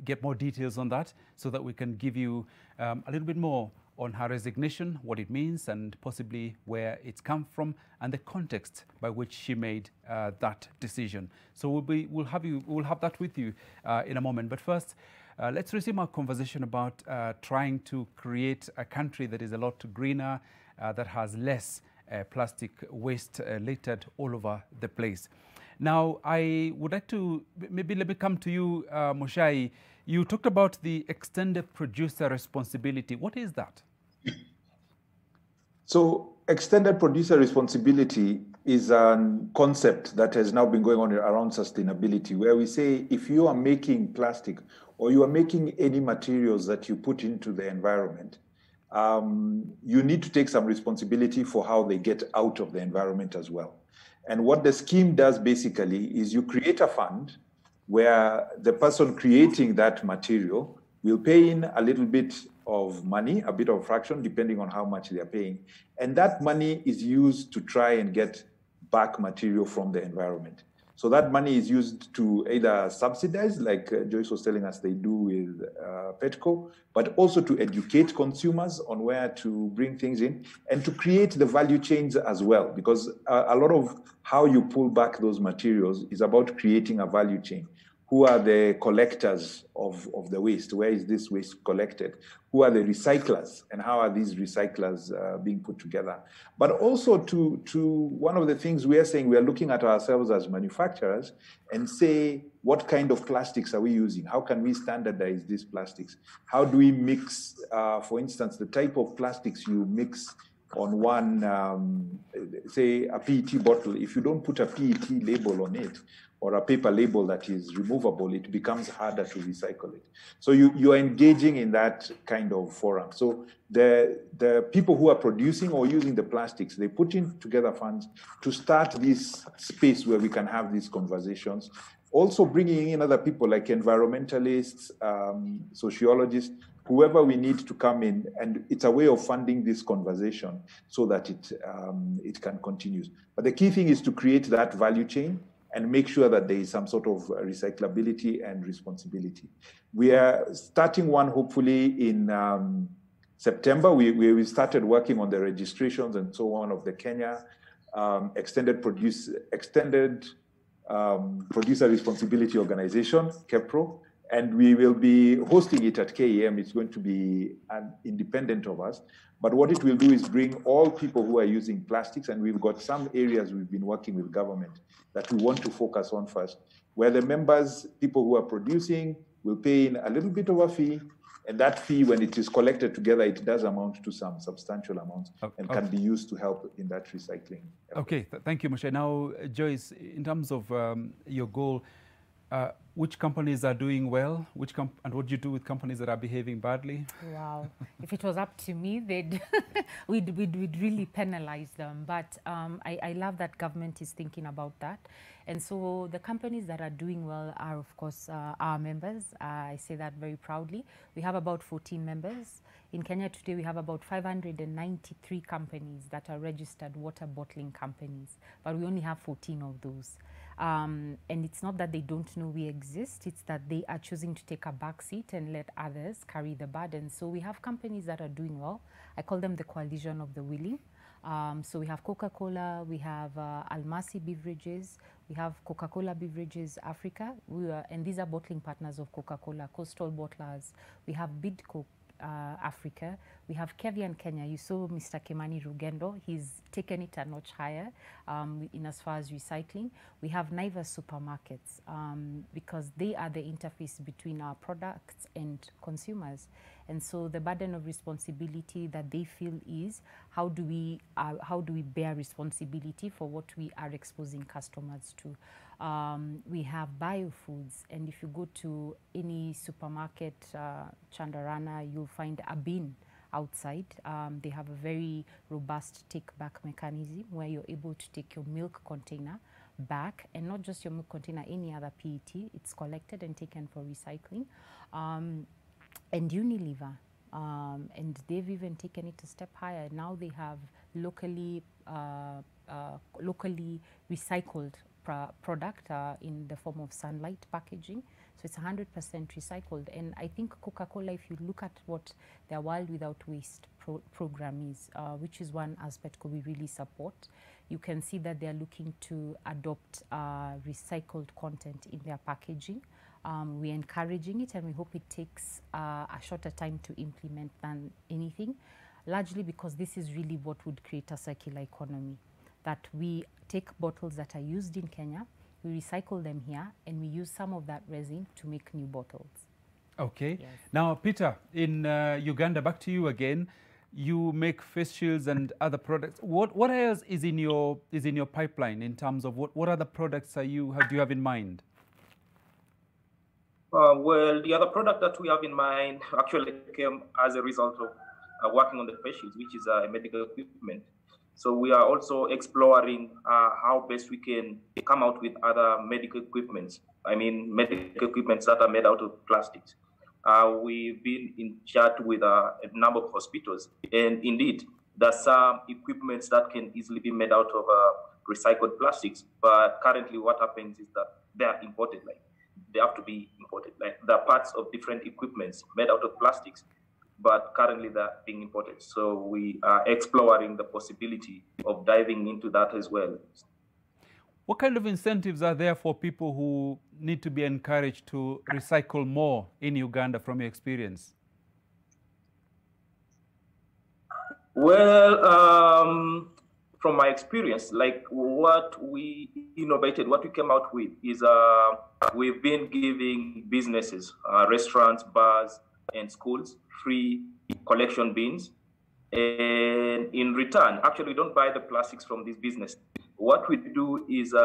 get more details on that so that we can give you a little bit more on her resignation, what it means, and possibly where it's come from, and the context by which she made that decision. So we'll have that with you in a moment. But first, let's resume our conversation about trying to create a country that is a lot greener, that has less plastic waste littered all over the place. Now, I would like to, maybe let me come to you, Muchai. You talked about the extended producer responsibility. What is that? So extended producer responsibility is a concept that has now been going on around sustainability, where we say if you are making plastic or you are making any materials that you put into the environment, you need to take some responsibility for how they get out of the environment as well. And what the scheme does basically is you create a fund where the person creating that material will pay in a little bit of money, a bit of fraction, depending on how much they're paying. And that money is used to try and get back material from the environment. So that money is used to either subsidize, like Joyce was telling us they do with Petco, but also to educate consumers on where to bring things in and to create the value chains as well, because a lot of how you pull back those materials is about creating a value chain. Who are the collectors of the waste? Where is this waste collected? Who are the recyclers? And how are these recyclers being put together? But also to one of the things we are saying, we are looking at ourselves as manufacturers and say, what kind of plastics are we using? How can we standardize these plastics? How do we mix, for instance, the type of plastics you mix on one, say a PET bottle, if you don't put a PET label on it, or a paper label that is removable, it becomes harder to recycle it. So you are engaging in that kind of forum. So the people who are producing or using the plastics, they put in together funds to start this space where we can have these conversations. Also bringing in other people like environmentalists, sociologists, whoever we need to come in, and it's a way of funding this conversation so that it can continue. But the key thing is to create that value chain and make sure that there is some sort of recyclability and responsibility. We are starting one hopefully in September. We started working on the registrations and so on of the Kenya Extended Producer Responsibility Organization, KEPRO, and we will be hosting it at KEM. It's going to be independent of us. But what it will do is bring all people who are using plastics, and we've got some areas we've been working with government that we want to focus on first, where the members, people who are producing, will pay in a little bit of a fee, and that fee, when it is collected together, it does amount to some substantial amounts and can be used to help in that recycling. Okay, thank you, Muchai. Now, Joyce, in terms of your goal, which companies are doing well? And what do you do with companies that are behaving badly? Wow. If it was up to me, we'd really penalize them. But I love that government is thinking about that. And so the companies that are doing well are, of course, our members. I say that very proudly. We have about 14 members. In Kenya today, we have about 593 companies that are registered water bottling companies, but we only have 14 of those. And it's not that they don't know we exist, it's that they are choosing to take a back seat and let others carry the burden. So we have companies that are doing well. I call them the coalition of the willing. So we have Coca-Cola, we have Almasi Beverages, we have Coca-Cola Beverages Africa, and these are bottling partners of Coca-Cola, Coastal Bottlers. We have Bidco Africa, We have Kevian Kenya. You saw Mr. Kimani Rugendo. He's taken it a notch higher in as far as recycling. We have Naivas supermarkets because they are the interface between our products and consumers. And so the burden of responsibility that they feel is how do we bear responsibility for what we are exposing customers to. We have biofoods, and if you go to any supermarket, Chandarana, you'll find a bin outside. They have a very robust take-back mechanism where you're able to take your milk container back, and not just your milk container, any other PET. It's collected and taken for recycling. And Unilever, and they've even taken it a step higher. Now they have locally recycled product in the form of sunlight packaging. So it's 100% recycled. And I think Coca-Cola, if you look at what their World Without Waste program is, which is one aspect we really support, you can see that they're looking to adopt recycled content in their packaging. We're encouraging it, and we hope it takes a shorter time to implement than anything, largely because this is really what would create a circular economy, that we take bottles that are used in Kenya, we recycle them here, and we use some of that resin to make new bottles. Okay. Yes. Now, Peter, in Uganda, back to you again. You make face shields and other products. What else is in your pipeline in terms of what other products do you have in mind? Well, the other product that we have in mind actually came as a result of working on the face shields, which is medical equipment. So we are also exploring how best we can come out with other medical equipments. I mean, medical equipments that are made out of plastics. We've been in chat with a number of hospitals, and indeed, there's some equipments that can easily be made out of recycled plastics. But currently, what happens is that they are imported. Like they have to be imported. Like there are parts of different equipments made out of plastics, but currently they're being imported. So we are exploring the possibility of diving into that as well. What kind of incentives are there for people who need to be encouraged to recycle more in Uganda from your experience? Well, from my experience, like what we innovated, what we came out with is we've been giving businesses, restaurants, bars, and schools free collection bins. And in return, actually, we don't buy the plastics from this business. What we do is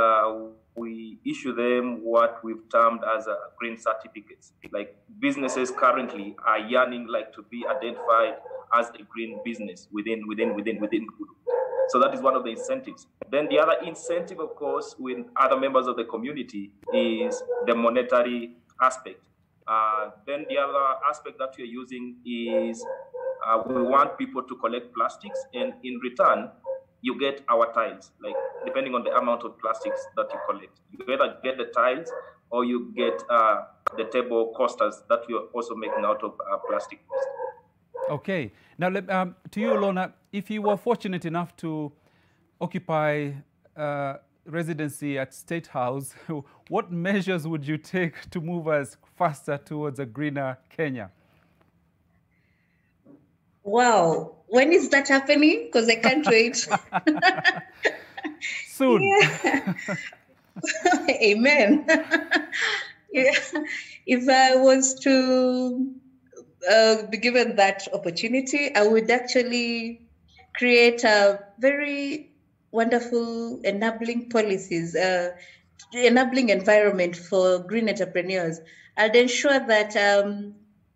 we issue them what we've termed as green certificates. Like businesses currently are yearning like to be identified as a green business within Kudu. So that is one of the incentives. Then the other incentive, of course, with other members of the community is the monetary aspect. Then the other aspect that we're using is we want people to collect plastics, and in return, you get our tiles, like depending on the amount of plastics that you collect. You either get the tiles or you get the table coasters that you're also making out of plastic waste. Okay. Now, to you, Lorna, if you were fortunate enough to occupy residency at State House, what measures would you take to move us faster towards a greener Kenya? Wow, when is that happening? Because I can't wait. Soon. Amen. Yeah. If I was to be given that opportunity, I would actually create a very wonderful enabling policies, enabling environment for green entrepreneurs. I'd ensure that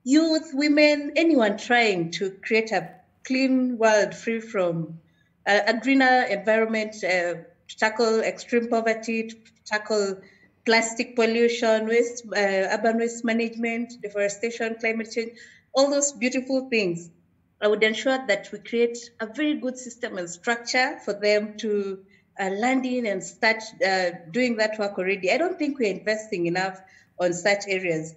youth, women, anyone trying to create a clean world free from a greener environment, to tackle extreme poverty, to tackle plastic pollution, waste, urban waste management, deforestation, climate change, all those beautiful things. I would ensure that we create a very good system and structure for them to land in and start doing that work already. I don't think we're investing enough on such areas.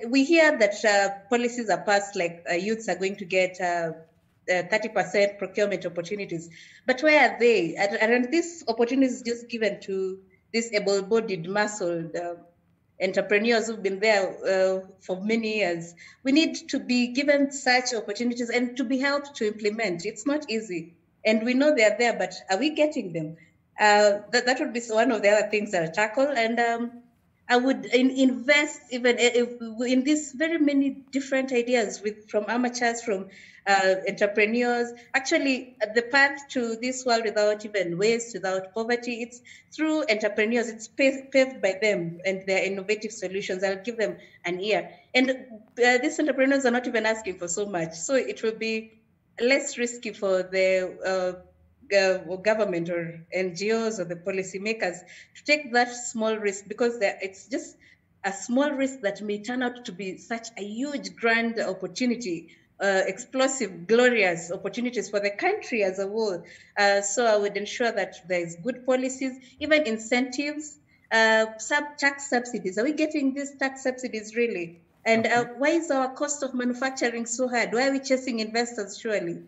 We hear that policies are passed, like youths are going to get 30% procurement opportunities, but where are they? And these opportunities just given to these able-bodied, muscled entrepreneurs who've been there for many years. We need to be given such opportunities and to be helped to implement. It's not easy. And we know they're there, but are we getting them? That would be one of the other things that I tackle. And I would invest even in these very many different ideas from amateurs, from entrepreneurs. Actually, the path to this world without even waste, without poverty, it's through entrepreneurs. It's paved by them and their innovative solutions. I'll give them an ear. And these entrepreneurs are not even asking for so much. So it will be less risky for the government or NGOs or the policymakers to take that small risk, because it's just a small risk that may turn out to be such a huge, grand opportunity, explosive, glorious opportunities for the country as a whole. So I would ensure that there's good policies, even incentives, tax subsidies. Are we getting these tax subsidies really? And why is our cost of manufacturing so high? Why are we chasing investors surely?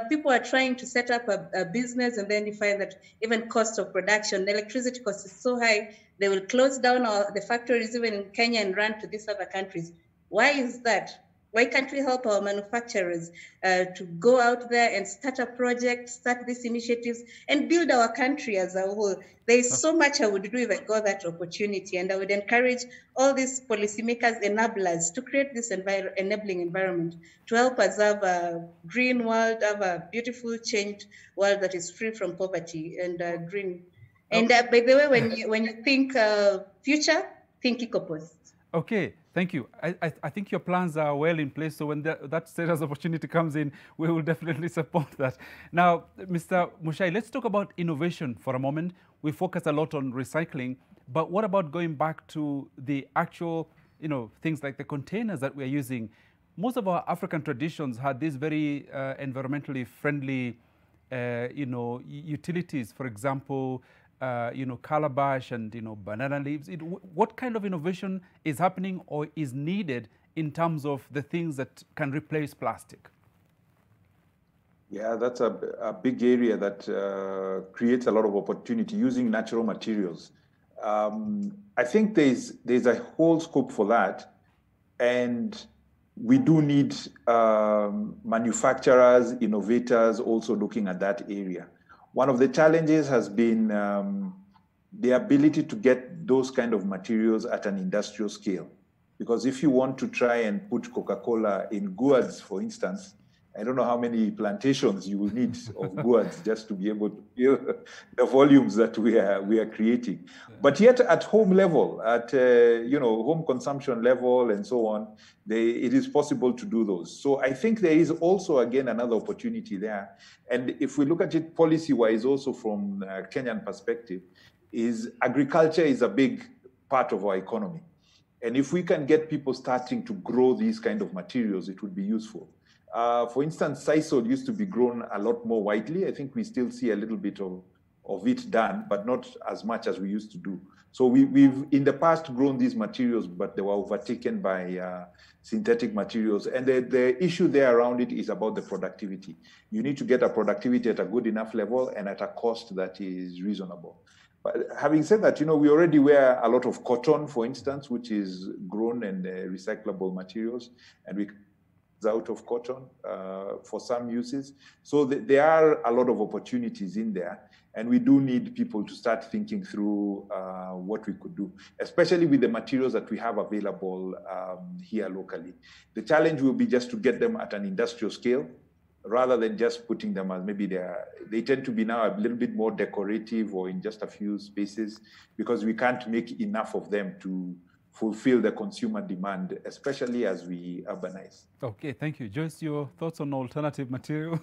People are trying to set up a business, and then you find that even cost of production, the electricity cost is so high, they will close down the factories even in Kenya and run to these other countries. Why is that? Why can't we help our manufacturers to go out there and start a project, start these initiatives, and build our country as a whole? There is so much I would do if I got that opportunity, and I would encourage all these policymakers, enablers, to create this enabling environment to help us have a green world, have a beautiful, changed world that is free from poverty and green. And by the way, when you think future, think EcoPost. Okay, thank you. I think your plans are well in place, so when that status opportunity comes in, we will definitely support that. Now, Mr. Muchai, let's talk about innovation for a moment. We focus a lot on recycling, but what about going back to the actual, things like the containers that we're using? Most of our African traditions had these very environmentally friendly, utilities. For example, calabash and, banana leaves. What kind of innovation is happening or is needed in terms of the things that can replace plastic? Yeah, that's a big area that creates a lot of opportunity using natural materials. I think there's a whole scope for that. And we do need manufacturers, innovators also looking at that area. One of the challenges has been the ability to get those kind of materials at an industrial scale. Because if you want to try and put Coca-Cola in gourds, for instance, I don't know how many plantations you will need of gourds just to be able to fill the volumes that we are creating. Yeah. But yet at home level, at home consumption level and so on, it is possible to do those. So I think there is also, again, another opportunity there. And if we look at it policy-wise also from a Kenyan perspective, is agriculture is a big part of our economy. And if we can get people starting to grow these kind of materials, it would be useful. For instance, sisal used to be grown a lot more widely. I think we still see a little bit of it done, but not as much as we used to do. So we've in the past grown these materials, but they were overtaken by synthetic materials. And the issue there around it is about the productivity. You need to get a productivity at a good enough level and at a cost that is reasonable. But having said that, we already wear a lot of cotton, for instance, which is grown and recyclable materials, and we out of cotton for some uses. So there are a lot of opportunities in there, and we do need people to start thinking through what we could do, especially with the materials that we have available here locally. The challenge will be just to get them at an industrial scale, rather than just putting them as maybe they tend to be now a little bit more decorative or in just a few spaces, because we can't make enough of them to fulfill the consumer demand, especially as we urbanize. Okay, thank you. Joyce, your thoughts on alternative material?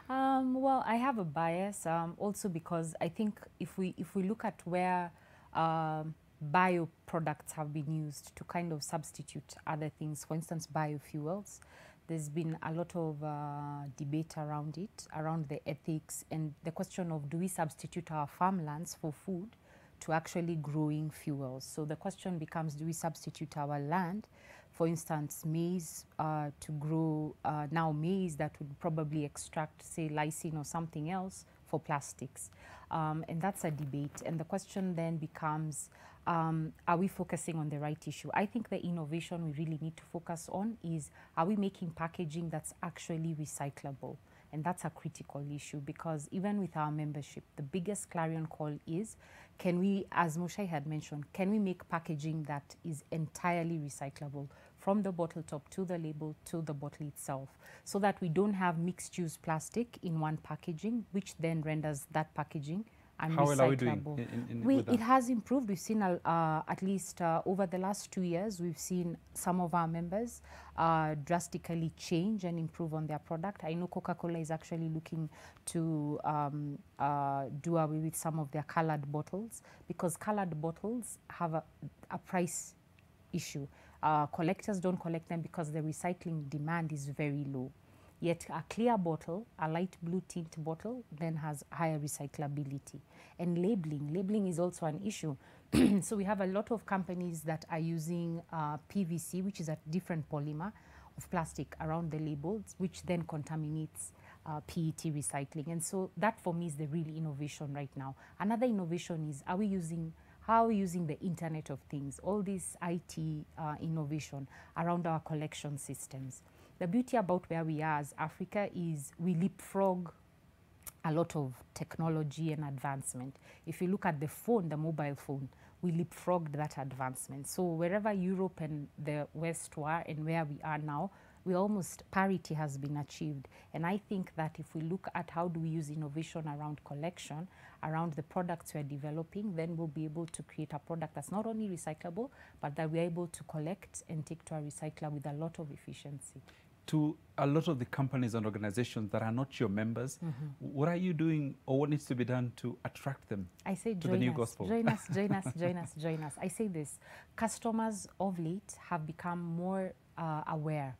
Well, I have a bias also because I think if we look at where bio products have been used to kind of substitute other things, for instance, biofuels, there's been a lot of debate around it, around the ethics and the question of, do we substitute our farmlands for food to actually growing fuels? So the question becomes, do we substitute our land, for instance, maize, to grow now maize that would probably extract, say, lysine or something else for plastics? And that's a debate. And the question then becomes, are we focusing on the right issue? I think the innovation we really need to focus on is, are we making packaging that's actually recyclable? And that's a critical issue, because even with our membership, the biggest clarion call is, can we, as Mushai had mentioned, can we make packaging that is entirely recyclable, from the bottle top to the label to the bottle itself, so that we don't have mixed-use plastic in one packaging, which then renders that packaging unrecyclable. How well are we doing with that? It has improved. We've seen, at least over the last 2 years, we've seen some of our members drastically change and improve on their product. I know Coca-Cola is actually looking to do away with some of their colored bottles, because colored bottles have a price issue. Collectors don't collect them because the recycling demand is very low. Yet a clear bottle, a light blue tint bottle, then has higher recyclability. And labeling is also an issue. So we have a lot of companies that are using PVC, which is a different polymer of plastic, around the labels, which then contaminates PET recycling. And so that, for me, is the real innovation right now. Another innovation is, how are we using the Internet of Things, all this IT innovation around our collection systems. The beauty about where we are as Africa is we leapfrog a lot of technology and advancement. If you look at the phone, the mobile phone, we leapfrogged that advancement. So wherever Europe and the West were and where we are now, we almost, parity has been achieved. And I think that if we look at how do we use innovation around collection, around the products we're developing, then we'll be able to create a product that's not only recyclable, but that we're able to collect and take to a recycler with a lot of efficiency. To a lot of the companies and organizations that are not your members, what are you doing, or what needs to be done to attract them I say to the new gospel? Join us, join us, join us, join us. I say this, customers of late have become more aware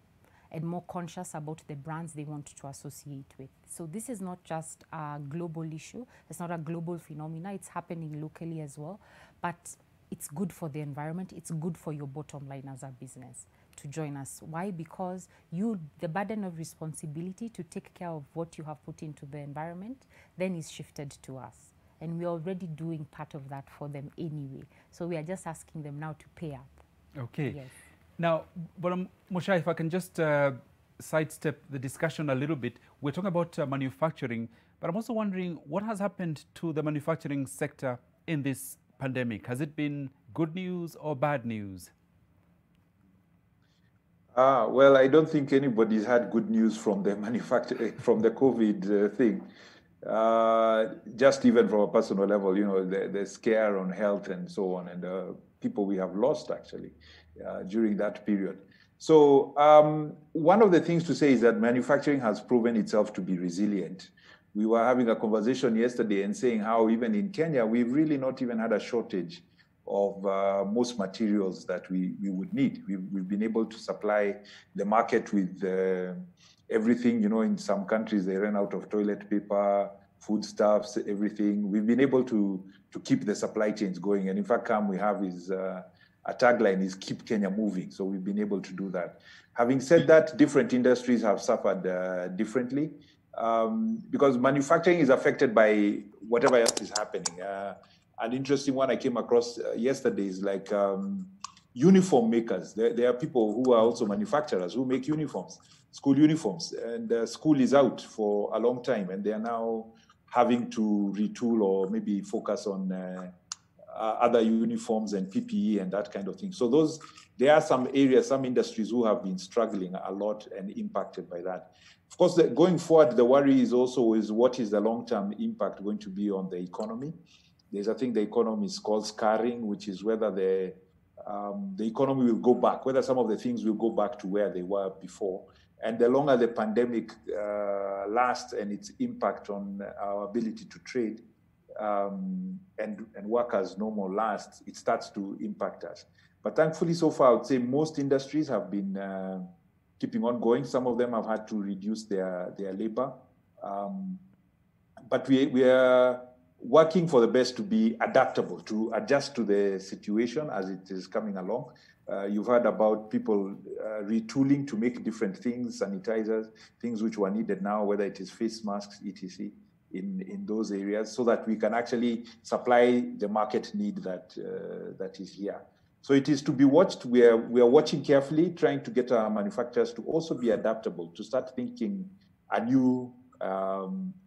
and more conscious about the brands they want to associate with. So this is not just a global issue. It's not a global phenomena. It's happening locally as well. But it's good for the environment. It's good for your bottom line as a business to join us. Why? Because the burden of responsibility to take care of what you have put into the environment then is shifted to us. And we're already doing part of that for them anyway. So we are just asking them now to pay up. Okay. Yes. Now, but Mosha, if I can just sidestep the discussion a little bit. We're talking about manufacturing, but I'm also wondering what has happened to the manufacturing sector in this pandemic. Has it been good news or bad news? Well, I don't think anybody's had good news from the from the COVID thing. Just even from a personal level, you know, the scare on health and so on, and people we have lost actually during that period. So one of the things to say is that manufacturing has proven itself to be resilient. We were having a conversation yesterday and saying how even in Kenya, we've really not even had a shortage of most materials that we would need. We've been able to supply the market with everything. You know, in some countries, they ran out of toilet paper, foodstuffs, everything. We've been able to keep the supply chains going. And in fact, we have is a tagline is keep Kenya moving. So we've been able to do that. Having said that, different industries have suffered differently because manufacturing is affected by whatever else is happening. An interesting one I came across yesterday is like uniform makers. There are people who are also manufacturers who make uniforms, school uniforms, and school is out for a long time, and they are now having to retool or maybe focus on other uniforms and PPE and that kind of thing. So there are some areas, some industries who have been struggling a lot and impacted by that. Of course, going forward, the worry is also what is the long-term impact going to be on the economy. There's, I think the economy is called scarring, which is whether the economy will go back, whether some of the things will go back to where they were before. And the longer the pandemic lasts and its impact on our ability to trade and work as normal lasts, it starts to impact us. But thankfully, so far, I would say most industries have been keeping on going. Some of them have had to reduce their labor. But we are working for the best to be adaptable, to adjust to the situation as it is coming along. You've heard about people retooling to make different things, sanitizers, things which were needed now, whether it is face masks, etc. in those areas so that we can actually supply the market need that that is here. So it is to be watched. We are watching carefully, trying to get our manufacturers to also be adaptable, to start thinking anew,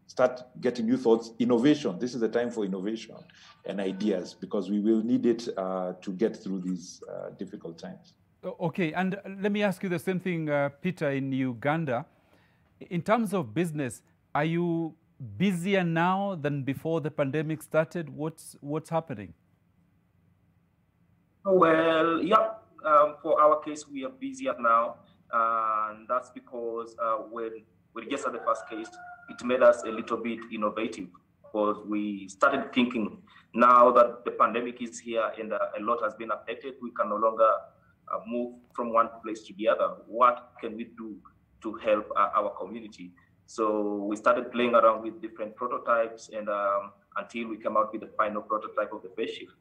start getting new thoughts, innovation. This is the time for innovation and ideas, because we will need it to get through these difficult times. Okay, and let me ask you the same thing, Peter, in Uganda. In terms of business, are you busier now than before the pandemic started? What's happening? Well, yeah, for our case, we are busier now, and that's because when we just had the first case, it made us a little bit innovative, because we started thinking now that the pandemic is here and a lot has been affected, we can no longer move from one place to the other. What can we do to help our community? So we started playing around with different prototypes, and until we came out with the final prototype of the face shield.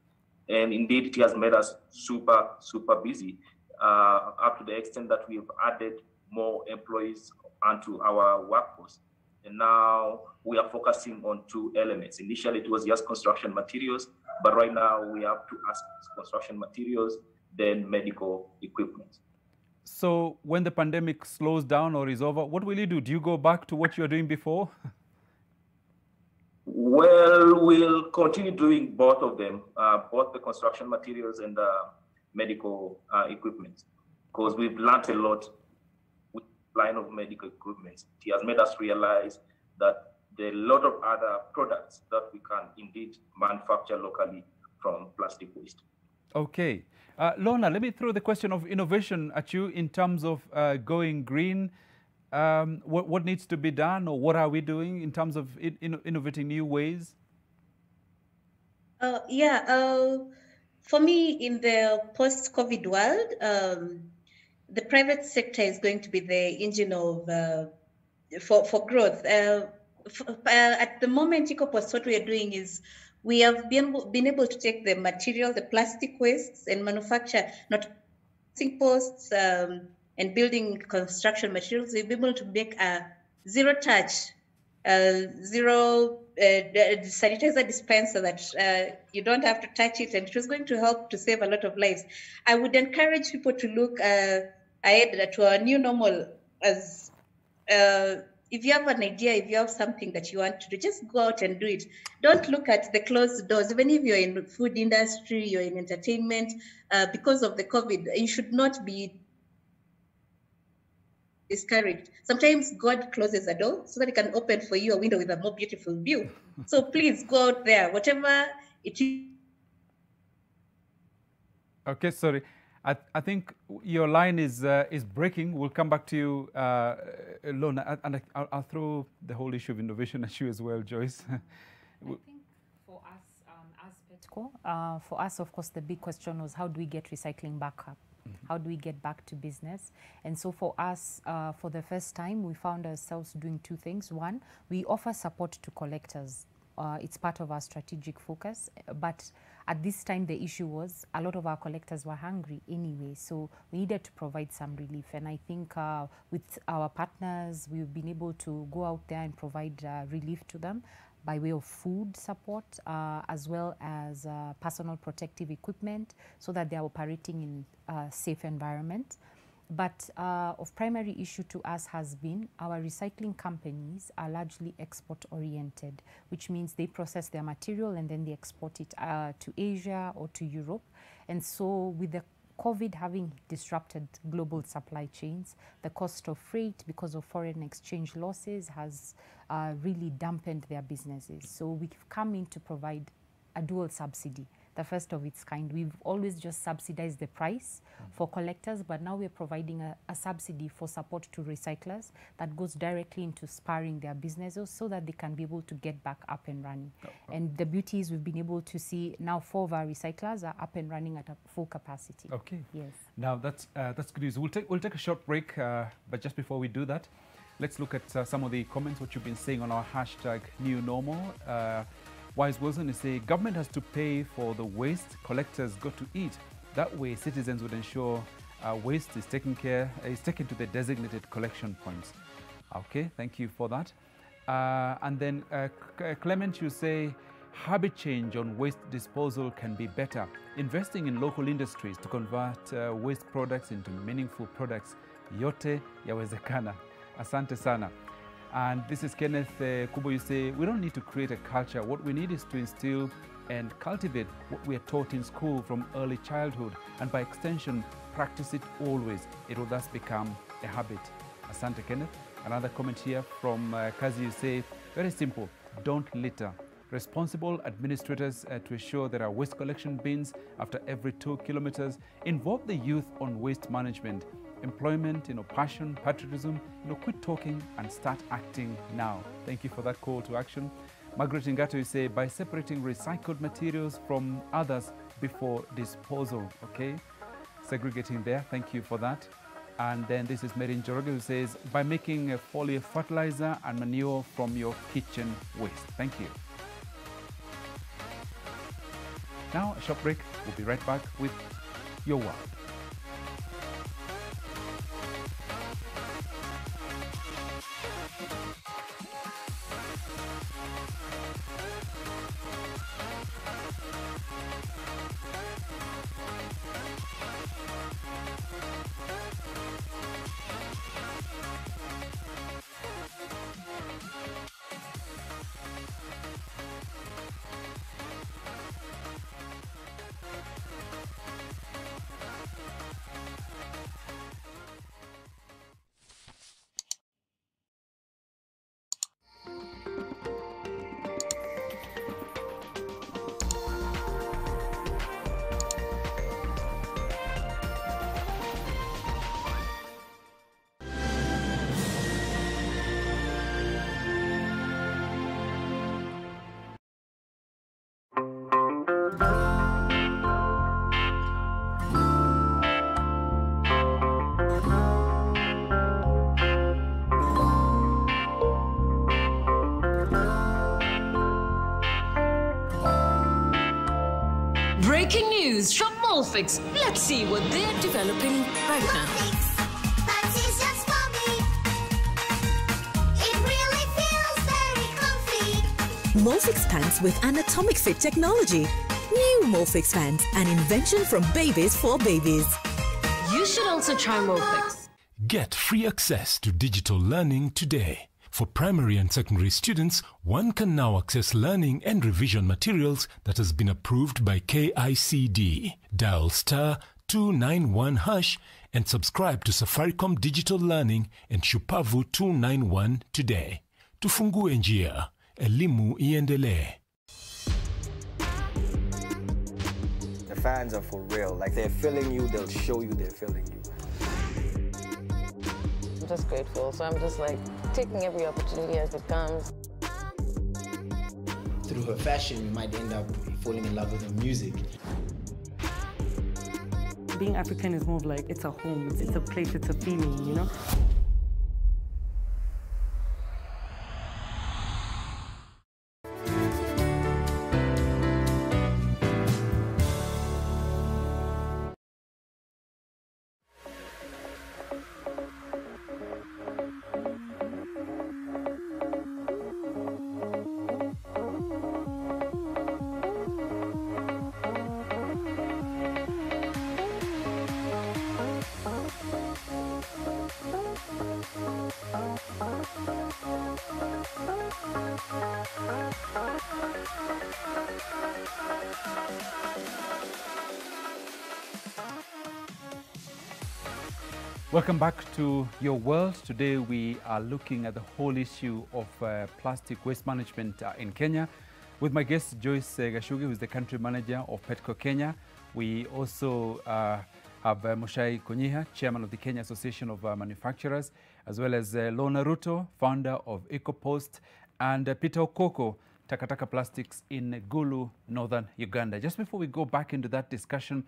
And indeed, it has made us super, super busy, up to the extent that we've added more employees onto our workforce. And now we are focusing on two elements. Initially, it was just construction materials, but right now we have two aspects: construction materials, then medical equipment. So when the pandemic slows down or is over, what will you do? Do you go back to what you were doing before? Well, we'll continue doing both of them, both the construction materials and the medical equipment, because we've learned a lot with the line of medical equipment. It has made us realize that there are a lot of other products that we can indeed manufacture locally from plastic waste. Okay. Lorna, let me throw the question of innovation at you in terms of going green. What needs to be done, or what are we doing in terms of innovating new ways? For me, in the post-COVID world, the private sector is going to be the engine of for growth. At the moment, EcoPost, what we are doing is we have been able to take the material, the plastic wastes, and manufacture not posts and building construction materials. We've been able to make a zero-touch, zero sanitizer dispenser that you don't have to touch it, and it was going to help to save a lot of lives. I would encourage people to look ahead to our new normal as if you have an idea, if you have something that you want to do, just go out and do it. Don't look at the closed doors. Even if you're in the food industry, you're in entertainment, because of the COVID, you should not be discouraged. Sometimes God closes a door so that He can open for you a window with a more beautiful view. So please go out there, whatever it is. Okay, sorry. I think your line is breaking. We'll come back to you, Lorna, and I'll throw the whole issue of innovation at you as well, Joyce. I think for us as Petco, for us, of course, the big question was how do we get recycling back up? How do we get back to business? And so for us, for the first time, we found ourselves doing two things. One, we offer support to collectors. It's part of our strategic focus. But at this time, the issue was a lot of our collectors were hungry anyway. So we needed to provide some relief. And I think with our partners, we've been able to go out there and provide relief to them by way of food support, as well as personal protective equipment, so that they are operating in a safe environment. But of primary issue to us has been our recycling companies are largely export-oriented, which means they process their material and then they export it to Asia or to Europe. And so with the COVID having disrupted global supply chains, the cost of freight because of foreign exchange losses has really dampened their businesses. So we've come in to provide a dual subsidy, the first of its kind. We've always just subsidized the price for collectors, but now we're providing a subsidy for support to recyclers that goes directly into spurring their businesses so that they can be able to get back up and running. And the beauty is we've been able to see now 4 of our recyclers are up and running at a full capacity. Okay. Yes. Now that's good news. We'll take a short break, but just before we do that, let's look at some of the comments what you've been saying on our hashtag new normal. Wise Wilson is saying government has to pay for the waste collectors got to eat. That way, citizens would ensure waste is taken to the designated collection points. Okay, thank you for that. And then Clement, you say, habit change on waste disposal can be better. Investing in local industries to convert waste products into meaningful products. Yote yawezekana. Asante sana. And this is Kenneth Kubo. You say, we don't need to create a culture. What we need is to instill and cultivate what we are taught in school from early childhood, and by extension, practice it always. It will thus become a habit. Asante, Kenneth. Another comment here from Kazi. You say, very simple, don't litter. Responsible administrators to ensure there are waste collection bins after every 2 kilometers. Involve the youth on waste management. Employment, passion, patriotism, quit talking and start acting now. Thank you for that call to action. Margaret Ngato, you say, by separating recycled materials from others before disposal, okay? Segregating there, thank you for that. And then this is Mary Njoroge, who says, by making a foliar fertilizer and manure from your kitchen waste. Thank you. Now, a short break. We'll be right back with Your World. Breaking news from Molfix. Let's see what they're developing right now. Pants is just for me. It really feels very comfy. Molfix pants with anatomic fit technology. New Molfix pants, an invention from babies for babies. You should also try Molfix. Get free access to digital learning today. For primary and secondary students, one can now access learning and revision materials that has been approved by KICD. Dial *291# and subscribe to Safaricom Digital Learning and Shupavu 291 today. Tufungue njia, elimu iendelee. The fans are for real. Like, they're feeling you, they'll show you they're feeling you. I'm just grateful. So I'm just like taking every opportunity as it comes. Through her fashion, we might end up falling in love with her music. Being African is more of like, it's a home, it's a place, it's a feeling, Welcome back to Your World. Today we are looking at the whole issue of plastic waste management in Kenya with my guest Joyce Gashugi, who is the country manager of Petco Kenya. We also have Mushai Konyiha, chairman of the Kenya Association of Manufacturers, as well as Lona Ruto, founder of EcoPost, and Peter Okoko, Takataka Plastics in Gulu, northern Uganda. Just before we go back into that discussion,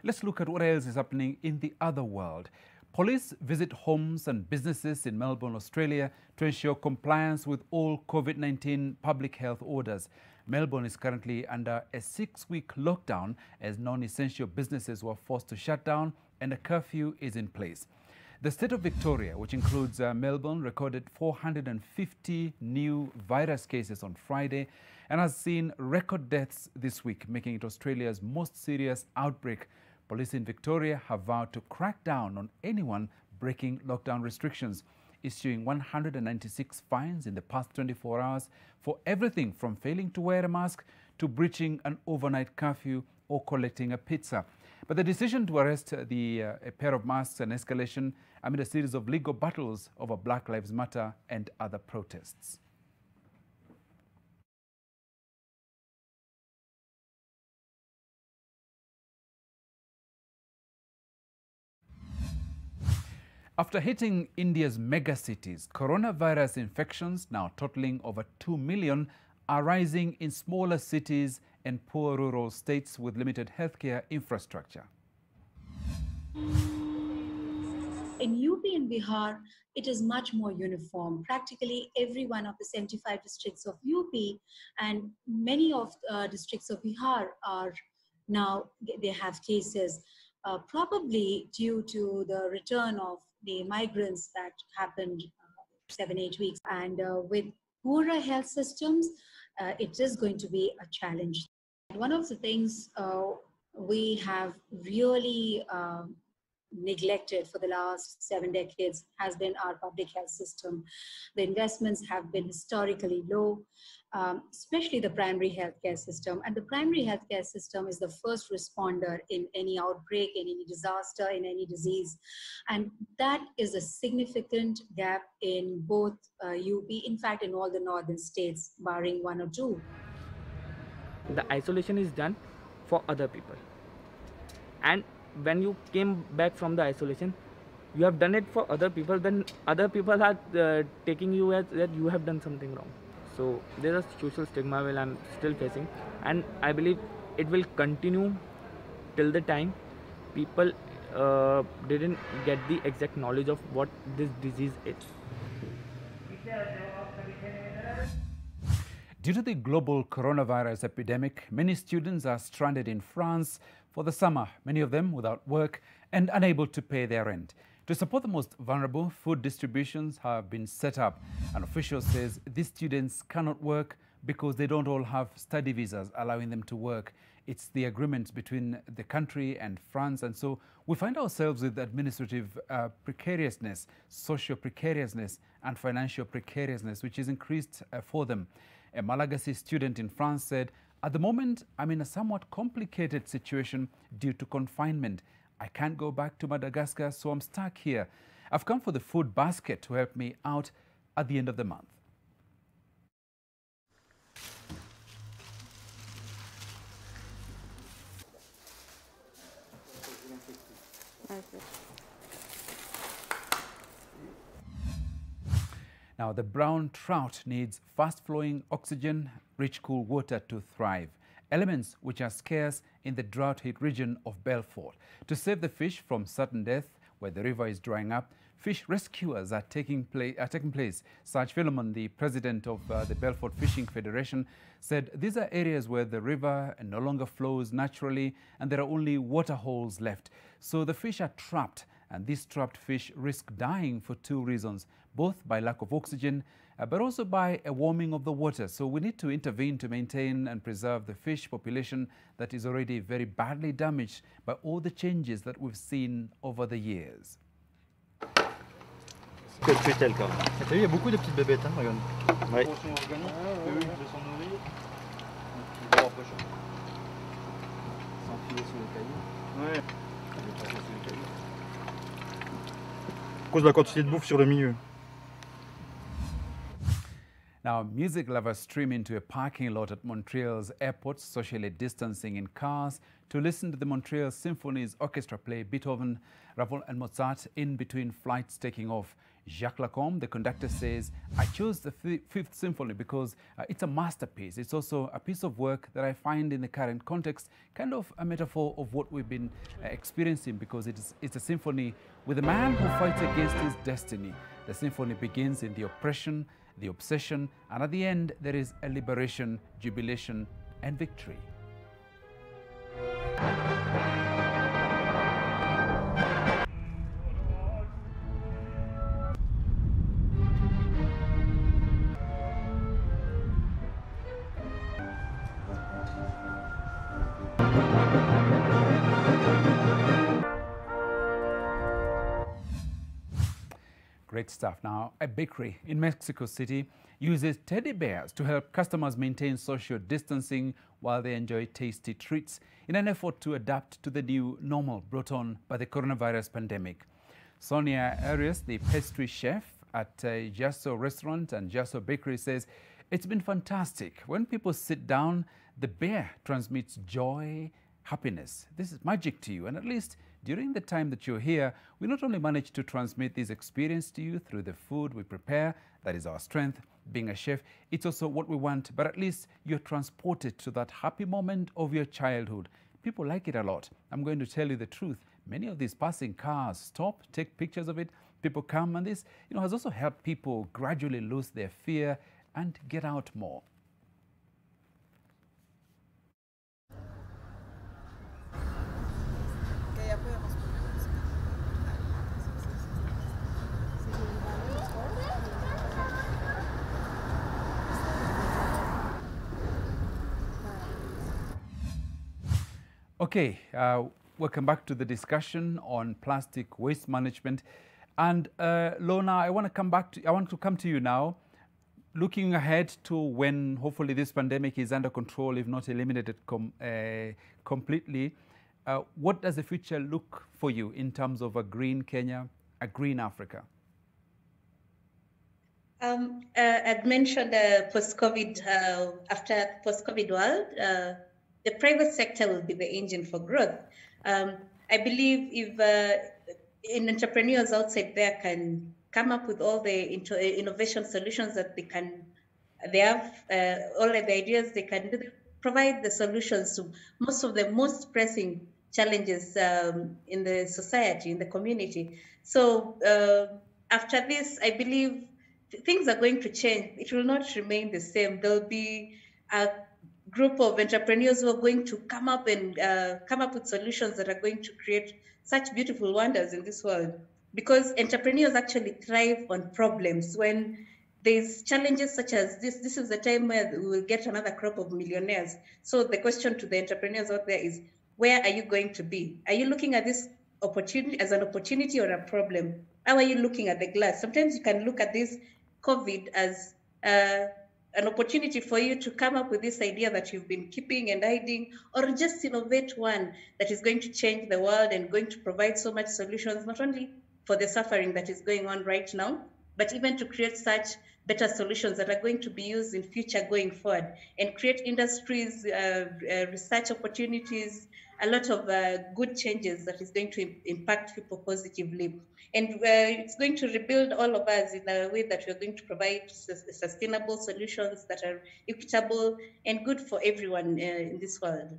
let's look at what else is happening in the other world. Police visit homes and businesses in Melbourne, Australia to ensure compliance with all COVID-19 public health orders. Melbourne is currently under a 6-week lockdown as non-essential businesses were forced to shut down and a curfew is in place. The state of Victoria, which includes Melbourne, recorded 450 new virus cases on Friday and has seen record deaths this week, making it Australia's most serious outbreak. Police in Victoria have vowed to crack down on anyone breaking lockdown restrictions, issuing 196 fines in the past 24 hours for everything from failing to wear a mask to breaching an overnight curfew or collecting a pizza. But the decision to arrest a pair of masks an escalation amid a series of legal battles over Black Lives Matter and other protests. After hitting India's megacities, coronavirus infections, now totaling over 2 million, are rising in smaller cities and poor rural states with limited healthcare infrastructure. In UP and Bihar, it is much more uniform. Practically every one of the 75 districts of UP and many of districts of Bihar are now, they have cases, probably due to the return of the migrants that happened 7-8 weeks. And with poorer health systems, it is going to be a challenge. One of the things we have really neglected for the last 7 decades has been our public health system. The investments have been historically low, especially the primary healthcare system. And the primary healthcare system is the first responder in any outbreak, in any disaster, in any disease. And that is a significant gap in both UP, in fact, in all the northern states, barring 1 or 2. The isolation is done for other people. And when you came back from the isolation, you have done it for other people, then other people are taking you as that you have done something wrong. So there is a social stigma which I'm still facing, and I believe it will continue till the time people didn't get the exact knowledge of what this disease is. Due to the global coronavirus epidemic, many students are stranded in France for the summer, many of them without work and unable to pay their rent. To support the most vulnerable, food distributions have been set up. An official says these students cannot work because they don't all have study visas allowing them to work. It's the agreement between the country and France, and so we find ourselves with administrative precariousness, social precariousness and financial precariousness, which is increased for them. A Malagasy student in France said, "At the moment, I'm in a somewhat complicated situation due to confinement. I can't go back to Madagascar, so I'm stuck here. I've come for the food basket to help me out at the end of the month." Now, the brown trout needs fast-flowing oxygen, rich cool water to thrive, elements which are scarce in the drought-hit region of Belfort. To save the fish from sudden death, where the river is drying up, fish rescuers are taking place. Sarge Philemon, the president of the Belfort Fishing Federation, said these are areas where the river no longer flows naturally and there are only water holes left. So the fish are trapped, and these trapped fish risk dying for 2 reasons, both by lack of oxygen, but also by a warming of the water. So we need to intervene to maintain and preserve the fish population that is already very badly damaged by all the changes that we've seen over the years. Que tu étais le cas. T'as vu, il y a beaucoup de petites bébêtes, hein, regarde. Ouais. Portion organique, eux, ils se sont nourris. Ils vont après s'enfiler sur les cailloux. Ouais. Ils vont passer sur les cailloux. À cause de la quantité de bouffe sur le milieu. Now, music lovers stream into a parking lot at Montreal's airport, socially distancing in cars, to listen to the Montreal Symphony's orchestra play Beethoven, Ravel and Mozart in between flights taking off. Jacques Lacombe, the conductor, says, "I chose the Fifth Symphony because it's a masterpiece. It's also a piece of work that I find in the current context kind of a metaphor of what we've been experiencing, because it's a symphony with a man who fights against his destiny. The symphony begins in the oppression, the obsession, and at the end there is a liberation, jubilation, and victory." Great stuff. Now, a bakery in Mexico City uses teddy bears to help customers maintain social distancing while they enjoy tasty treats in an effort to adapt to the new normal brought on by the coronavirus pandemic. Sonia Arias, the pastry chef at Jasso Restaurant and Jasso Bakery, says it's been fantastic. When people sit down, the bear transmits joy, happiness. This is magic to you, and at least during the time that you're here, we not only manage to transmit this experience to you through the food we prepare, that is our strength, being a chef, it's also what we want, but at least you're transported to that happy moment of your childhood. People like it a lot. I'm going to tell you the truth. Many of these passing cars stop, take pictures of it, people come, and this has also helped people gradually lose their fear and get out more. Okay, welcome back to the discussion on plastic waste management. And Lorna, I want to come to you now. Looking ahead to when hopefully this pandemic is under control, if not eliminated completely, what does the future look for you in terms of a green Kenya, a green Africa? I'd mentioned post-COVID, after post-COVID world, the private sector will be the engine for growth. I believe if entrepreneurs outside there can come up with all the innovation solutions that they have all of the ideas they can do, provide the solutions to most of the most pressing challenges in the society, in the community. So after this, I believe things are going to change. It will not remain the same. There'll be a group of entrepreneurs who are going to come up with solutions that are going to create such beautiful wonders in this world. Because entrepreneurs actually thrive on problems. When there's challenges such as this is the time where we will get another crop of millionaires. So the question to the entrepreneurs out there is, where are you going to be? Are you looking at this opportunity as an opportunity or a problem? How are you looking at the glass? Sometimes you can look at this COVID as an opportunity for you to come up with this idea that you've been keeping and hiding, or just innovate one that is going to change the world and going to provide so much solutions, not only for the suffering that is going on right now, but even to create such better solutions that are going to be used in future going forward and create industries, research opportunities, a lot of good changes that is going to impact people positively. And it's going to rebuild all of us in a way that we're going to provide sustainable solutions that are equitable and good for everyone in this world.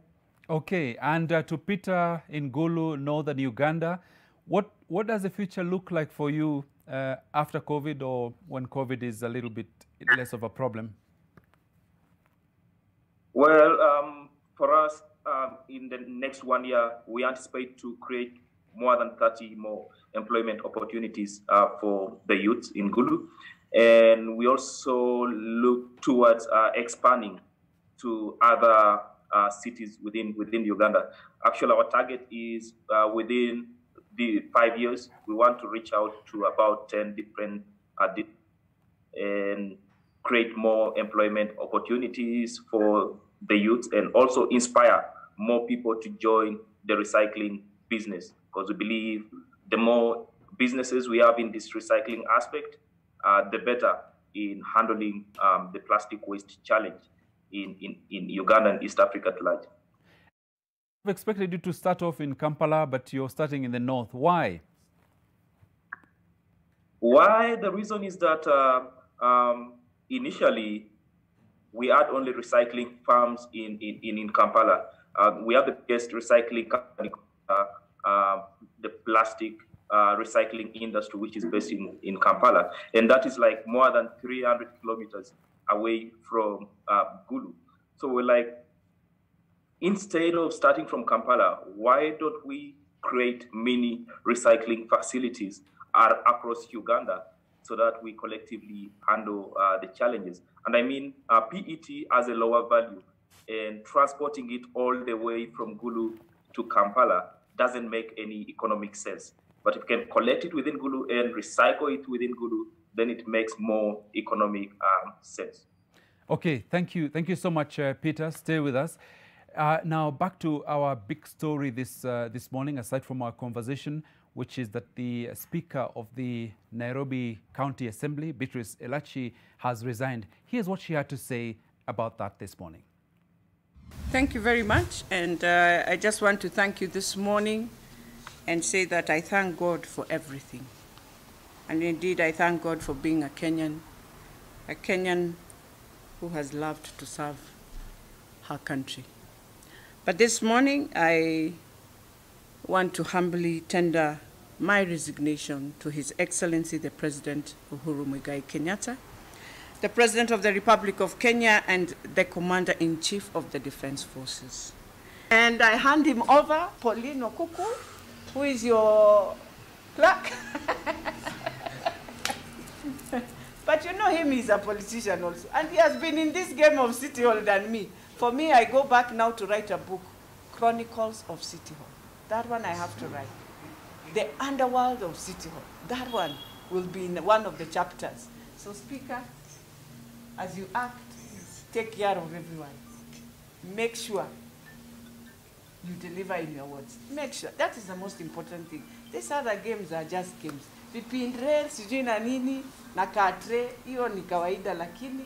Okay, and to Peter in Gulu, northern Uganda, what does the future look like for you after COVID, or when COVID is a little bit less of a problem? Well, for us, in the next 1 year, we anticipate to create more than 30 more employment opportunities for the youth in Gulu. And we also look towards expanding to other cities within Uganda. Actually, our target is within the 5 years, we want to reach out to about 10 different and create more employment opportunities for the youth, and also inspire more people to join the recycling business, because we believe the more businesses we have in this recycling aspect, the better in handling the plastic waste challenge in Uganda and East Africa at large. I've expected you to start off in Kampala, but you're starting in the north. Why? Why? The reason is that initially we had only recycling farms in Kampala. We have the biggest recycling company, the plastic recycling industry, which is based in Kampala. And that is like more than 300 kilometers away from Gulu. So we're like, instead of starting from Kampala, why don't we create mini recycling facilities across Uganda so that we collectively handle the challenges? And I mean, PET has a lower value, and transporting it all the way from Gulu to Kampala doesn't make any economic sense. But if you can collect it within Gulu and recycle it within Gulu, then it makes more economic sense. Okay, thank you. Thank you so much, Peter. Stay with us. Now, back to our big story this morning, aside from our conversation, which is that the Speaker of the Nairobi County Assembly, Beatrice Elachi, has resigned. Here's what she had to say about that this morning. Thank you very much. And I just want to thank you this morning and say that I thank God for everything. And indeed, I thank God for being a Kenyan who has loved to serve her country. But this morning, I want to humbly tender my resignation to His Excellency, the President Uhuru Muigai Kenyatta, the President of the Republic of Kenya, and the Commander-in-Chief of the Defense Forces. And I hand him over, Pauline Okuku, who is your clerk. But you know him, he's a politician also. And he has been in this game of City Hall than me. For me, I go back now to write a book, Chronicles of City Hall. That one I have to write. The underworld of City Hall. That one will be in one of the chapters. So, Speaker, as you act, take care of everyone. Make sure you deliver in your words. Make sure. That is the most important thing. These other games are just games. Vipindre, sijui na nini, na katre, hiyo ni kawaida, lakini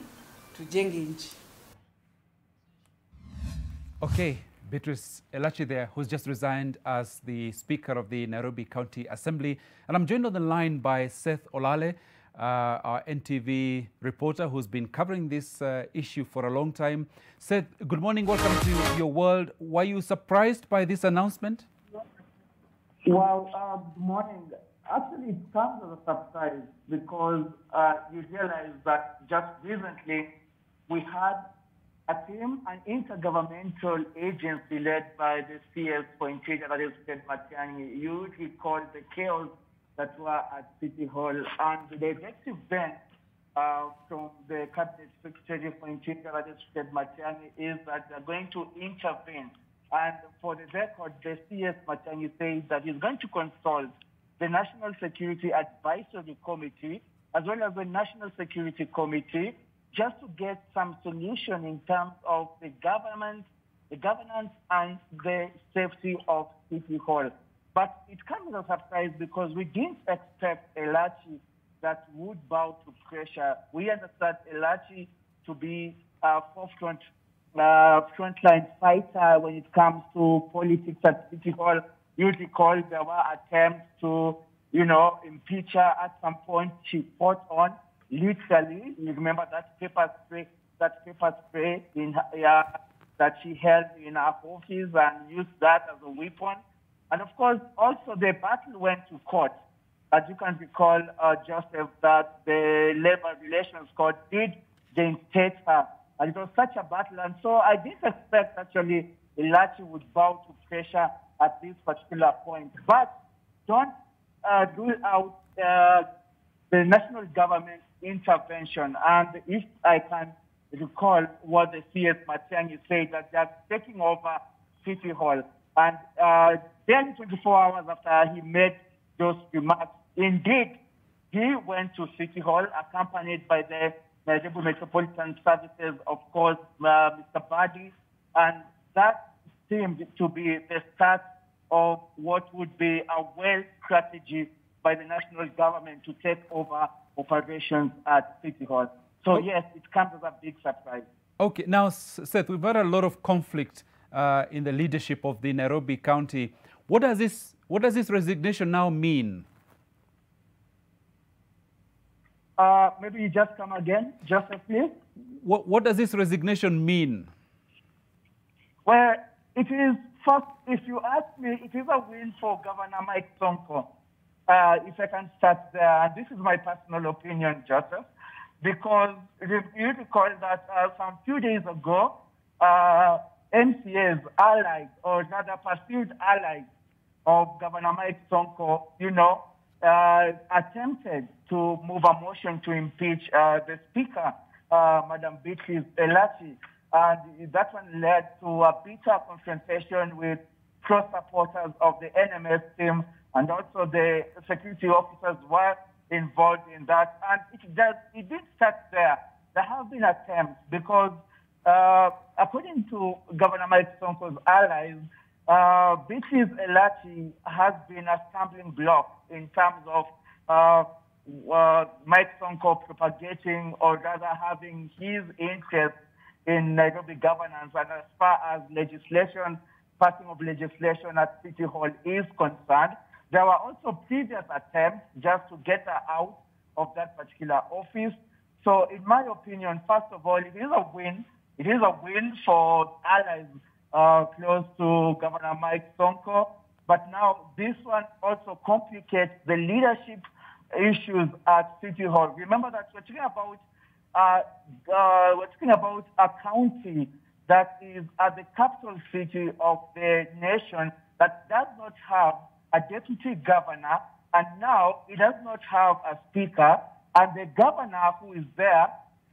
tujenge nchi. Okay, Beatrice Elachi there, who's just resigned as the Speaker of the Nairobi County Assembly. And I'm joined on the line by Seth Olale, our NTV reporter who's been covering this issue for a long time. Seth, good morning, welcome to Your World. Were you surprised by this announcement? Well, good morning. Actually, it comes as a surprise because you realize that just recently we had a team, an intergovernmental agency led by the CS for Interior, that is Fred Matiang'i. You recall the chaos that were at City Hall, and the directive then from the Cabinet Secretary for Interior, that is Fred Matiang'i, is that they're going to intervene. And for the record, the CS Matiang'i says that he's going to consult the National Security Advisory Committee as well as the National Security Committee just to get some solution in terms of the governance and the safety of City Hall. But it comes as a surprise because we didn't expect Elachi that would bow to pressure. We understand Elachi to be a frontline fighter when it comes to politics at City Hall. You recall there were attempts to, impeach her at some point. She fought on. Literally, you remember that paper spray in her, that she held in her office and used that as a weapon. And of course, also the battle went to court. As you can recall, Joseph, that the Labor Relations Court did reinstate her. And it was such a battle. And so I didn't expect, actually, Elachi would bow to pressure at this particular point. But don't rule out the national government intervention. And if I can recall what the CS Matiang'i said, that they are taking over City Hall. And then 24 hours after he made those remarks, indeed, he went to City Hall accompanied by the Nairobi Metropolitan Services, of course, Mr. Badi. And that seemed to be the start of what would be a well strategy by the national government to take over operations at City Hall. So yes, it comes as a big surprise. Okay, now Seth, we've had a lot of conflict in the leadership of the Nairobi County. What does this resignation now mean? Maybe you just come again, Joseph, please. What does this resignation mean? Well, it is, first, if you ask me, it is a win for Governor Mike Sonko. If I can start there, and this is my personal opinion, Joseph, because you recall that some few days ago, MCAs, allies, or rather perceived allies of Governor Mike Sonko, attempted to move a motion to impeach the Speaker, Madam Beatrice Elachi. And that one led to a bitter confrontation with pro supporters of the NMS team and also the security officers were involved in that. And it did start there. There have been attempts because, according to Governor Mike Sonko's allies, Beatrice Elachi has been a stumbling block in terms of Mike Sonko propagating or rather having his interest in Nairobi governance. And as far as legislation, passing of legislation at City Hall is concerned, there were also previous attempts just to get her out of that particular office. So in my opinion, first of all, it is a win. It is a win for allies close to Governor Mike Sonko. But now this one also complicates the leadership issues at City Hall. Remember that we're talking about a county that is at the capital city of the nation that does not have a deputy governor, and now it does not have a speaker, and the governor who is there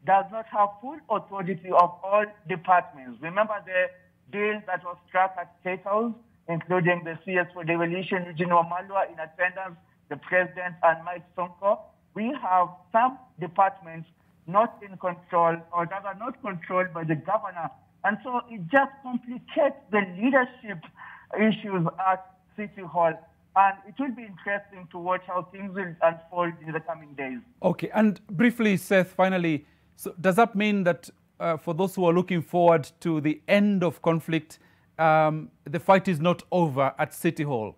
does not have full authority of all departments. Remember the deal that was struck at State House, including the CS for Devolution, Eugene Wamalwa in attendance, the president, and Mike Sonko. We have some departments not in control, or rather not controlled by the governor. And so it just complicates the leadership issues at City Hall. And it will be interesting to watch how things will unfold in the coming days. Okay, and briefly, Seth, finally, so does that mean that for those who are looking forward to the end of conflict, the fight is not over at City Hall?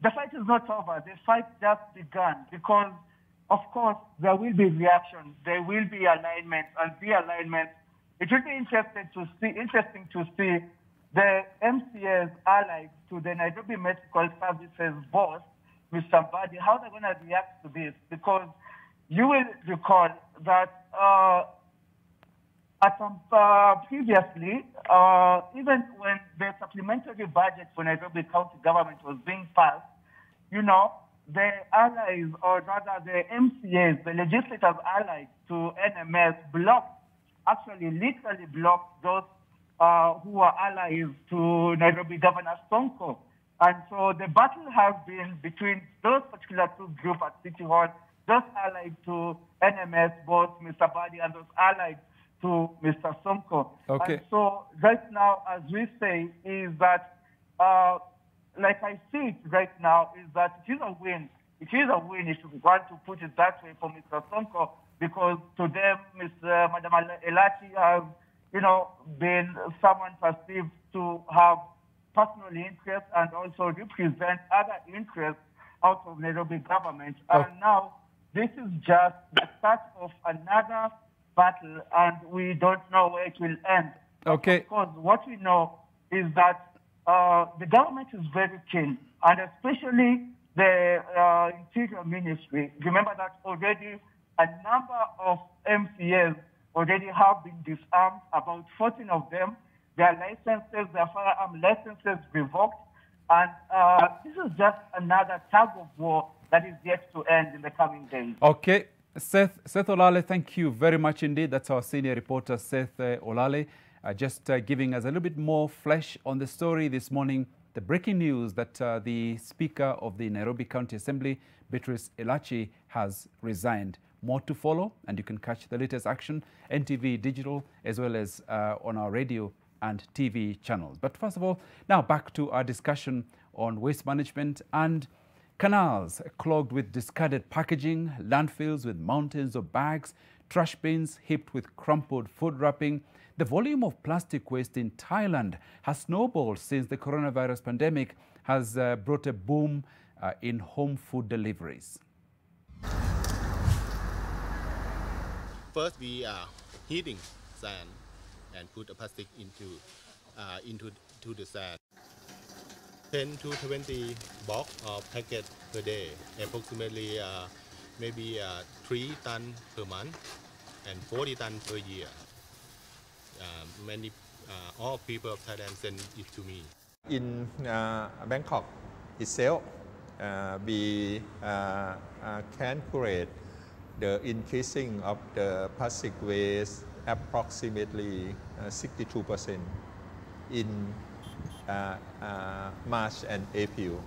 The fight is not over. The fight just begun because, of course, there will be reaction. There will be alignment and realignment. It will be interesting to see the MCA's allies to the Nairobi Medical Services boss, Mr. Mbadi, how they're going to react to this. Because you will recall that previously, even when the supplementary budget for Nairobi County government was being passed, you know, the allies, or rather the MCAs, the legislators allied to NMS, literally blocked those who are allies to Nairobi Governor Sonko. And so the battle has been between those particular two groups at City Hall, those allied to NMS, both Mr. Badi and those allied to Mr. Sonko. Okay. And so right now, as we say, is that, like I see it right now, is that it is a win. It is a win, if you want to put it that way, for Mr. Sonko, because to them, Madam Elachi has, you know, been someone perceived to have personal interest and also represent other interests out of Nairobi government. And now this is just the start of another battle, and we don't know where it will end. Okay. Of course, what we know is that the government is very keen, and especially the Interior Ministry. Remember that already a number of MCAs already have been disarmed, about 14 of them, their licenses, their firearm licenses revoked. And this is just another tug of war that is yet to end in the coming days. Okay. Seth Olale, thank you very much indeed. That's our senior reporter, Seth Olale, just giving us a little bit more flesh on the story this morning. The breaking news that the Speaker of the Nairobi County Assembly, Beatrice Elachi, has resigned. More to follow, and you can catch the latest action, NTV Digital, as well as on our radio and TV channels. But first of all, now back to our discussion on waste management and canals clogged with discarded packaging, landfills with mountains of bags, trash bins heaped with crumpled food wrapping. The volume of plastic waste in Thailand has snowballed since the coronavirus pandemic has brought a boom in home food deliveries. First, we are heating sand and put the plastic into the sand. 10 to 20 box of packet per day, approximately maybe 3 tons per month and 40 tons per year. All people of Thailand send it to me. In Bangkok itself, we can create the increasing of the plastic waste approximately 62% in March and April.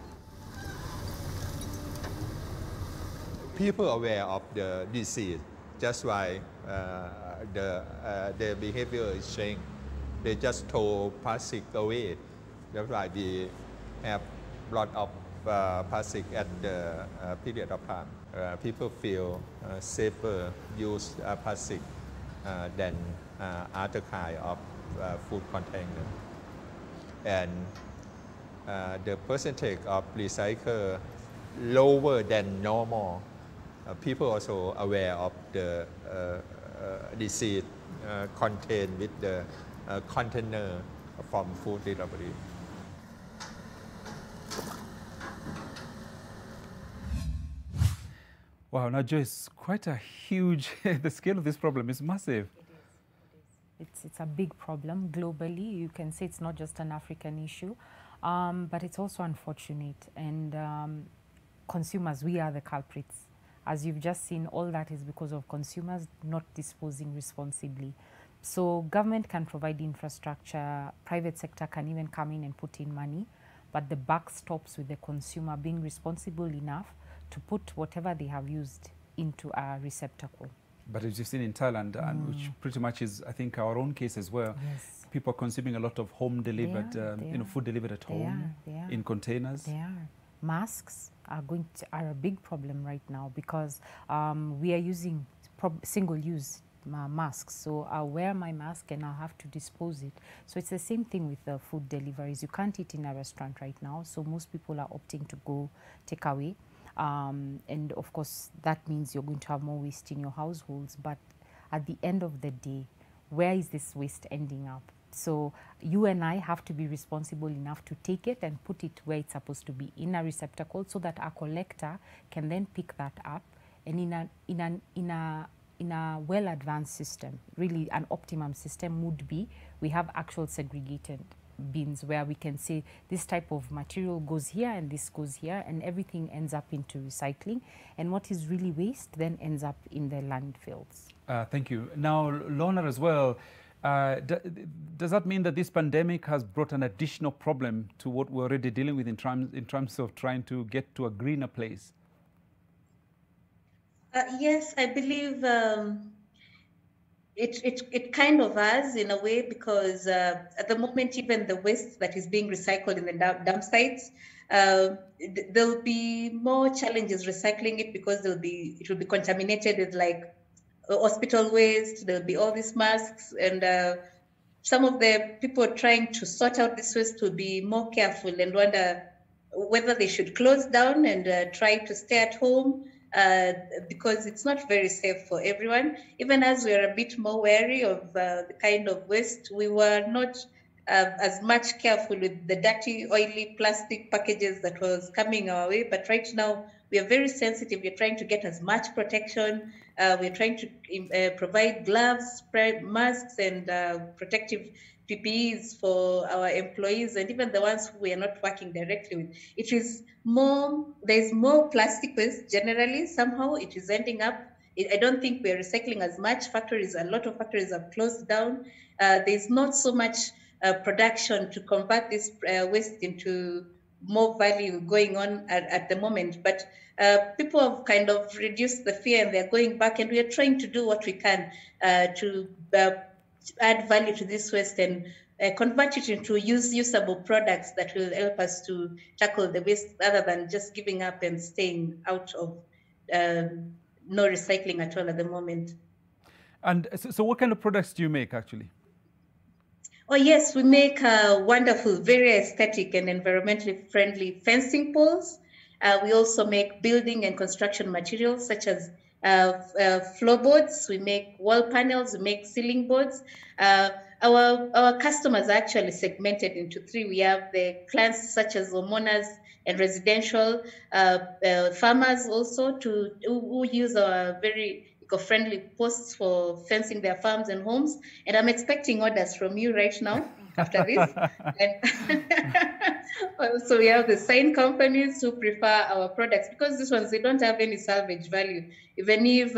people aware of the disease. Just why their behavior is changed. They just throw plastic away. That's why we have a lot of plastic at the period of time. People feel safer use plastic than other kind of food container. And the percentage of recycle lower than normal. People also aware of the disease contained with the container from food delivery. Wow, now Joyce, quite a huge, the scale of this problem is massive. It's a big problem globally. You can say it's not just an African issue, but it's also unfortunate. And consumers, we are the culprits. As you've just seen, all that is because of consumers not disposing responsibly. So government can provide infrastructure, private sector can even come in and put in money, but the buck stops with the consumer being responsible enough to put whatever they have used into a receptacle. But as you've seen in Thailand, and which pretty much is, I think, our own case as well, Yes. people are consuming a lot of home delivered, food delivered at home, in containers. They are. Masks are a big problem right now because we are using single-use masks. So I'll wear my mask and I'll have to dispose it. So it's the same thing with the food deliveries. You can't eat in a restaurant right now, so most people are opting to go take away. And of course, that means you're going to have more waste in your households. But at the end of the day, where is this waste ending up? So you and I have to be responsible enough to take it and put it where it's supposed to be, in a receptacle, so that our collector can then pick that up. And in a well-advanced system, really an optimum system would be, we have actual segregated bins where we can say this type of material goes here and this goes here, and everything ends up into recycling. And what is really waste then ends up in the landfills. Thank you. Now, Lorna as well, does that mean that this pandemic has brought an additional problem to what we're already dealing with in terms of trying to get to a greener place? Yes, I believe it kind of has in a way, because at the moment, even the waste that is being recycled in the dump sites, there'll be more challenges recycling it, because it will be contaminated with like hospital waste. There'll be all these masks, and some of the people trying to sort out this waste will be more careful and wonder whether they should close down and try to stay at home. Because it's not very safe for everyone. Even as we are a bit more wary of the kind of waste, we were not as much careful with the dirty, oily plastic packages that was coming our way. But right now, we are very sensitive. We're trying to get as much protection. We're trying to provide gloves, masks, and protective PPEs for our employees, and even the ones who we are not working directly with. It is more, there's more plastic waste generally. Somehow it is ending up, I don't think we are recycling as much. A lot of factories have closed down. There's not so much production to convert this waste into more value going on at the moment. But people have kind of reduced the fear, and they're going back, and we are trying to do what we can to add value to this waste and convert it into usable products that will help us to tackle the waste, rather than just giving up and staying out of no recycling at all at the moment. And so what kind of products do you make actually? Oh yes, we make wonderful, very aesthetic and environmentally friendly fencing poles. We also make building and construction materials such as floorboards. We make wall panels. We make ceiling boards. Our customers are actually segmented into three. We have the clients such as homeowners and residential, farmers also who use our very eco-friendly posts for fencing their farms and homes. And I'm expecting orders from you right now after this. And also we have the sign companies who prefer our products, because these ones, they don't have any salvage value. Even if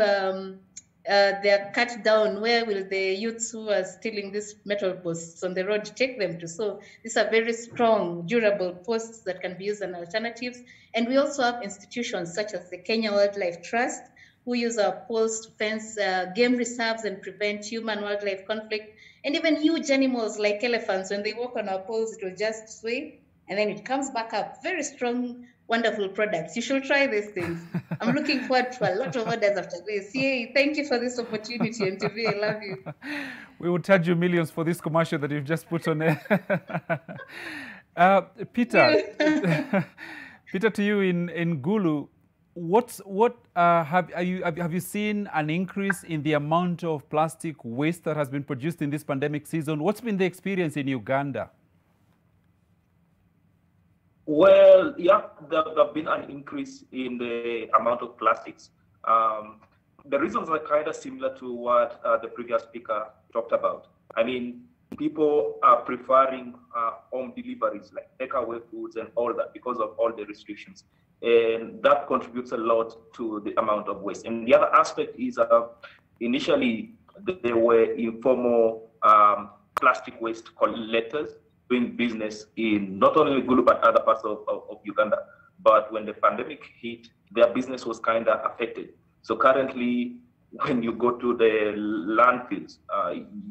they're cut down, where will the youths who are stealing these metal posts on the road take them to? So these are very strong, durable posts that can be used as alternatives. And we also have institutions such as the Kenya Wildlife Trust, who use our poles to fence game reserves and prevent human-wildlife conflict. And even huge animals like elephants, when they walk on our poles, it will just sway, and then it comes back up. Very strong, wonderful products. You should try these things. I'm looking forward to a lot of orders after this. Yay, thank you for this opportunity, MTV. I love you. We will charge you millions for this commercial that you've just put on there. Peter, Peter, to you in Gulu, have you seen an increase in the amount of plastic waste that has been produced in this pandemic season? What's been the experience in Uganda? Well, yeah, there's been an increase in the amount of plastics. The reasons are kind of similar to what the previous speaker talked about. I mean, people are preferring home deliveries like takeaway foods and all that because of all the restrictions. And that contributes a lot to the amount of waste. And the other aspect is initially there were informal plastic waste collectors doing business in not only Gulu but other parts of Uganda. But when the pandemic hit, their business was kind of affected. So currently, when you go to the landfills,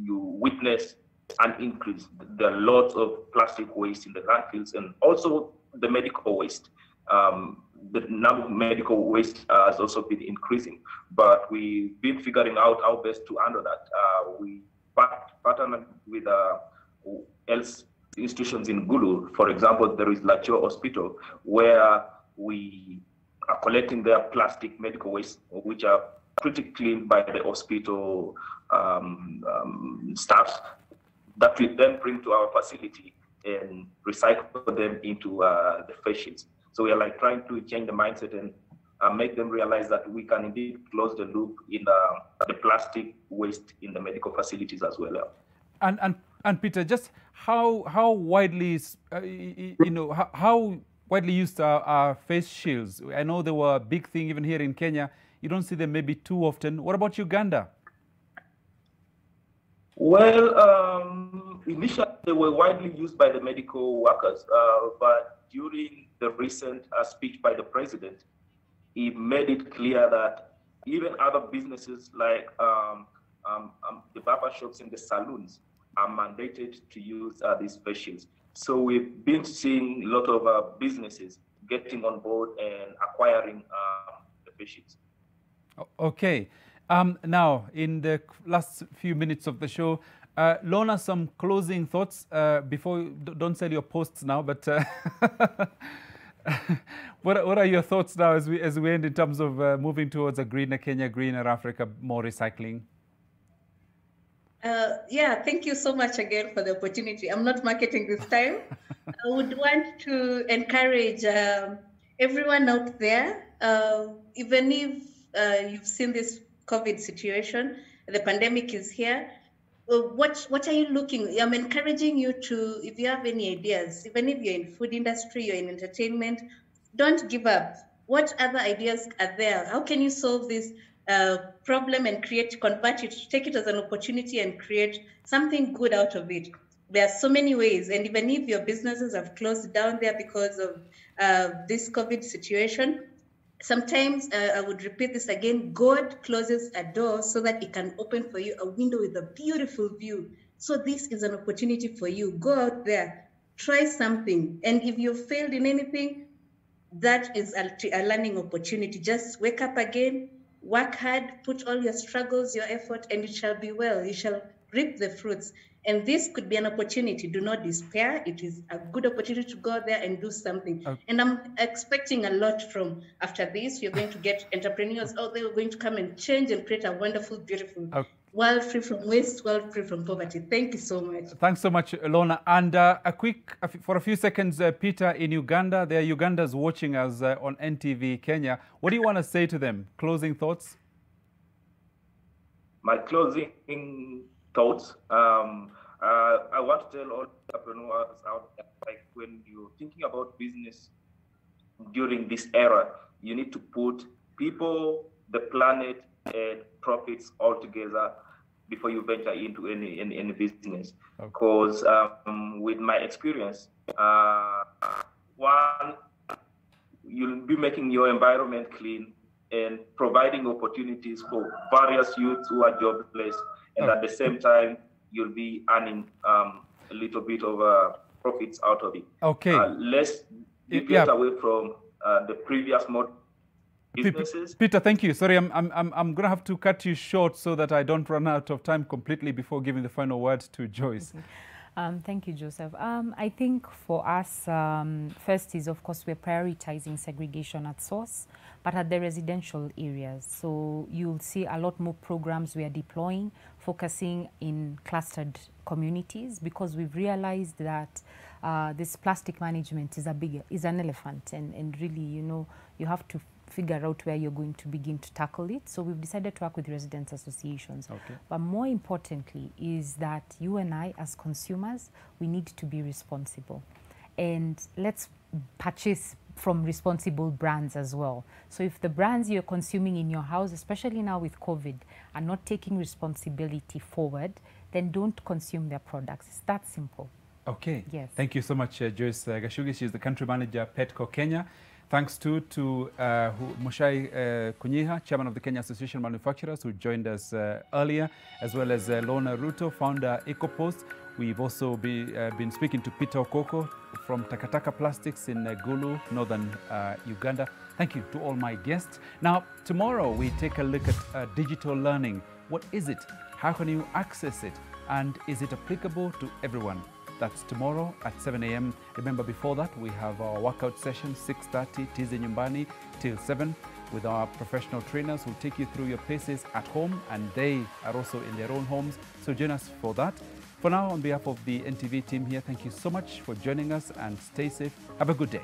you witness an increase. There are lots of plastic waste in the landfills and also the medical waste. The number of medical waste has also been increasing, but we've been figuring out how best to handle that. We partner with health institutions in Gulu. For example, there is Lacho Hospital, where we are collecting their plastic medical waste, which are pretty cleaned by the hospital staffs, that we then bring to our facility and recycle them into the face shields. So we are like trying to change the mindset and make them realize that we can indeed close the loop in the plastic waste in the medical facilities as well. And Peter, just how widely, how widely used are face shields? I know they were a big thing even here in Kenya. You don't see them maybe too often. What about Uganda? Well, initially they were widely used by the medical workers, but during the recent speech by the president, he made it clear that even other businesses like the barber shops and the salons are mandated to use these face shields. So we've been seeing a lot of businesses getting on board and acquiring the face shields. Okay. Now, in the last few minutes of the show, Lorna, some closing thoughts before, don't sell your posts now, but what are your thoughts now as we end in terms of moving towards a greener Kenya, greener Africa, more recycling? Yeah, thank you so much again for the opportunity. I'm not marketing this time. I would want to encourage everyone out there, even if you've seen this COVID situation, the pandemic is here. What are you looking? I'm encouraging you to, if you have any ideas, even if you're in food industry, you're in entertainment, don't give up. What other ideas are there? How can you solve this problem and convert it, take it as an opportunity and create something good out of it? There are so many ways, and even if your businesses have closed down there because of this COVID situation, sometimes I would repeat this again, God closes a door so that it can open for you a window with a beautiful view. So this is an opportunity for you. Go out there, try something. And if you failed in anything, that is a learning opportunity. Just wake up again, work hard, put all your struggles, your effort, and it shall be well. You shall reap the fruits. And this could be an opportunity. Do not despair. It is a good opportunity to go there and do something. Okay. And I'm expecting a lot from after this. You're going to get entrepreneurs out there who are going to come and change and create a wonderful, beautiful world free from waste, world free from poverty. Thank you so much. Thanks so much, Lorna. And for a few seconds, Peter, in Uganda, there are Ugandans watching us on NTV Kenya. What do you want to say to them? Closing thoughts? My closing thoughts. I want to tell all entrepreneurs out there, like when you're thinking about business during this era, you need to put people, the planet, profits altogether before you venture into any business. Okay. Because with my experience, one, you'll be making your environment clean and providing opportunities for various youths who are jobless, and at the same time, you'll be earning a little bit of profits out of it. Okay. Let's get away from the previous model businesses. Peter, thank you. Sorry, I'm going to have to cut you short so that I don't run out of time completely before giving the final word to Joyce. Thank you, Joseph. I think for us, first is, of course, we're prioritizing segregation at source, but at the residential areas. So you'll see a lot more programs we are deploying, focusing in clustered communities, because we've realized that this plastic management is an elephant, and really, you know, you have to figure out where you're going to begin to tackle it. So we've decided to work with residents associations. Okay. But more importantly is that you and I, as consumers, we need to be responsible. And let's purchase from responsible brands as well. So if the brands you're consuming in your house, especially now with COVID, are not taking responsibility forward, then don't consume their products. It's that simple. Okay. Yes. Thank you so much, Joyce Gashugi. She's the country manager at Petco Kenya. Thanks to Mushai Kunyiha, chairman of the Kenya Association of Manufacturers, who joined us earlier, as well as Lorna Ruto, founder EcoPost. We've also been speaking to Peter Okoko from Takataka Plastics in Gulu, northern Uganda. Thank you to all my guests. Now, tomorrow we take a look at digital learning. What is it? How can you access it? And is it applicable to everyone? That's tomorrow at 7 a.m. Remember, before that, we have our workout session, 6:30, Tize Nyumbani, till 7, with our professional trainers who take you through your paces at home, and they are also in their own homes. So join us for that. For now, on behalf of the NTV team here, thank you so much for joining us, and stay safe. Have a good day.